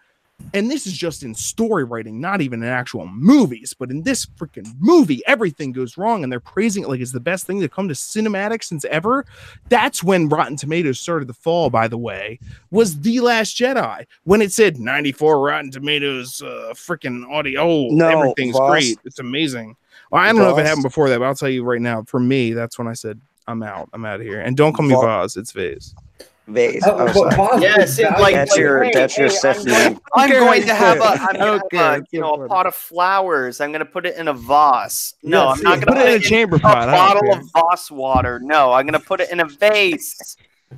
And this is just in story writing, not even in actual movies, but in this freaking movie, everything goes wrong, and they're praising it like it's the best thing to come to cinematics since ever. That's when Rotten Tomatoes started to fall, by the way, was The Last Jedi, when it said 94 Rotten Tomatoes, freaking audio. No, everything's Voss. great. It's amazing. Well, I don't know if it happened before that, but I'll tell you right now, for me, that's when I said, I'm out. I'm out of here. And don't call me Vaz. It's Vase. Vase. Yes, that's your Seth name. I'm going to have a a pot of flowers. I'm going to put it in a vase. No, I'm not going to put it in a chamber pot. A bottle of Voss water. No, I'm going to put it in a vase.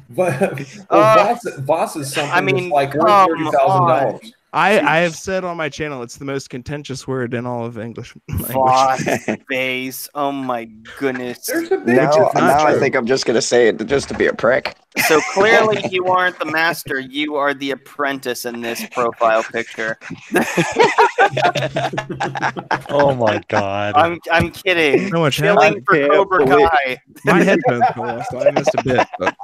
Voss is something. I mean, that's like worth $30,000. I have said on my channel it's the most contentious word in all of English Voss vase. Oh my goodness. Now I think I'm just gonna say it just to be a prick. So clearly you aren't the master. You are the apprentice in this profile picture. Oh my god. I'm kidding. So much Chilling for Cobra Kai. My headphones fell off, so I missed a bit. But...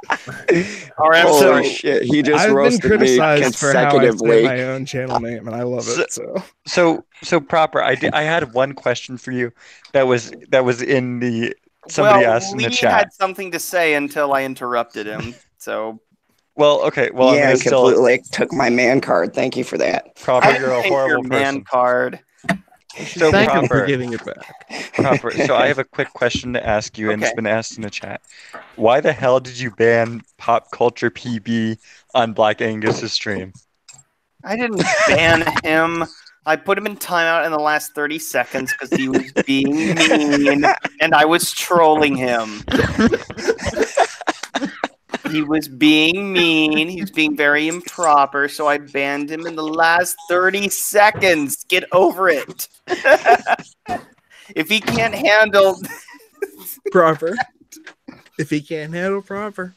All right, Holy shit! He just I've been roasted me criticized for how I say consecutively. my own channel name, and I love it. So proper. I had one question for you that was in the somebody asked in the chat. Had something to say until I interrupted him. So okay. Well, yeah, I'm I completely still took my man card. Thank you for that. Proper, you're a horrible man person. Card. So thank you for proper, giving it back. Proper. So I have a quick question to ask you, and it's been asked in the chat. Why the hell did you ban Pop Culture PB on Black Angus's stream? I didn't ban him. I put him in timeout in the last 30 seconds because he was being mean, and I was trolling him. He was being mean. He was being very improper, so I banned him in the last 30 seconds. Get over it. If he can't handle... proper. If he can't handle proper,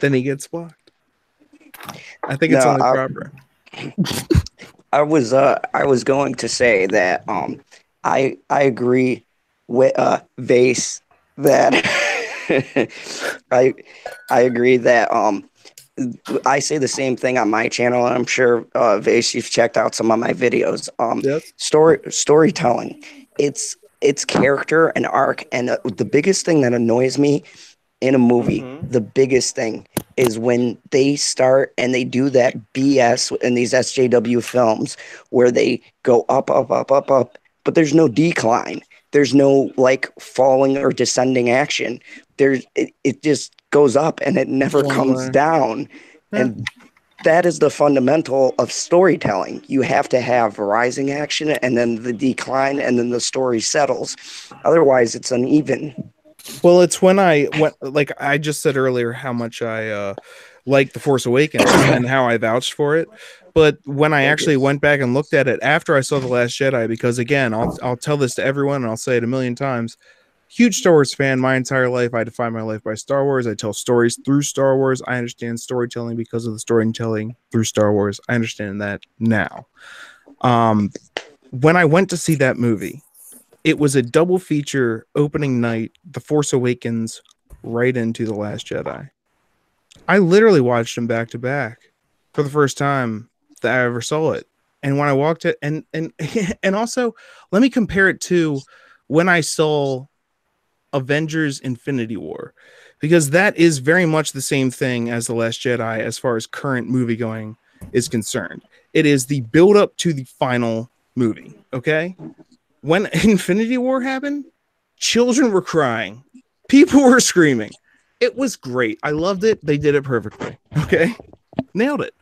then he gets blocked. I think it's only proper. I was going to say that I agree with Vase that I agree that I say the same thing on my channel, and I'm sure Vase, you've checked out some of my videos. Yes. Storytelling, it's character and arc, and the biggest thing that annoys me in a movie, the biggest thing is when they start and they do that BS in these SJW films where they go up, up, up, up, up, but there's no decline. There's no like falling or descending action. It just goes up and it never comes down. And that is the fundamental of storytelling. You have to have rising action and then the decline and then the story settles. Otherwise, it's uneven. Well, it's when I went, like I just said earlier, how much I like The Force Awakens and how I vouched for it. But when I actually went back and looked at it after I saw The Last Jedi, because again, I'll tell this to everyone and I'll say it a million times. Huge Star Wars fan my entire life. I define my life by Star Wars. I tell stories through Star Wars. I understand storytelling because of the storytelling through Star Wars. I understand that now. When I went to see that movie, it was a double feature opening night, The Force Awakens, right into The Last Jedi. I literally watched them back to back for the first time that I ever saw it. And when I walked it, and also let me compare it to when I saw Avengers Infinity War, because that is very much the same thing as The Last Jedi as far as current movie going is concerned. It is the build up to the final movie. Okay. When Infinity War happened, children were crying. People were screaming. It was great. I loved it. They did it perfectly. Okay. Nailed it.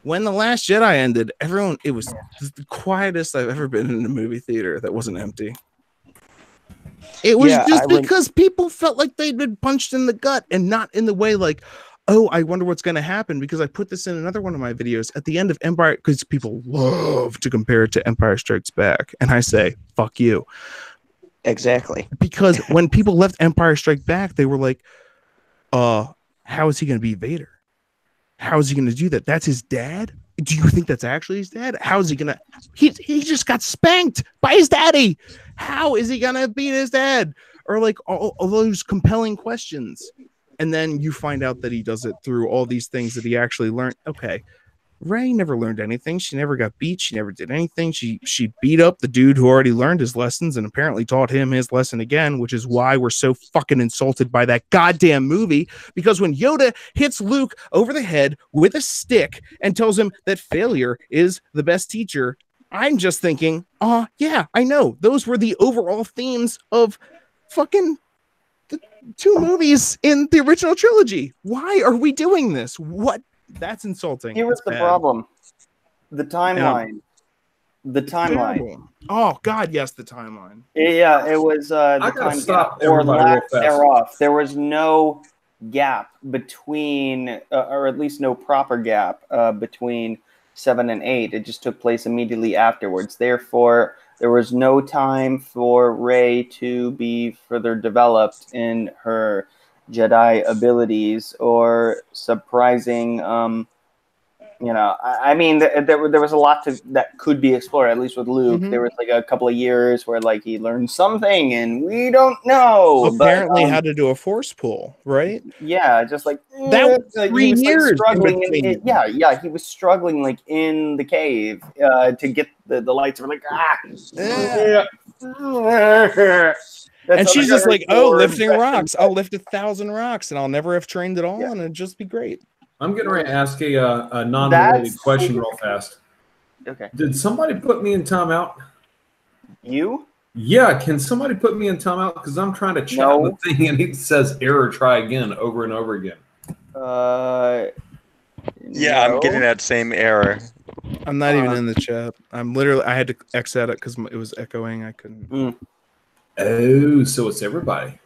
When The Last Jedi ended, it was the quietest I've ever been in a movie theater that wasn't empty. It was because people felt like they'd been punched in the gut and not in the way like, oh, I wonder what's going to happen, because I put this in another one of my videos at the end of Empire, because people love to compare it to Empire Strikes Back. And I say, fuck you. Exactly. Because when people left Empire Strike Back, they were like, how is he going to be Vader? How is he going to do that? That's his dad? Do you think that's actually his dad? How is he going to... He just got spanked by his daddy. How is he going to beat his dad? Or like all those compelling questions. And then you find out that he does it through all these things that he actually learned. Okay, Rey never learned anything. She never got beat. She never did anything. She beat up the dude who already learned his lessons and apparently taught him his lesson again, which is why we're so fucking insulted by that goddamn movie. Because when Yoda hits Luke over the head with a stick and tells him that failure is the best teacher, I'm just thinking, yeah, I know. Those were the overall themes of fucking the two movies in the original trilogy. Why are we doing this? What? That's insulting. Here was the problem. The timeline. The timeline. Terrible. Oh God, yes, the timeline. Yeah, it was the time gap or lack thereof. There was no gap between, or at least no proper gap between 7 and 8. It just took place immediately afterwards. Therefore, there was no time for Rey to be further developed in her Jedi abilities or surprising. I mean, there was a lot that could be explored. At least with Luke, there was like a couple of years where like he learned something, and we don't know. Apparently, how to do a force pull, right? Yeah, just like that was 3 years. Like, struggling he was struggling like in the cave to get the lights. We're like And she's just like, lifting rocks. I'll lift 1,000 rocks, and I'll never have trained at all, and it'd just be great. I'm getting ready to ask a non-related question real fast. Okay. Did somebody put me in timeout? You? Yeah. Can somebody put me in timeout? Because I'm trying to chat the thing, and it says error, try again, over and over again. Yeah, I'm getting that same error. I'm not even in the chat. I had to exit it because it was echoing. I couldn't. Oh, so it's everybody.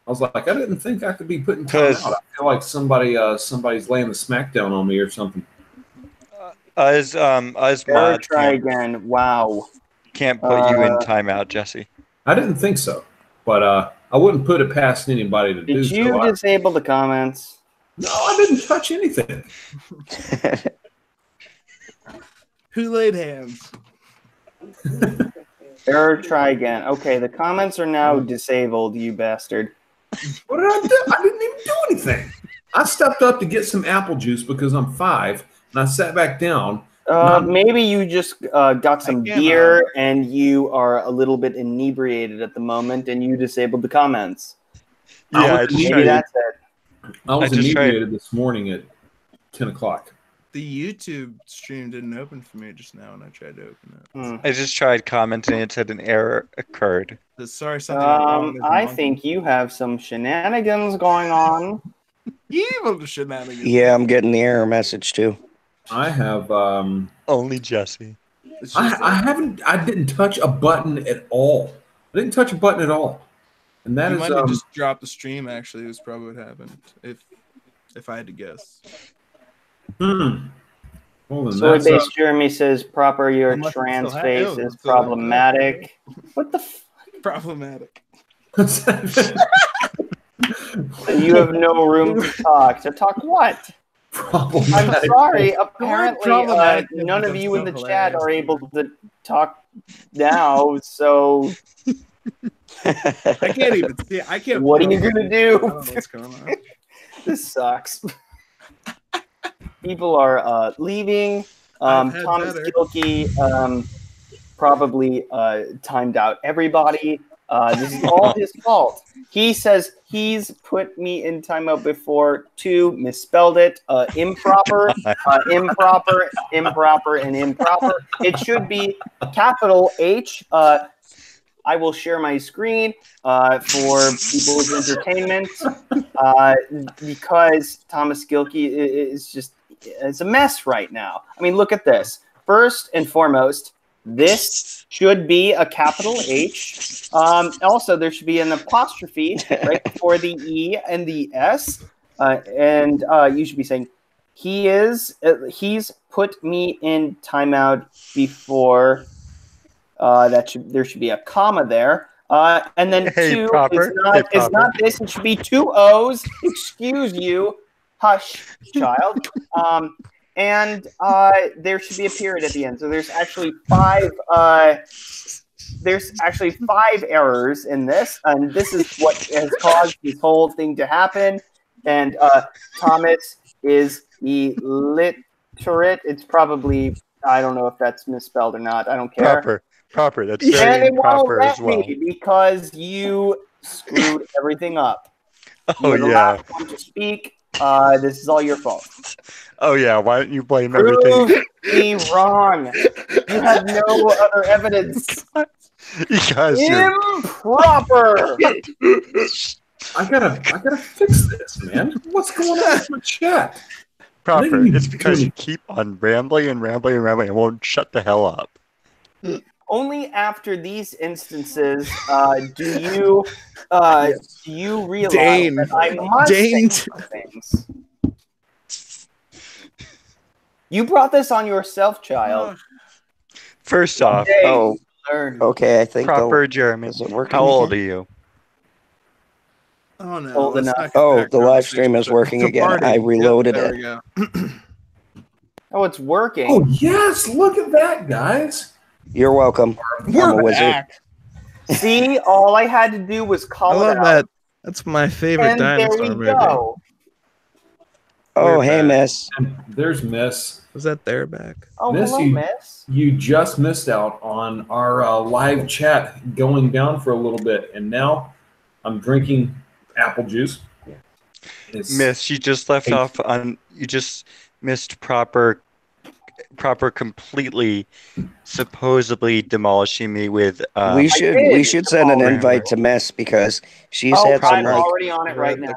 I was like, I didn't think I could be put in timeout. I feel like somebody's laying the smackdown on me or something. Us mods try again. Wow. Can't put you in timeout, Jesse. I didn't think so, but I wouldn't put it past anybody to do so. Did you disable the comments? No, I didn't touch anything. Who laid hands? Error, try again. Okay, the comments are now disabled, you bastard. What did I do? I didn't even do anything. I stepped up to get some apple juice because I'm 5, and I sat back down. Maybe you just got some beer and you are a little bit inebriated at the moment, and you disabled the comments. Yeah, maybe that's it. I was inebriated this morning at 10 o'clock. The YouTube stream didn't open for me just now, and I tried to open it. I just tried commenting. It said an error occurred. Sorry, something went wrong. I think you have some shenanigans going on. Evil shenanigans. Yeah, I'm getting the error message too. I have only Jesse. I didn't touch a button at all. I didn't touch a button at all. And that you is might have just dropped the stream. Actually, was probably what happened. If I had to guess. Well, Soy-based Jeremy says proper your trans face is problematic. What the problematic? You have no room to talk. To talk what? I'm sorry. Apparently, none of you in the chat are able to talk now. So I can't even see. I can't. What are you gonna do? I don't know what's going on. This sucks. People are leaving. Thomas Gilkey probably timed out everybody. This is all his fault. He says he's put me in timeout before. 2 misspelled it. Improper, improper, improper, and improper. It should be capital H. I will share my screen for people's entertainment because Thomas Gilkey is just it's a mess right now. I mean, look at this. First and foremost, this should be a capital H. Also, there should be an apostrophe right before the E and the S. And you should be saying, he's put me in timeout before. There should be a comma there. And then 2 is not this. It should be 2 O's. Excuse you. Hush, child. And there should be a period at the end. So there's actually 5. There's actually 5 errors in this, and this is what has caused this whole thing to happen. And Thomas is illiterate. It's probably I don't know if that's misspelled or not. I don't care. Proper. That's very improper as well. Because you screwed everything up. Oh You're the last one to speak. This is all your fault. Oh yeah, why don't you blame everything? Prove me wrong. You have no other evidence. You guys improper. I gotta fix this, man. What's going on with my chat? Proper. It's because you keep on rambling and won't shut the hell up. Only after these instances do you realize that I must say some things. You brought this on yourself, child. First off, okay, I think proper Jeremy. How old are you? Oh no! Old enough. Oh, the live stream is working again. I reloaded it. We go. Oh, it's working. Oh yes! Look at that, guys. You're welcome. I'm a wizard. See, all I had to do was call I love it out. that. That's my favorite And dinosaur there we movie. go. Oh, hey, Miss. There's Miss. Was that there back? Oh, Miss, hello, Miss. You just missed out on our live chat going down for a little bit, and now I'm drinking apple juice. Miss, you just left off on. You just missed proper completely supposedly demolishing me with we should send an invite to Miss because she's had some I'm already on it right now.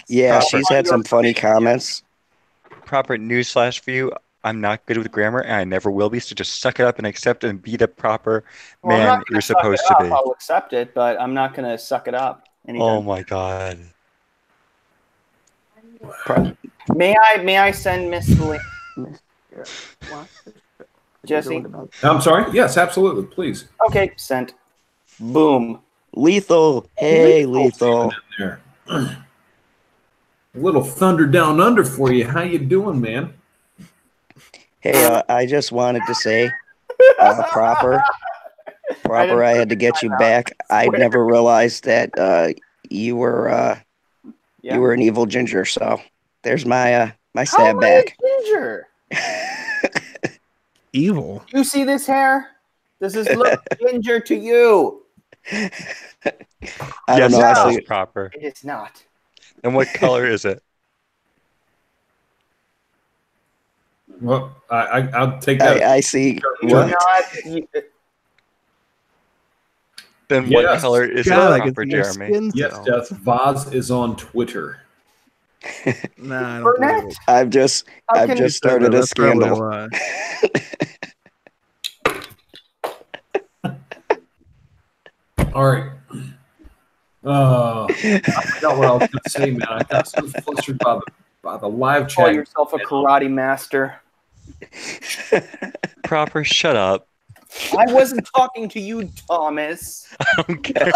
Yeah, she's had some funny comments. Proper newsflash for you. I'm not good with grammar and I never will be, so just suck it up and accept it and be the proper man you're supposed to be. I'll accept it, but I'm not gonna suck it up anytime. Oh my god. May I send Miss the link? Jesse? I'm sorry? Yes, absolutely. Please. Okay, sent. Boom. Lethal. Hey, Lethal. There. A little thunder down under for you. How you doing, man? Hey, I just wanted to say, proper. I had to get you back. I never realized that you were an evil ginger. So There's my my How stab am I a back. ginger? Evil. You see this hair? Does this look ginger to you? I Yes, don't know. it I does, see. proper. It is not. And what color is it? Well, I'll take that. I see. You're What? not. You, Then what Yes. color is God, it, I can proper see your Jeremy? skin Yes, cell. Jess. Vaz is on Twitter. Nah, I don't Burnett? believe it. I've just How I've can- just started a That's probably scandal. why. All right. I forgot what I was going to say, man. I got so flustered by the live Call chat. yourself a karate master. Proper, shut up. I wasn't talking to you, Thomas. I don't care.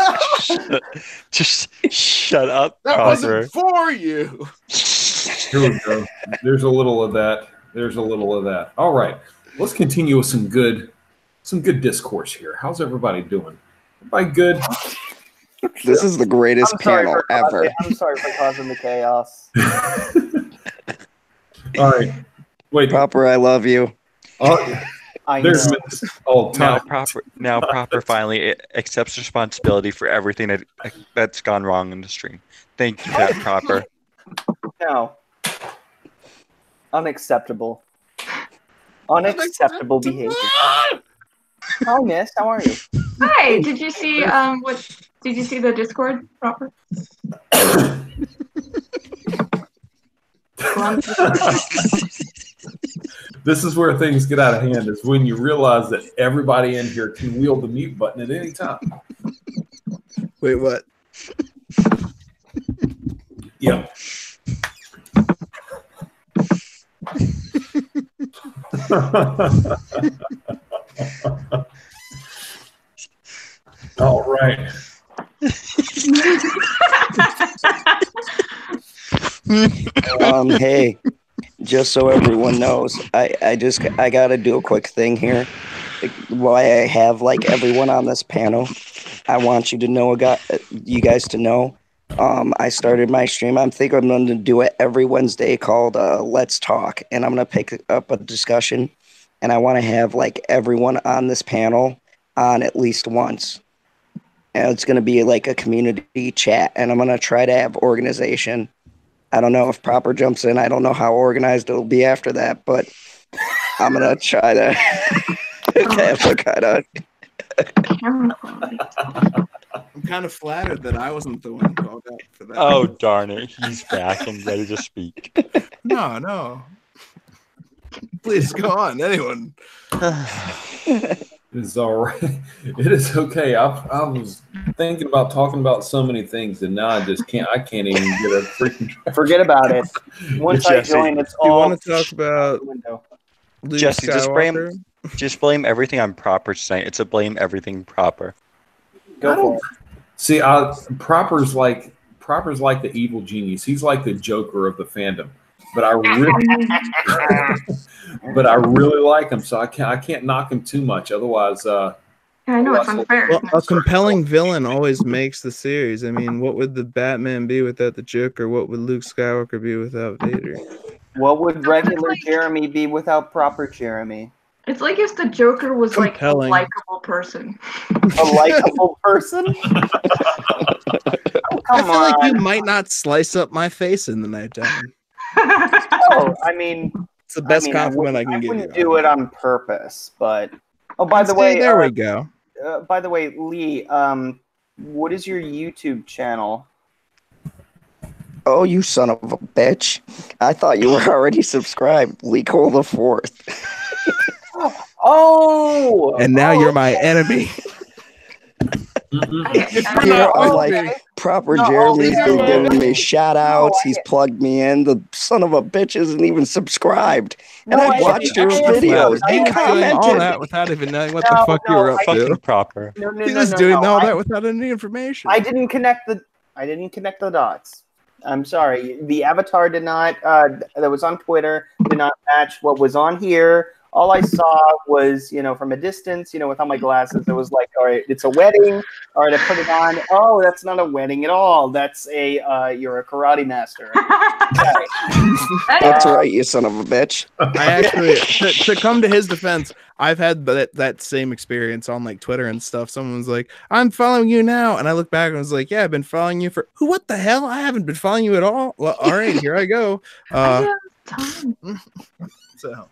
Just shut up, That proper. wasn't for you. Here we go. There's a little of that. There's a little of that. All right. Let's continue with some good discourse here. How's everybody doing? Everybody good? This is the greatest panel ever. I'm sorry for causing the chaos. All right. Wait. Proper, I love you. Oh, I there's know. oh, Now time. proper finally accepts responsibility for everything that's gone wrong in the stream. Thank you for that, proper. No. Unacceptable. Unacceptable behavior. Hi, Miss. How are you? Hi. Did you see Did you see the Discord proper? This is where things get out of hand, is when you realize that everybody in here can wield the mute button at any time. Wait, what? Yeah. All right. Hey, just so everyone knows, I gotta do a quick thing here. Why I have like everyone on this panel, I want you to know, you guys to know. I started my stream. I think I'm going to do it every Wednesday called Let's Talk, and I'm going to pick up a discussion, and I want to have like everyone on this panel on at least once. And it's going to be like a community chat, and I'm going to try to have organization. I don't know if proper jumps in. I don't know how organized it'll be after that, but I'm going to try to have a kind of. I'm kind of flattered that I wasn't the one called out for that. Oh, darn it. He's back and ready to speak. No. Please go on. Anyone. It's all right. It is okay. I was thinking about talking about so many things, and now I can't even get a freaking. Forget about it. Once I Jesse, join, it's Do you all want to talk about out the window. Luke Jesse, Skywalker? just blame everything on proper tonight. It's a blame everything proper. Go for it. See, Proper's like the evil genius. He's like the Joker of the fandom. But I really like him, so I can't knock him too much. Otherwise, I know it's unfair. Well, isn't a it? compelling villain always makes the series. I mean, what would the Batman be without the Joker? What would Luke Skywalker be without Vader? What would regular Jeremy be without proper Jeremy? It's like if the Joker was Compelling. like a likable person. A likable person? I feel like you might not slice up my face in the nighttime. Oh, I mean, It's the best compliment I I can give you. wouldn't do it on purpose, but by the way, there we go. by the way, Lee, what is your YouTube channel? Oh, you son of a bitch! I thought you were already subscribed. Lee Cole the Fourth. Oh, And now you're my enemy. Here, I'm like, proper Jeremy's been giving me shout outs. He's plugged me in. The son of a bitch isn't even subscribed. And I watched your videos. He He was doing all commented. that without even knowing what the fuck you were up Fucking to. proper. No, He was doing all that without any information. I didn't connect the dots. I'm sorry. The avatar did not that was on Twitter did not match what was on here. all I saw was, from a distance, without my glasses, it was like, all right, it's a wedding. All right, I put it on. Oh, that's not a wedding at all. That's you're a karate master. That's right, you son of a bitch. I actually, to come to his defense, I've had that same experience on like Twitter and stuff. Someone's like, "I'm following you now," and I look back and was like, "Yeah, I've been following you for who? What the hell? I haven't been following you at all." Well, all right, here I go. So,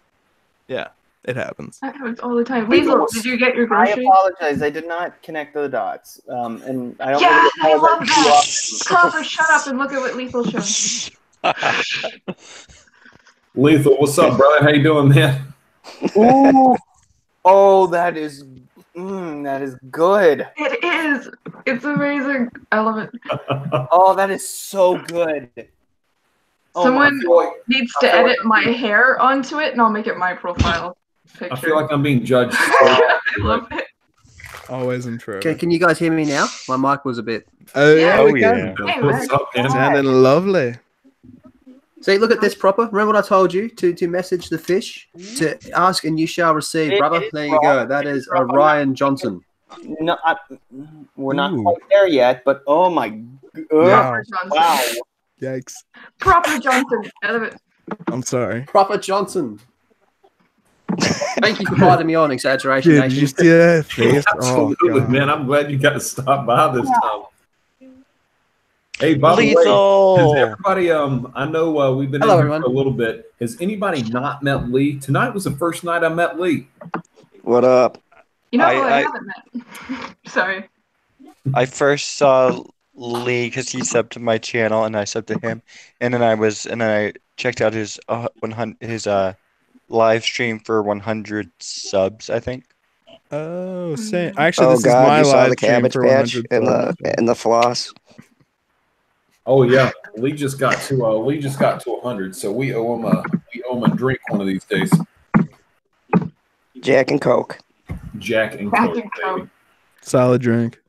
yeah, it happens. That happens all the time. Weasel, did you get your I groceries? apologize. I did not connect the dots. And I don't Yeah, I love too that. often. Clover, shut up and look at what Lethal shows. Lethal, what's up, brother? How you doing, man? Ooh. Oh, that is good. It is. It's amazing. I love it. Oh, that is so good. Oh, Someone like- needs to edit my hair onto it, and I'll make it my profile picture. I feel like I'm being judged. I love it. Always in trouble. Okay, can you guys hear me now? My mic was a bit. Oh yeah, Oh, we can. yeah. Hey, What's man. up, man? Sounding lovely. See, look at this proper. Remember what I told you to message the fish to ask and you shall receive, It brother. is There you go. Rob. That It is is Rob. Ryan Johnson. No, we're not Ooh. quite there yet, but oh my, Wow. Johnson. wow. Yikes. Proper Johnson. I love it. I'm sorry. Proper Johnson. Thank you for fighting me on exaggeration. Dude, did you see that face? Absolutely, Oh, God. man. I'm glad you got to stop by this time. Hey, by the way, Lethal. has everybody, I know we've been Hello, in here everyone. for a little bit. Has anybody not met Lee? Tonight was the first night I met Lee. What up? You know I- who I I- haven't met? Sorry. I first saw Lee because he subbed to my channel and I subbed to him, and then I checked out his 100 live stream for 100 subs, I think. Oh, same. Actually, Oh this is God, my you saw live the stream Cabbage for Patch 100 and subs. the floss. Oh yeah, Lee just got to 100, so we owe him a drink one of these days. Jack and Coke. Jack and Jack Coke, and Coke. baby. Solid drink.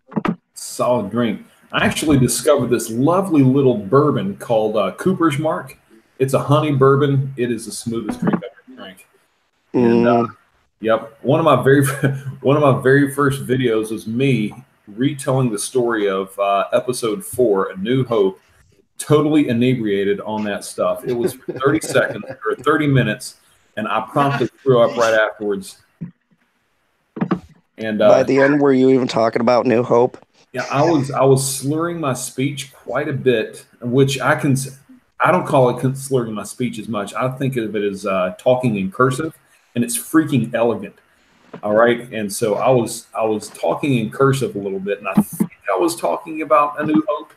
Solid drink. I actually discovered this lovely little bourbon called Cooper's Mark. It's a honey bourbon. It is the smoothest drink I've ever drank. And yep, one of my very first videos was me retelling the story of episode 4, A New Hope, totally inebriated on that stuff. It was for 30 seconds or 30 minutes, and I promptly threw up right afterwards. And By the end, were you even talking about New Hope? yeah, I was slurring my speech quite a bit, which I don't call it slurring my speech as much. I think of it as talking in cursive, and it's freaking elegant. All right, and so I was talking in cursive a little bit, and I think I was talking about A New Hope,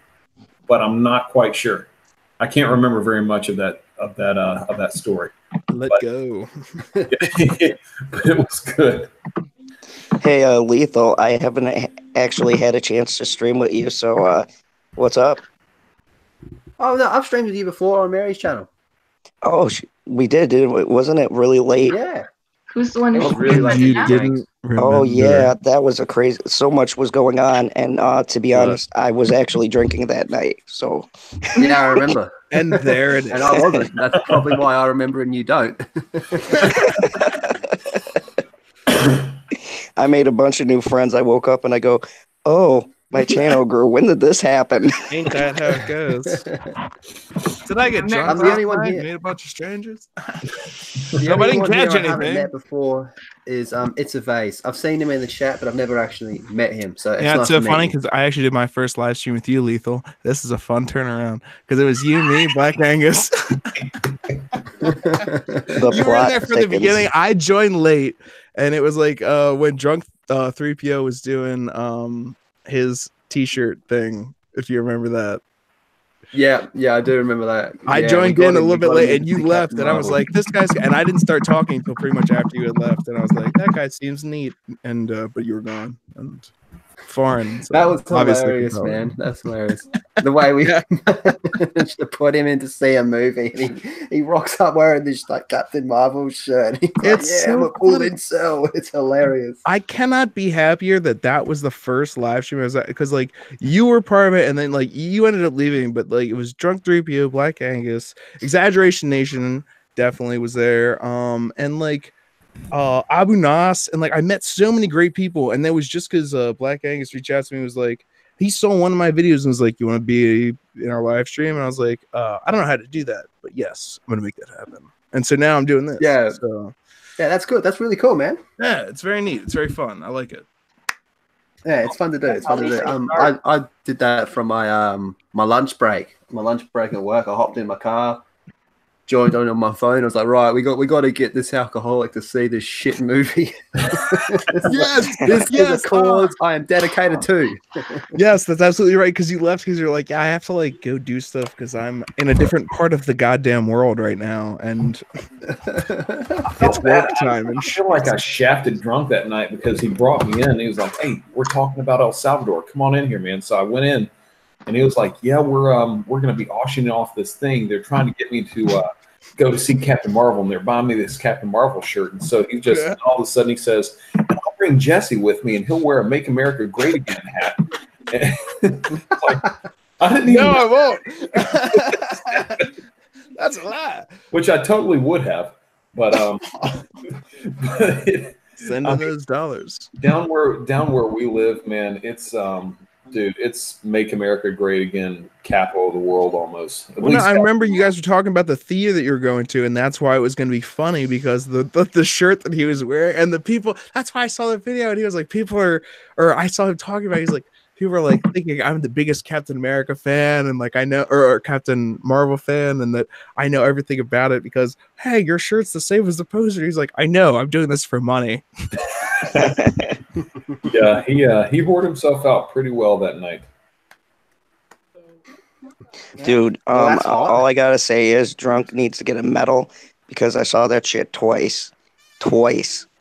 but I'm not quite sure. I can't remember very much of that story. Let go. But it was good. Hey, Lethal, I haven't actually had a chance to stream with you, so what's up? Oh no, I've streamed with you before on Mary's channel. Oh, we did, dude. Wasn't it really late? Yeah. Who's the one It who's was really right late. now? didn't remember. Oh yeah, that was a crazy. So much was going on, and to be honest, I was actually drinking that night. So Yeah, I remember. And there it is. And I wasn't. That's probably why I remember and you don't. I made a bunch of new friends. I woke up and I go, "Oh, my channel grew. When did this happen?" Ain't that how it goes? Did I get drunk? I'm the only one last night? here. Made a bunch of strangers. The No, I only didn't one here catch I haven't anything. met before is It's a Vase. I've seen him in the chat, but I've never actually met him. So it's Yeah, nice it's so to meet funny you. because I actually did my first live stream with you, Lethal. This is a fun turnaround because it was you, me, Black Angus. The You were in plot there for the thickens. beginning. I joined late, and it was like when Drunk 3PO was doing his T-shirt thing. If you remember that, Yeah, I do remember that. I Yeah, joined we got in a him- little we bit got him late, into and you the left, Captain and I was Marvel. like, "This guy's," and I didn't start talking until pretty much after you had left, and I was like, "That guy seems neat," and but you were gone and foreign. So That was obviously hilarious, compelling. man. That's hilarious. The way we managed to put him in to see a movie, and he rocks up wearing this like Captain Marvel shirt. He's like, It's yeah, I'm so a cool funny. incel. It's hilarious. I cannot be happier that was the first live stream I was at, because like you were part of it, and then like you ended up leaving, but like it was Drunk 3PO, Black Angus, Exaggeration Nation definitely was there, and like Abu Nas, and like I met so many great people, and that was just because Black Angus reached out to me and was like, he saw one of my videos and was like, "You want to be in our live stream?" And I was like, "I don't know how to do that, but yes, I'm gonna make that happen." And so now I'm doing this. Yeah. So Yeah, that's good. That's really cool, man. yeah, it's very neat. It's very fun. I like it. Yeah, it's fun to do. It's fun to do. I did that from my my lunch break. My lunch break at work. I hopped in my car, joined on my phone. I was like, right, we got to get this alcoholic to see this shit movie. Yes, this is a cause I am dedicated to. Yes, that's absolutely right. Because you left because you're like, yeah, I have to like go do stuff because I'm in a different part of the goddamn world right now, and it's work time. And I feel like I shafted drunk that night because he brought me in. He was like, "Hey, we're talking about El Salvador. Come on in here, man." So I went in, and he was like, "Yeah, we're going to be auctioning off this thing. They're trying to get me to go to see Captain Marvel, and they're buying me this Captain Marvel shirt." And so he just all of a sudden he says, "I'll bring Jesse with me, and he'll wear a Make America Great Again hat." Like, I didn't even. No, I won't. That's a lie. Which I totally would have, but send in those dollars. Down where we live, man, it's dude, it's Make America Great Again, capital of the world almost. Well, no, I remember you guys were talking about the theater that you were going to, and that's why it was going to be funny because the shirt that he was wearing and the people. That's why I saw the video, and he was like, I saw him talking about. He's like, people are like thinking I'm the biggest Captain America fan, and like I know, or Captain Marvel fan, and that I know everything about it because hey, your shirt's the same as the poster. He's like, I know, I'm doing this for money. Yeah, he wore himself out pretty well that night. Dude, all I gotta say is Drunk needs to get a medal because I saw that shit twice.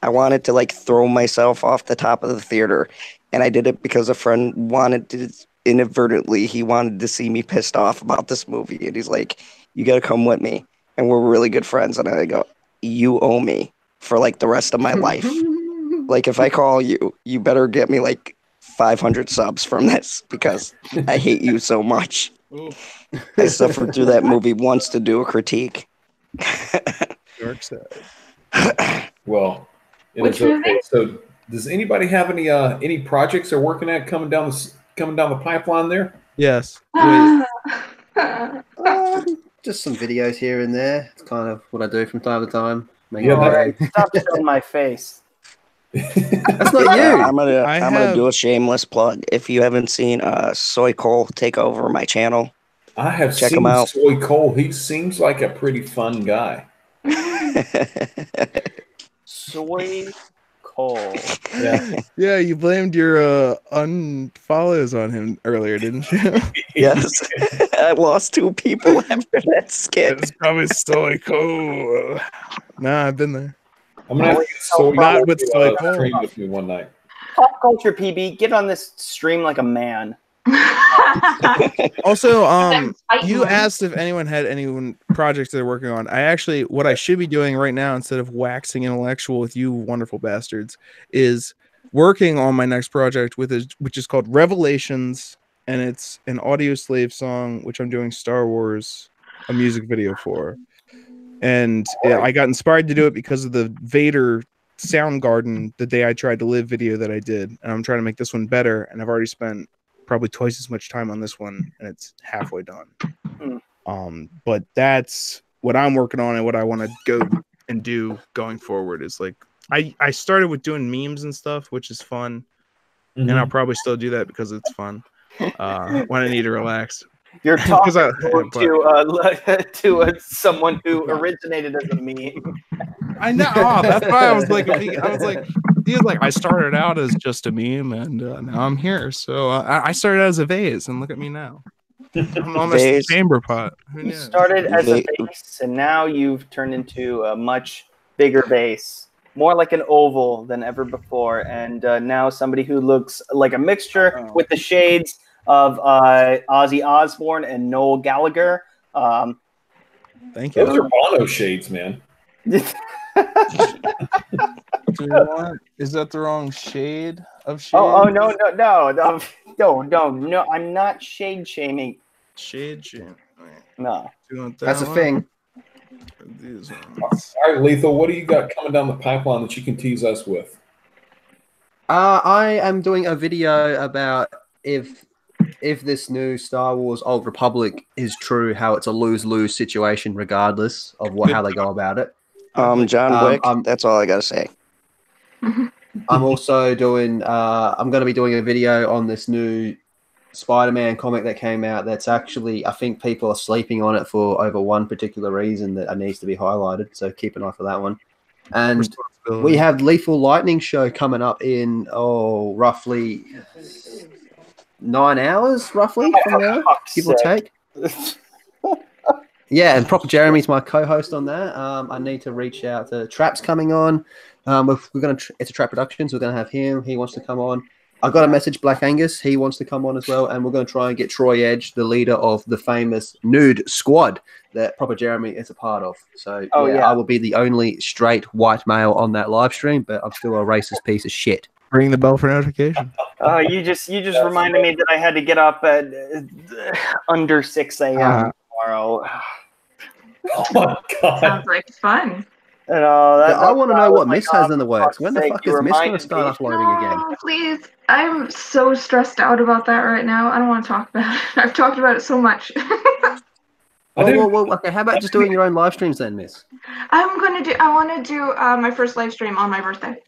I wanted to like throw myself off the top of the theater, and I did it because a friend wanted to inadvertently. He wanted to see me pissed off about this movie, and he's like, "You gotta come with me," and we're really good friends. And I go, "You owe me for like the rest of my life. Like if I call you, you better get me like 500 subs from this because I hate you so much." I suffered through that movie once to do a critique. Dark side. Well, Which movie? So, does anybody have any projects they're working at coming down the pipeline there? Yes. Just some videos here and there. It's kind of what I do from time to time. All right, stop showing my face. That's not you. I'm gonna do a shameless plug. If you haven't seen Soy Cole take over my channel, I have check seen him out. Soy Cole. He seems like a pretty fun guy. Soy Cole. Yeah, you blamed your unfollows on him earlier, didn't you? Yes, I lost 2 people after that skit. It's probably Soy Cole. Nah, I've been there. I'm gonna have to get Soy Not Cole with to Soy Cole. stream with me one night. Pop culture PB, get on this stream like a man. Also, you asked if anyone had any projects they're working on. What I should be doing right now, instead of waxing intellectual with you wonderful bastards, is working on my next project which is called Revelations, and it's an Audio Slave song, which I'm doing Star Wars, a music video for. And I got inspired to do it because of the Vader Soundgarden, the Day I Tried to Live video that I did. And I'm trying to make this one better. And I've already spent probably twice as much time on this one, and it's halfway done. But that's what I'm working on, and what I want to go and do going forward is like I started with doing memes and stuff, which is fun. And I'll probably still do that because it's fun when I need to relax. You're talking to someone who originated as a meme. I know. Oh, that's why I was like, he was like, I started out as just a meme, and now I'm here. So I started out as a vase, and look at me now. I'm almost a chamber pot. You started as a vase, and now you've turned into a much bigger vase, more like an oval than ever before. And now somebody who looks like a mixture with the shades of Ozzy Osbourne and Noel Gallagher. Thank you. Those are Bono shades, man. Is that the wrong shade of shade? Oh no! I'm not shade shaming. Shade shaming. No, that's a thing. These All right, Lethal, what do you got coming down the pipeline that you can tease us with? I am doing a video about if this new Star Wars Old Republic is true, how it's a lose-lose situation regardless of how they go about it. John Wick. That's all I gotta say. I'm also doing. I'm going to be doing a video on this new Spider-Man comic that came out. That's actually, I think people are sleeping on it for over one particular reason that needs to be highlighted. So keep an eye for that one. And we have Lethal Lightning show coming up in roughly 9 hours, roughly from now, give or take. Yeah, and Proper Jeremy's my co-host on that. I need to reach out to Trap's coming on. We're gonna. It's a Trap Productions. We're gonna have him. He wants to come on. I got a message. Black Angus. He wants to come on as well, and we're gonna try and get Troy Edge, the leader of the famous Nude Squad that Proper Jeremy is a part of. So I will be the only straight white male on that live stream, but I'm still a racist piece of shit. Ring the bell for notification. You just reminded me that I had to get up at under 6 a.m. tomorrow. Oh my god! Sounds like fun. And, I want to know what Miss has in the works. When the fuck is Miss going to start uploading again? No, please. I'm so stressed out about that right now. I don't want to talk about it. I've talked about it so much. Well, okay. How about just doing your own live streams then, Miss? I want to do my first live stream on my birthday.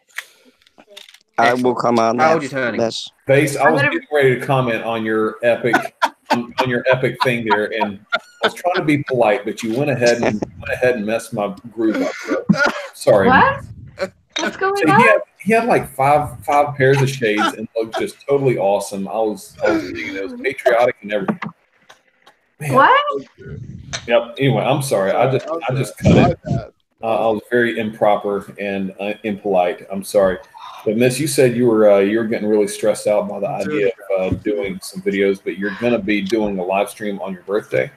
I will come on. How old are you turning? Base, I was getting ready to comment on your epic on your epic thing there, and I was trying to be polite, but you went ahead and messed my groove up. So, sorry. What? What's going on? He had like five pairs of shades and looked just totally awesome. I was digging it. It was patriotic and everything. Man. What? Yep. Anyway, I'm sorry. I just cut it. I was very improper and impolite. I'm sorry. But Miss, you said you were getting really stressed out by the idea of doing some videos, but you're going to be doing a live stream on your birthday.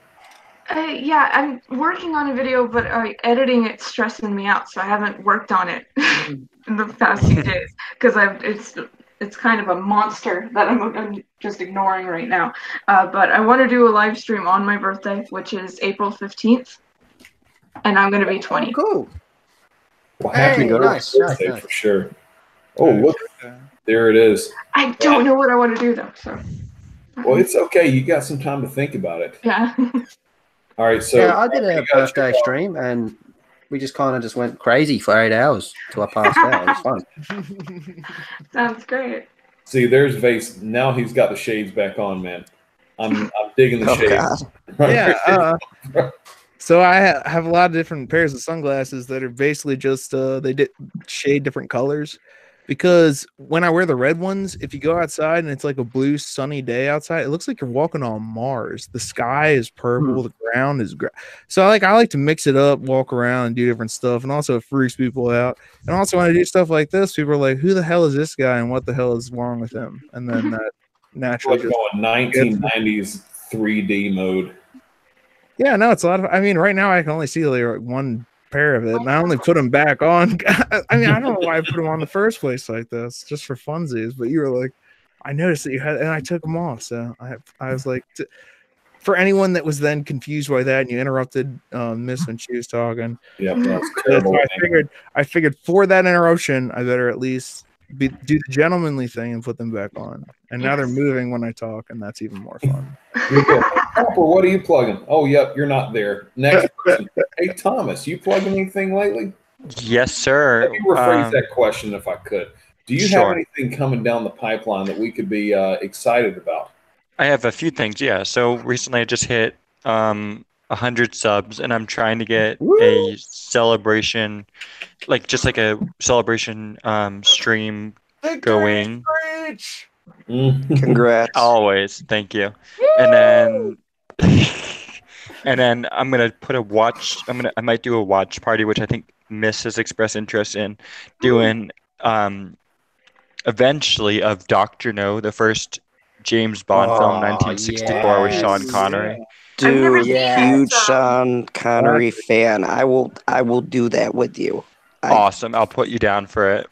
Yeah, I'm working on a video, but editing it's stressing me out, so I haven't worked on it in the past few days because it's kind of a monster that I'm just ignoring right now. But I want to do a live stream on my birthday, which is April 15th, and I'm going to be 20. Cool. Well, happy birthday for sure. Oh, look, there it is. I don't know what I want to do, though. So. Well, it's okay. You got some time to think about it. Yeah. All right, so. Yeah, I did a birthday stream, and we just kind of went crazy for 8 hours till I passed out. It was fun. Sounds great. See, there's Vase. Now he's got the shades back on, man. I'm digging the shades. Yeah. So I have a lot of different pairs of sunglasses that are basically just they shade different colors. Because when I wear the red ones, if you go outside and it's like a blue sunny day outside, it looks like you're walking on Mars. The sky is purple, the ground is gray. So I like to mix it up, walk around and do different stuff, and also it freaks people out. And also when I do stuff like this, people are like, "Who the hell is this guy and what the hell is wrong with him?" And then that naturally just going 1990s 3D mode. Yeah, no, it's a lot of. I mean, right now I can only see like one pair of it, and I only put them back on. I mean, I don't know why I put them on in the first place like this, just for funsies. But you were like, I noticed that you had, and I took them off. So I was like, for anyone that was then confused by that, and you interrupted Miss when she was talking. Yeah, that's terrible. So I figured for that interruption, I better at least do the gentlemanly thing and put them back on. And now they're moving when I talk, and that's even more fun. Harper, what are you plugging? Oh, yep, you're not there. Next person. Hey, Thomas, you plugging anything lately? Yes, sir. Let me rephrase that question if I could. Do you have anything coming down the pipeline that we could be excited about? I have a few things, yeah. So recently I just hit 100 subs, and I'm trying to get a celebration, like a celebration stream going. Congrats. Always, thank you. And then I'm gonna put a watch. I might do a watch party, which I think Miss has expressed interest in doing. Eventually, of Dr. No, the first James Bond film, 1964, with Sean Connery. Dude, huge Sean Connery fan. I will do that with you. Awesome. I'll put you down for it.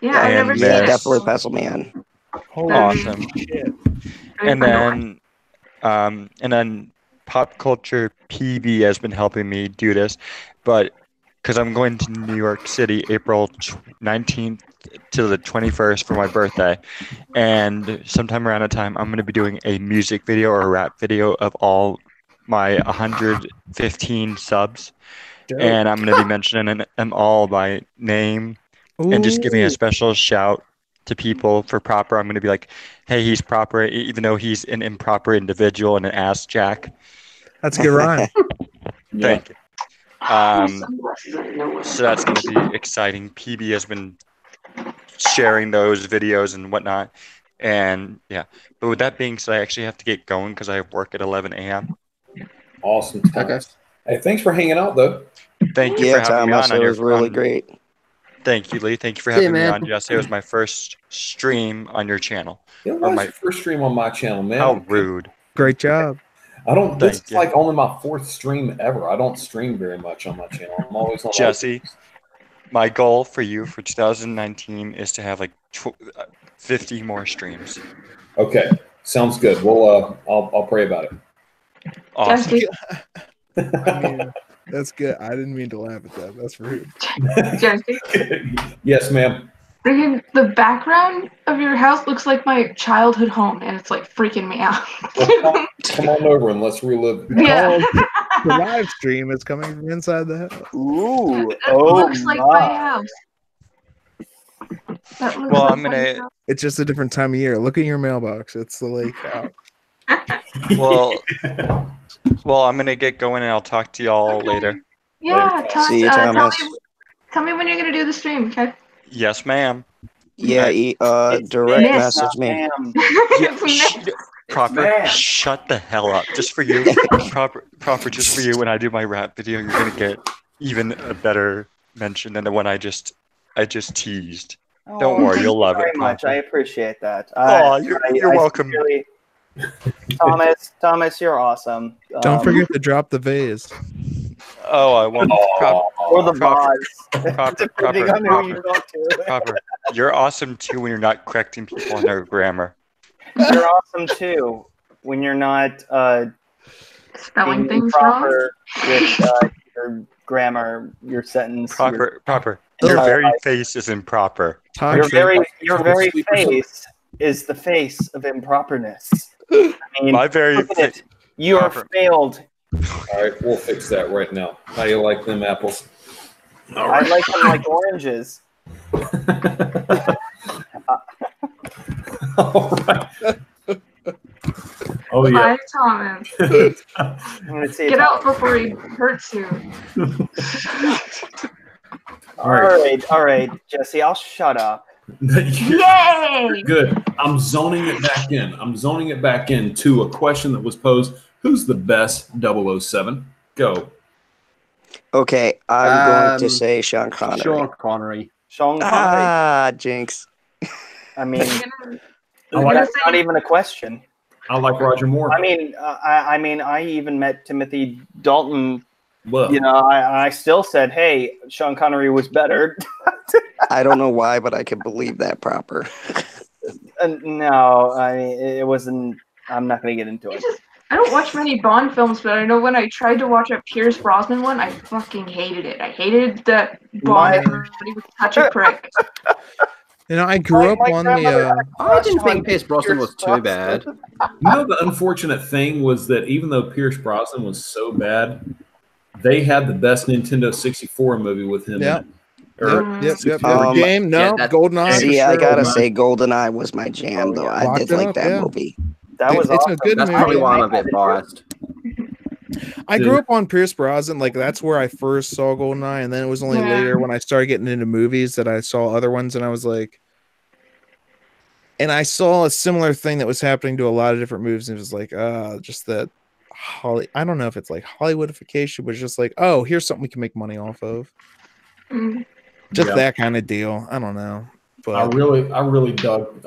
Yeah, I've never seen it. Definitely Pencil Man. Awesome. And then Pop Culture PB has been helping me do this. but because I'm going to New York City April 19th to the 21st for my birthday, and sometime around that time I'm going to be doing a music video or a rap video of all my 115 subs, and I'm going to be mentioning them all by name and just giving a special shout to people for proper. I'm going to be like, hey, he's proper, even though he's an improper individual and an ass jack. That's a good rhyme. Thank you. So that's going to be exciting. PB has been sharing those videos and whatnot. And yeah, but with that being said, I actually have to get going because I have work at 11 a.m. Awesome. Okay. Hey, thanks for hanging out, though. Thank you for having me on. It was really great. Thank you, Lee. Thank you for having me on, Jess. It was my first stream on your channel. It was my first stream on my channel, man. How rude. Great job. This is like only my 4th stream ever. I don't stream very much on my channel. I'm always on Jesse, my goal for you for 2019 is to have like 50 more streams. Okay, sounds good. Well, I'll pray about it. Awesome. That's good. I didn't mean to laugh at that. That's rude. Jesse? Yes, ma'am. The background of your house looks like my childhood home, and it's like freaking me out. Well, come on over and let's relive. Yeah. The live stream is coming from inside the house. Ooh. It looks like my house. Well, I'm gonna. It's just a different time of year. Look at your mailbox. It's the lake out. Well, I'm gonna get going, and I'll talk to y'all later. Yeah, See you, Thomas. Tell me when you're gonna do the stream, okay? Yes, ma'am. Yeah, direct message me. Proper, shut the hell up. Just for you. proper, just for you. When I do my rap video, you're gonna get even a better mention than the one I just teased. Don't worry, you'll love it. Very much. I appreciate that. You're welcome. Sincerely... Thomas, you're awesome. Don't forget to drop the vase. Oh, I won't. Or the vase. Proper. You're awesome too when you're not correcting people on their grammar. You're awesome too when you're not spelling things proper with your grammar, your sentence. Proper. Your very face is improper. Your very face is the face of improperness. I mean, my very face. You are failed. All right, we'll fix that right now. How you like them apples? I like them like oranges. All right. Oh yeah. Bye, Thomas. I'm gonna say Get out before he hurts you. All right, Jesse, I'll shut up. Yay! Good. I'm zoning it back in to a question that was posed. Who's the best 007? Go. Okay, I'm going to say Sean Connery. Sean Connery. Jinx. I mean, that's not even a question. I like Roger Moore. I mean, I even met Timothy Dalton. Well, you know, I still said, hey, Sean Connery was better. I don't know why, but I can believe that proper. No, I mean, it wasn't. I'm not going to get into it. I don't watch many Bond films, but I know when I tried to watch a Pierce Brosnan one, I fucking hated it. I hated that Bond. Everybody was such a prick. You know, I grew up on the. I didn't think Pierce Brosnan was too bad. You know, the unfortunate thing was that even though Pierce Brosnan was so bad, they had the best Nintendo 64 movie with him. Yep. Yep. Game? No, GoldenEye. See, I gotta say, GoldenEye was my jam, though. I did like that movie. That was awesome. A good That's movie. probably why I'm a bit biased. I grew up on Pierce Brosnan. Like, that's where I first saw GoldenEye, and then it was only later when I started getting into movies that I saw other ones, and I was like, and I saw a similar thing that was happening to a lot of different movies, and it was like, just that I don't know if it's like Hollywoodification, but it's just like, oh, here's something we can make money off of. Just that kind of deal. I don't know. But I really dug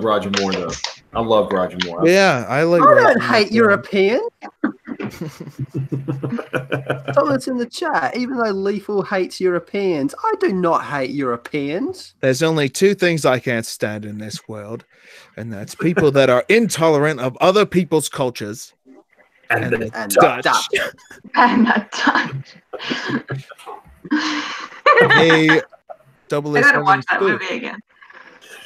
Roger Moore though. I loved Roger Moore. Yeah, I like. I don't hate European. Someone's in the chat. Even though Lethal hates Europeans, I do not hate Europeans. There's only two things I can't stand in this world, and that's people that are intolerant of other people's cultures And the Dutch. And that time. A I gotta 007 watch that spoof. movie again.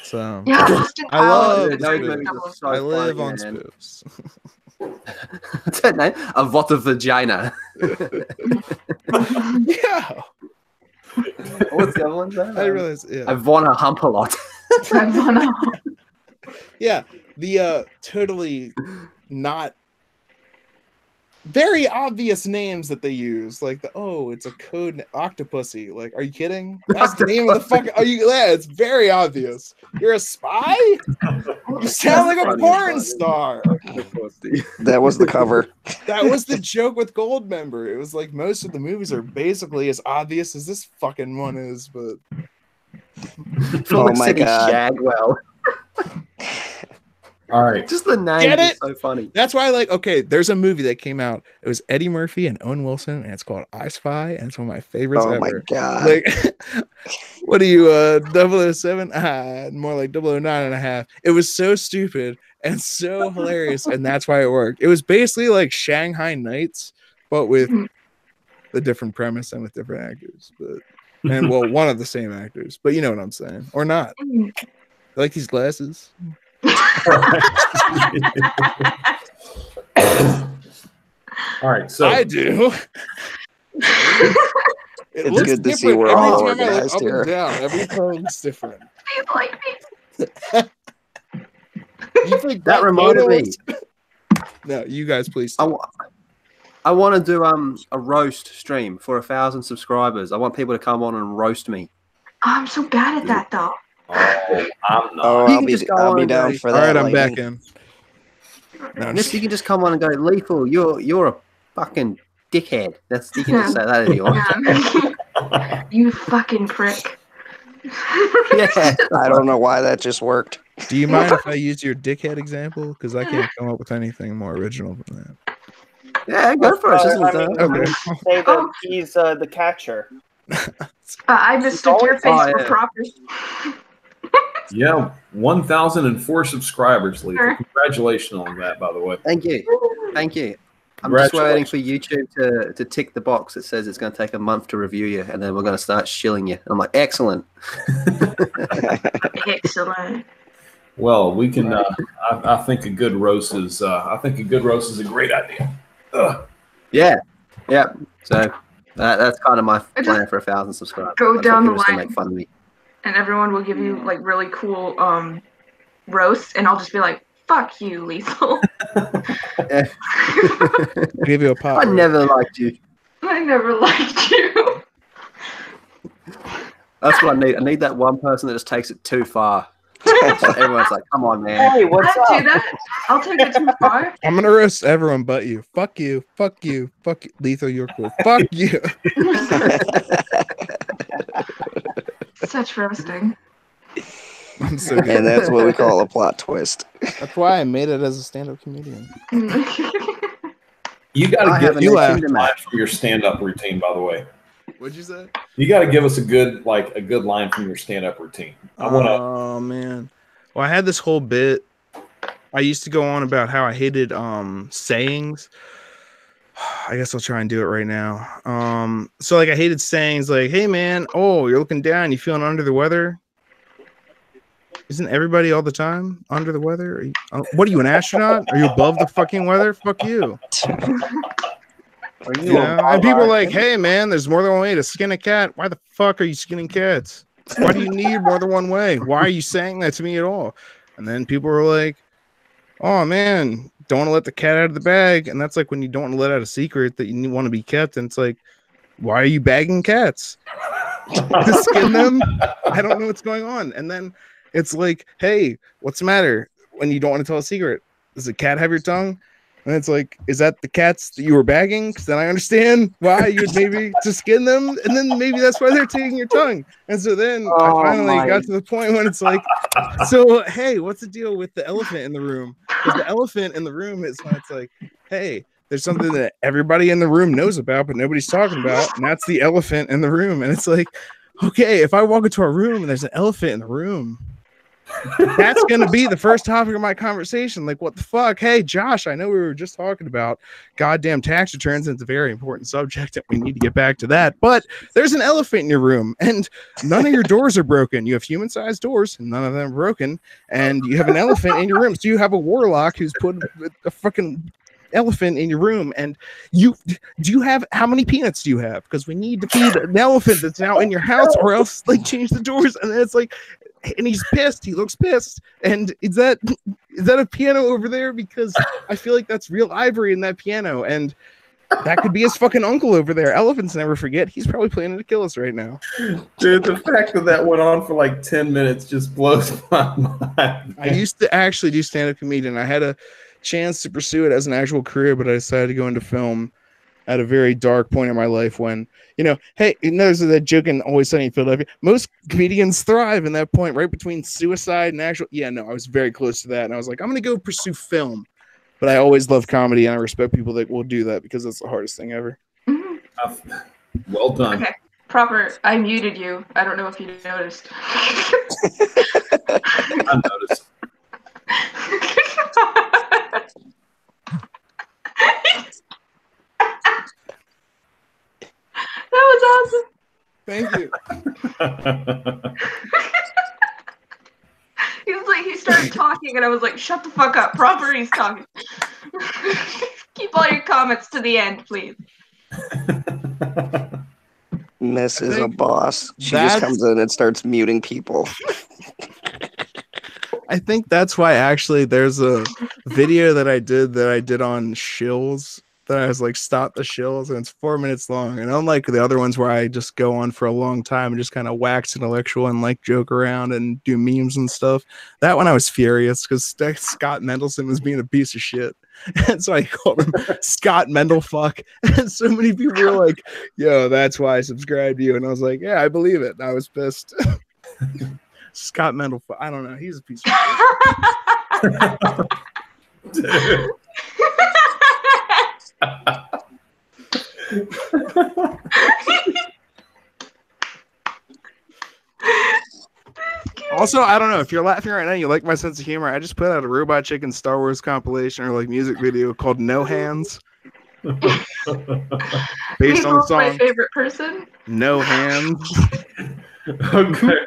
So Yeah, Austin I love Those spoofs. movies are so I live funny, on man. spoofs. What's that name? A Vot of Vagina. Yeah. What's the other one? I realize, yeah. I wanna hump a lot. Yeah, the totally not very obvious names that they use, like it's a code Octopussy. Like, are you kidding? That's the name of the fuck. Are you? Yeah, it's very obvious. You're a spy. You sound like a porn star. That was the cover. That was the joke with Goldmember. It was like most of the movies are basically as obvious as this fucking one is, but Oh my god. Shagwell. All right. Just the name Get is it? so funny. That's why, there's a movie that came out. It was Eddie Murphy and Owen Wilson, and it's called I Spy, and it's one of my favorites Oh ever. my god. Like, what are you, 007? More like 009.5. It was so stupid and so hilarious, and that's why it worked. It was basically like Shanghai Nights, but with a different premise and with different actors. And one of the same actors, but you know what I'm saying. Or not. I like these glasses. All right, so I do. It's good to see we're all organized up here. And down. Everything's different. You like me? You think That reminded me. No, you guys, please. I want to do a roast stream for 1,000 subscribers. I want people to come on and roast me. I'm so bad at that though. I'm not. Oh, You I'll can be just go I'll on be and down go, for All that. right, I'm back Lightning. in. No, You can just come on and go, Lethal, you're a fucking dickhead. You can just say that if you want. Yeah. You fucking prick. Yeah. I don't know why that just worked. Do you mind if I use your dickhead example? Because I can't come up with anything more original than that. Yeah, go for it. Okay. Say that he's the catcher. I mistook your face for proper. Yeah, 1,004 subscribers, Lethal. Congratulations on that, by the way. Thank you. I'm just waiting for YouTube to tick the box that says it's going to take a month to review you, and then we're going to start shilling you. I'm like, excellent. Excellent. Well, we can. I think a good roast is. I think a good roast is a great idea. Yeah. So that's kind of my plan for 1,000 subscribers. Go down the people to line. make fun of me. And everyone will give you like really cool roasts, and I'll just be like, "Fuck you, Lethal." Give you a pop. I never liked you. I never liked you. That's what I need. I need that one person that just takes it too far. Everyone's like, "Come on, man." Hey, what's I'll up? do that. I'll take it too far. I'm gonna roast everyone but you. Fuck you. Fuck you. Fuck you. Lethal, you're cool. Fuck you. Such roasting. I'm so good. And that's what we call a plot twist. That's why I made it as a stand-up comedian. You got I to have get a you new line kingdom match. from your stand-up routine, by the way. What'd you say? You got to give us a good line from your stand-up routine. I want to. Oh man. Well, I had this whole bit. I used to go on about how I hated sayings. I guess I'll try and do it right now. So like I hated sayings like, "Hey man, oh, you're looking down, you feeling under the weather?" Isn't everybody all the time under the weather? What are you, an astronaut? Are you above the fucking weather? Fuck you. Are You know? And people are like, "Hey man, there's more than one way to skin a cat. Why the fuck are you skinning cats? Why do you need more than one way? Why are you saying that to me at all?" And then people are like, "Oh man, don't want to let the cat out of the bag." And that's like when you don't want to let out a secret that you want to be kept. And it's like, why are you bagging cats? To skin them? I don't know what's going on. And then it's like, hey, what's the matter when you don't want to tell a secret? Does the cat have your tongue? And it's like, is that the cats that you were bagging? Because then I understand why you would maybe to skin them. And then maybe that's why they're taking your tongue. And so then I finally got to the point when it's like, so, hey, what's the deal with the elephant in the room? Because the elephant in the room is when it's like, hey, there's something that everybody in the room knows about, but nobody's talking about. And that's the elephant in the room. And it's like, okay, if I walk into a room and there's an elephant in the room, That's going to be the first topic of my conversation. Like, what the fuck? Hey, Josh, I know we were just talking about goddamn tax returns, and it's a very important subject, and we need to get back to that. But there's an elephant in your room, and none of your doors are broken. You have human-sized doors, and none of them are broken, and you have an elephant in your room. So you have a warlock who's put a fucking elephant in your room, and do you have, how many peanuts do you have? Because we need to feed an elephant that's now in your house, or else like change the doors. And then it's like, and he's pissed. He looks pissed. And is that a piano over there? Because I feel like that's real ivory in that piano, and that could be his fucking uncle over there. Elephants never forget. He's probably planning to kill us right now. Dude, the fact that went on for like 10 minutes just blows my mind. I used to actually do stand-up comedian. I had a chance to pursue it as an actual career, but I decided to go into film at a very dark point in my life when, hey, there's that joke in Always Sunny in Philadelphia. Most comedians thrive in that point, right between suicide and actual. Yeah, no, I was very close to that. And I was like, I'm going to go pursue film. But I always love comedy, and I respect people that will do that because that's the hardest thing ever. Well done. Okay, proper. I muted you. I don't know if you noticed. I noticed. That was awesome. Thank you. He started talking, and I was like, shut the fuck up. Proper, he's talking. Keep all your comments to the end, please. Miss is a boss. She just comes in and starts muting people. I think that's why actually there's a video that I did on shills that I was like, stop the shills, and it's 4 minutes long. And unlike the other ones where I just go on for a long time and just kind of wax intellectual and like joke around and do memes and stuff, that one I was furious because Scott Mendelson was being a piece of shit. And so I called him Scott Mendelfuck. And so many people were like, yo, that's why I subscribed to you. And I was like, yeah, I believe it. And I was pissed. Scott Mendelfuck. I don't know. He's a piece of shit. Also, I don't know if you're laughing right now, you like my sense of humor. I just put out a Robot Chicken Star Wars compilation or like music video called No Hands. Based on the song my favorite person. No Hands. Okay.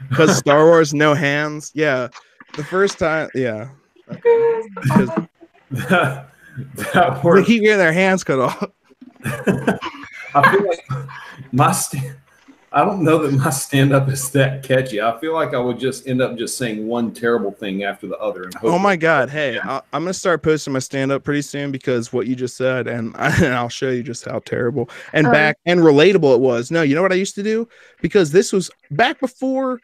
Because Star Wars No Hands. Yeah. The first time, yeah. Okay. That they keep getting their hands cut off. I feel like I don't know that my stand-up is that catchy. I feel like I would just end up just saying one terrible thing after the other. And oh my God. Hey, I'm going to start posting my stand-up pretty soon because what you just said, and I'll show you just how terrible and and relatable it was. No, you know what I used to do? Because this was back before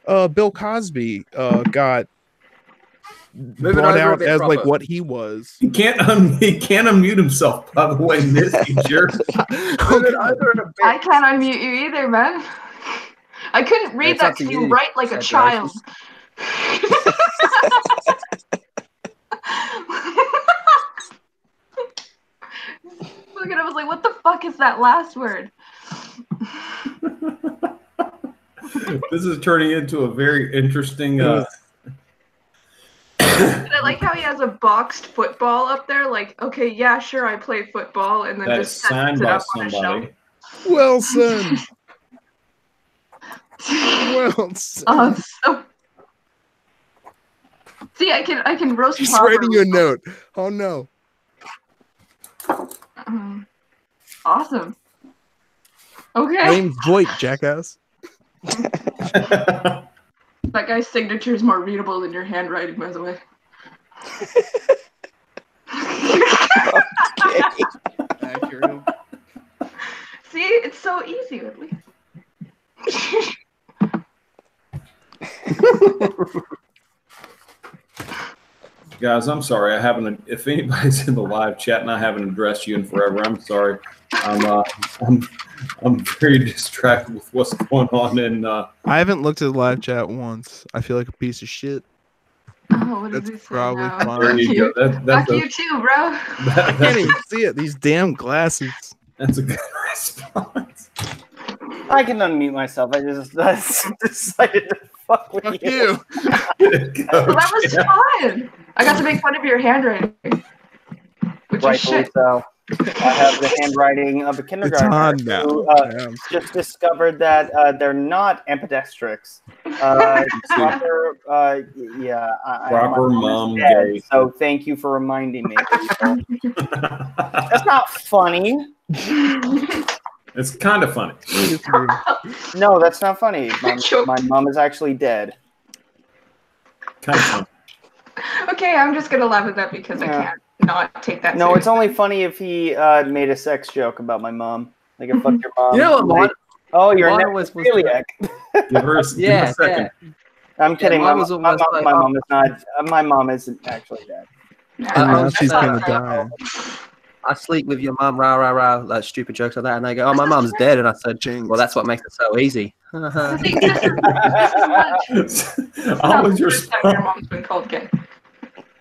Bill Cosby got brought out as like what he was. He can't unmute himself, by the way, Misty jerk. I can't unmute you either, man. I couldn't read that to you write like a child. Look at it, I was like, what the fuck is that last word? This is turning into a very interesting And I like how he has a boxed football up there. Like, okay, yeah, sure, I play football, and then that just is sets signed it by up on a somebody. shelf. Wilson. Wilson. So... See, I can roast. He's writing you a note. Oh no. Awesome. Okay. Name's Voight, jackass. That guy's signature is more readable than your handwriting, by the way. Accurate. See, it's so easy with me. Guys, I'm sorry. I haven't. If anybody's in the live chat and I haven't addressed you in forever, I'm sorry. I'm very distracted with what's going on, and I haven't looked at the live chat once. I feel like a piece of shit. Oh, what That's does he probably say now? fine. there you go. Fuck you too, bro. I can't even see it. These damn glasses. That's a good response. I can unmute myself. I just decided to fuck with Fuck you. you. Well, that was fun. I got to make fun of your handwriting. Which is Rightfully shit. so. I have the handwriting of a kindergartner on now. who Yeah. just discovered that they're not ambidextrous. Proper, yeah. Proper my mom is dead, gay. so thank you for reminding me. That's not funny. It's kind of funny. No, that's not funny. My mom is actually dead. Kind of funny. Okay, I'm just gonna laugh at that because I can't not take that. No, it's seriously. only funny if he made a sex joke about my mom. Like, a fuck your mom. You know what, Like, oh, you're a mine was- necrophiliac. Give her a second. I'm kidding. mine my, was my, almost mom, like, my oh. mom is not. My mom isn't actually dead. And now she's gonna die. I sleep with your mum, rah rah rah, like stupid jokes like that, and they go, "Oh, my mum's dead," and I said, "Well, that's what makes it so easy." See, this is How was your first time your mom's been called gay,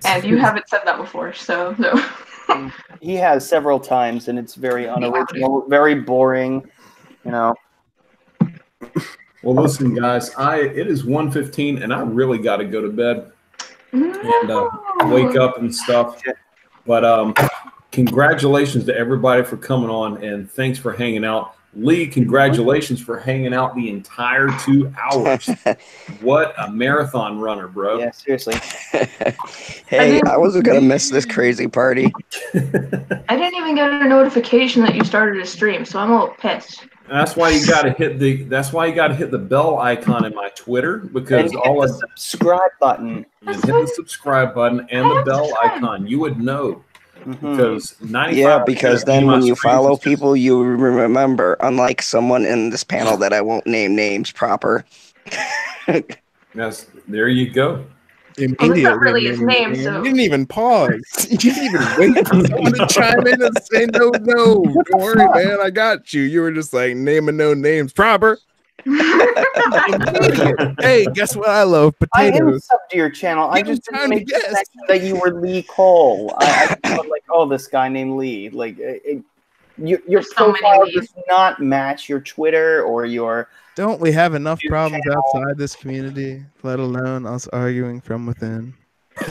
and you haven't said that before, so no. He has several times, and it's very unoriginal, very boring. You know. Well, listen, guys. It is 1:15, and I really got to go to bed and wake up and stuff. But congratulations to everybody for coming on, and thanks for hanging out. Lee, congratulations for hanging out the entire 2 hours. What a marathon runner, bro. Yeah, seriously. Hey, I wasn't gonna miss this crazy party. I didn't even get a notification that you started a stream, so I'm a little pissed. That's why you got to hit the bell icon in my Twitter, because And all hit of the subscribe button. and hit the subscribe button and the bell icon. You would know, because 95%. Yeah, because of then my when you streams follow is just- people, you remember, unlike someone in this panel that I won't name names proper. Yes, there you go. Immediately. not really his name, so- You didn't even pause. You didn't even wait for someone to chime in and say, no, don't worry, man, I got you. You were just like naming no names proper. Hey, guess what? I love I am potatoes. subbed to your channel. I Give him just didn't time to make the guess. connection that you were Lee Cole. I thought, like, oh, this guy named Lee. Like, your There's so many profile Lees. does not match your Twitter or your. Don't we have enough Your problems channel. outside this community, let alone us arguing from within?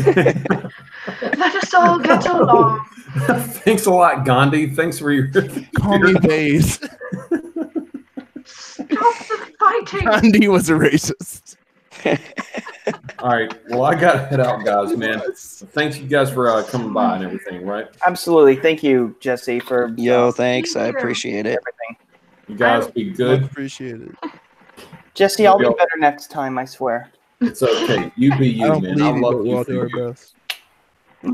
Let us all get along. Thanks a lot, Gandhi. Thanks for your. Call me Baze. Stop the fighting. Gandhi was a racist. All right. Well, I got to head out, guys, man. Thanks you guys for coming by and everything, right? Absolutely. Thank you, Jesse, for Yo, thanks. I appreciate it. everything. You guys be Much good. appreciated. Jesse, I'll be Yo. better next time, I swear. It's okay. You be you, I don't man. I believe you, love but you we'll for do our you. best.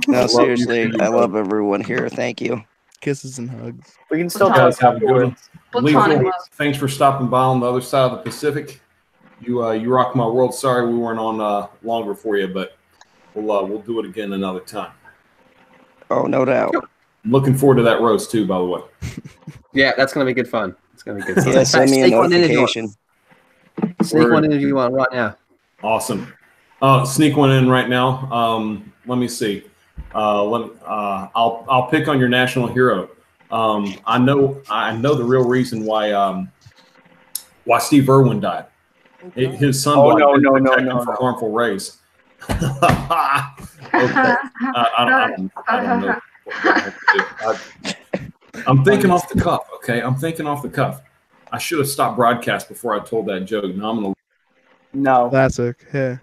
No, love you seriously, too, I bro. love everyone here. Thank you. Kisses and hugs. We can still You guys have a good one. Platonic Lethal, love. thanks for stopping by on the other side of the Pacific. You rock my world. Sorry we weren't on longer for you, but we'll do it again another time. Oh, no doubt. I'm looking forward to that roast too, by the way. Yeah, that's gonna be good fun. It's gonna be good fun. Yeah, send me a Sneak one in if you want. notification. Sneak Word. one in if you want right now. Awesome. Sneak one in right now. Let me see. I'll pick on your national hero. I know the real reason why Steve Irwin died. His son Oh, didn't no, protect no, him for no. harmful rays. Okay. I don't know. I'm thinking off the cuff. Okay, I'm thinking off the cuff. I should have stopped broadcast before I told that joke. Now I'm gonna. No. Classic. Yeah.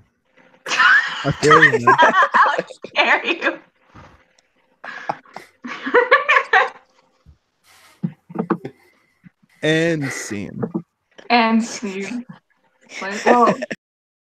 I feel you, man. How dare you? And scene. And see. Like, well,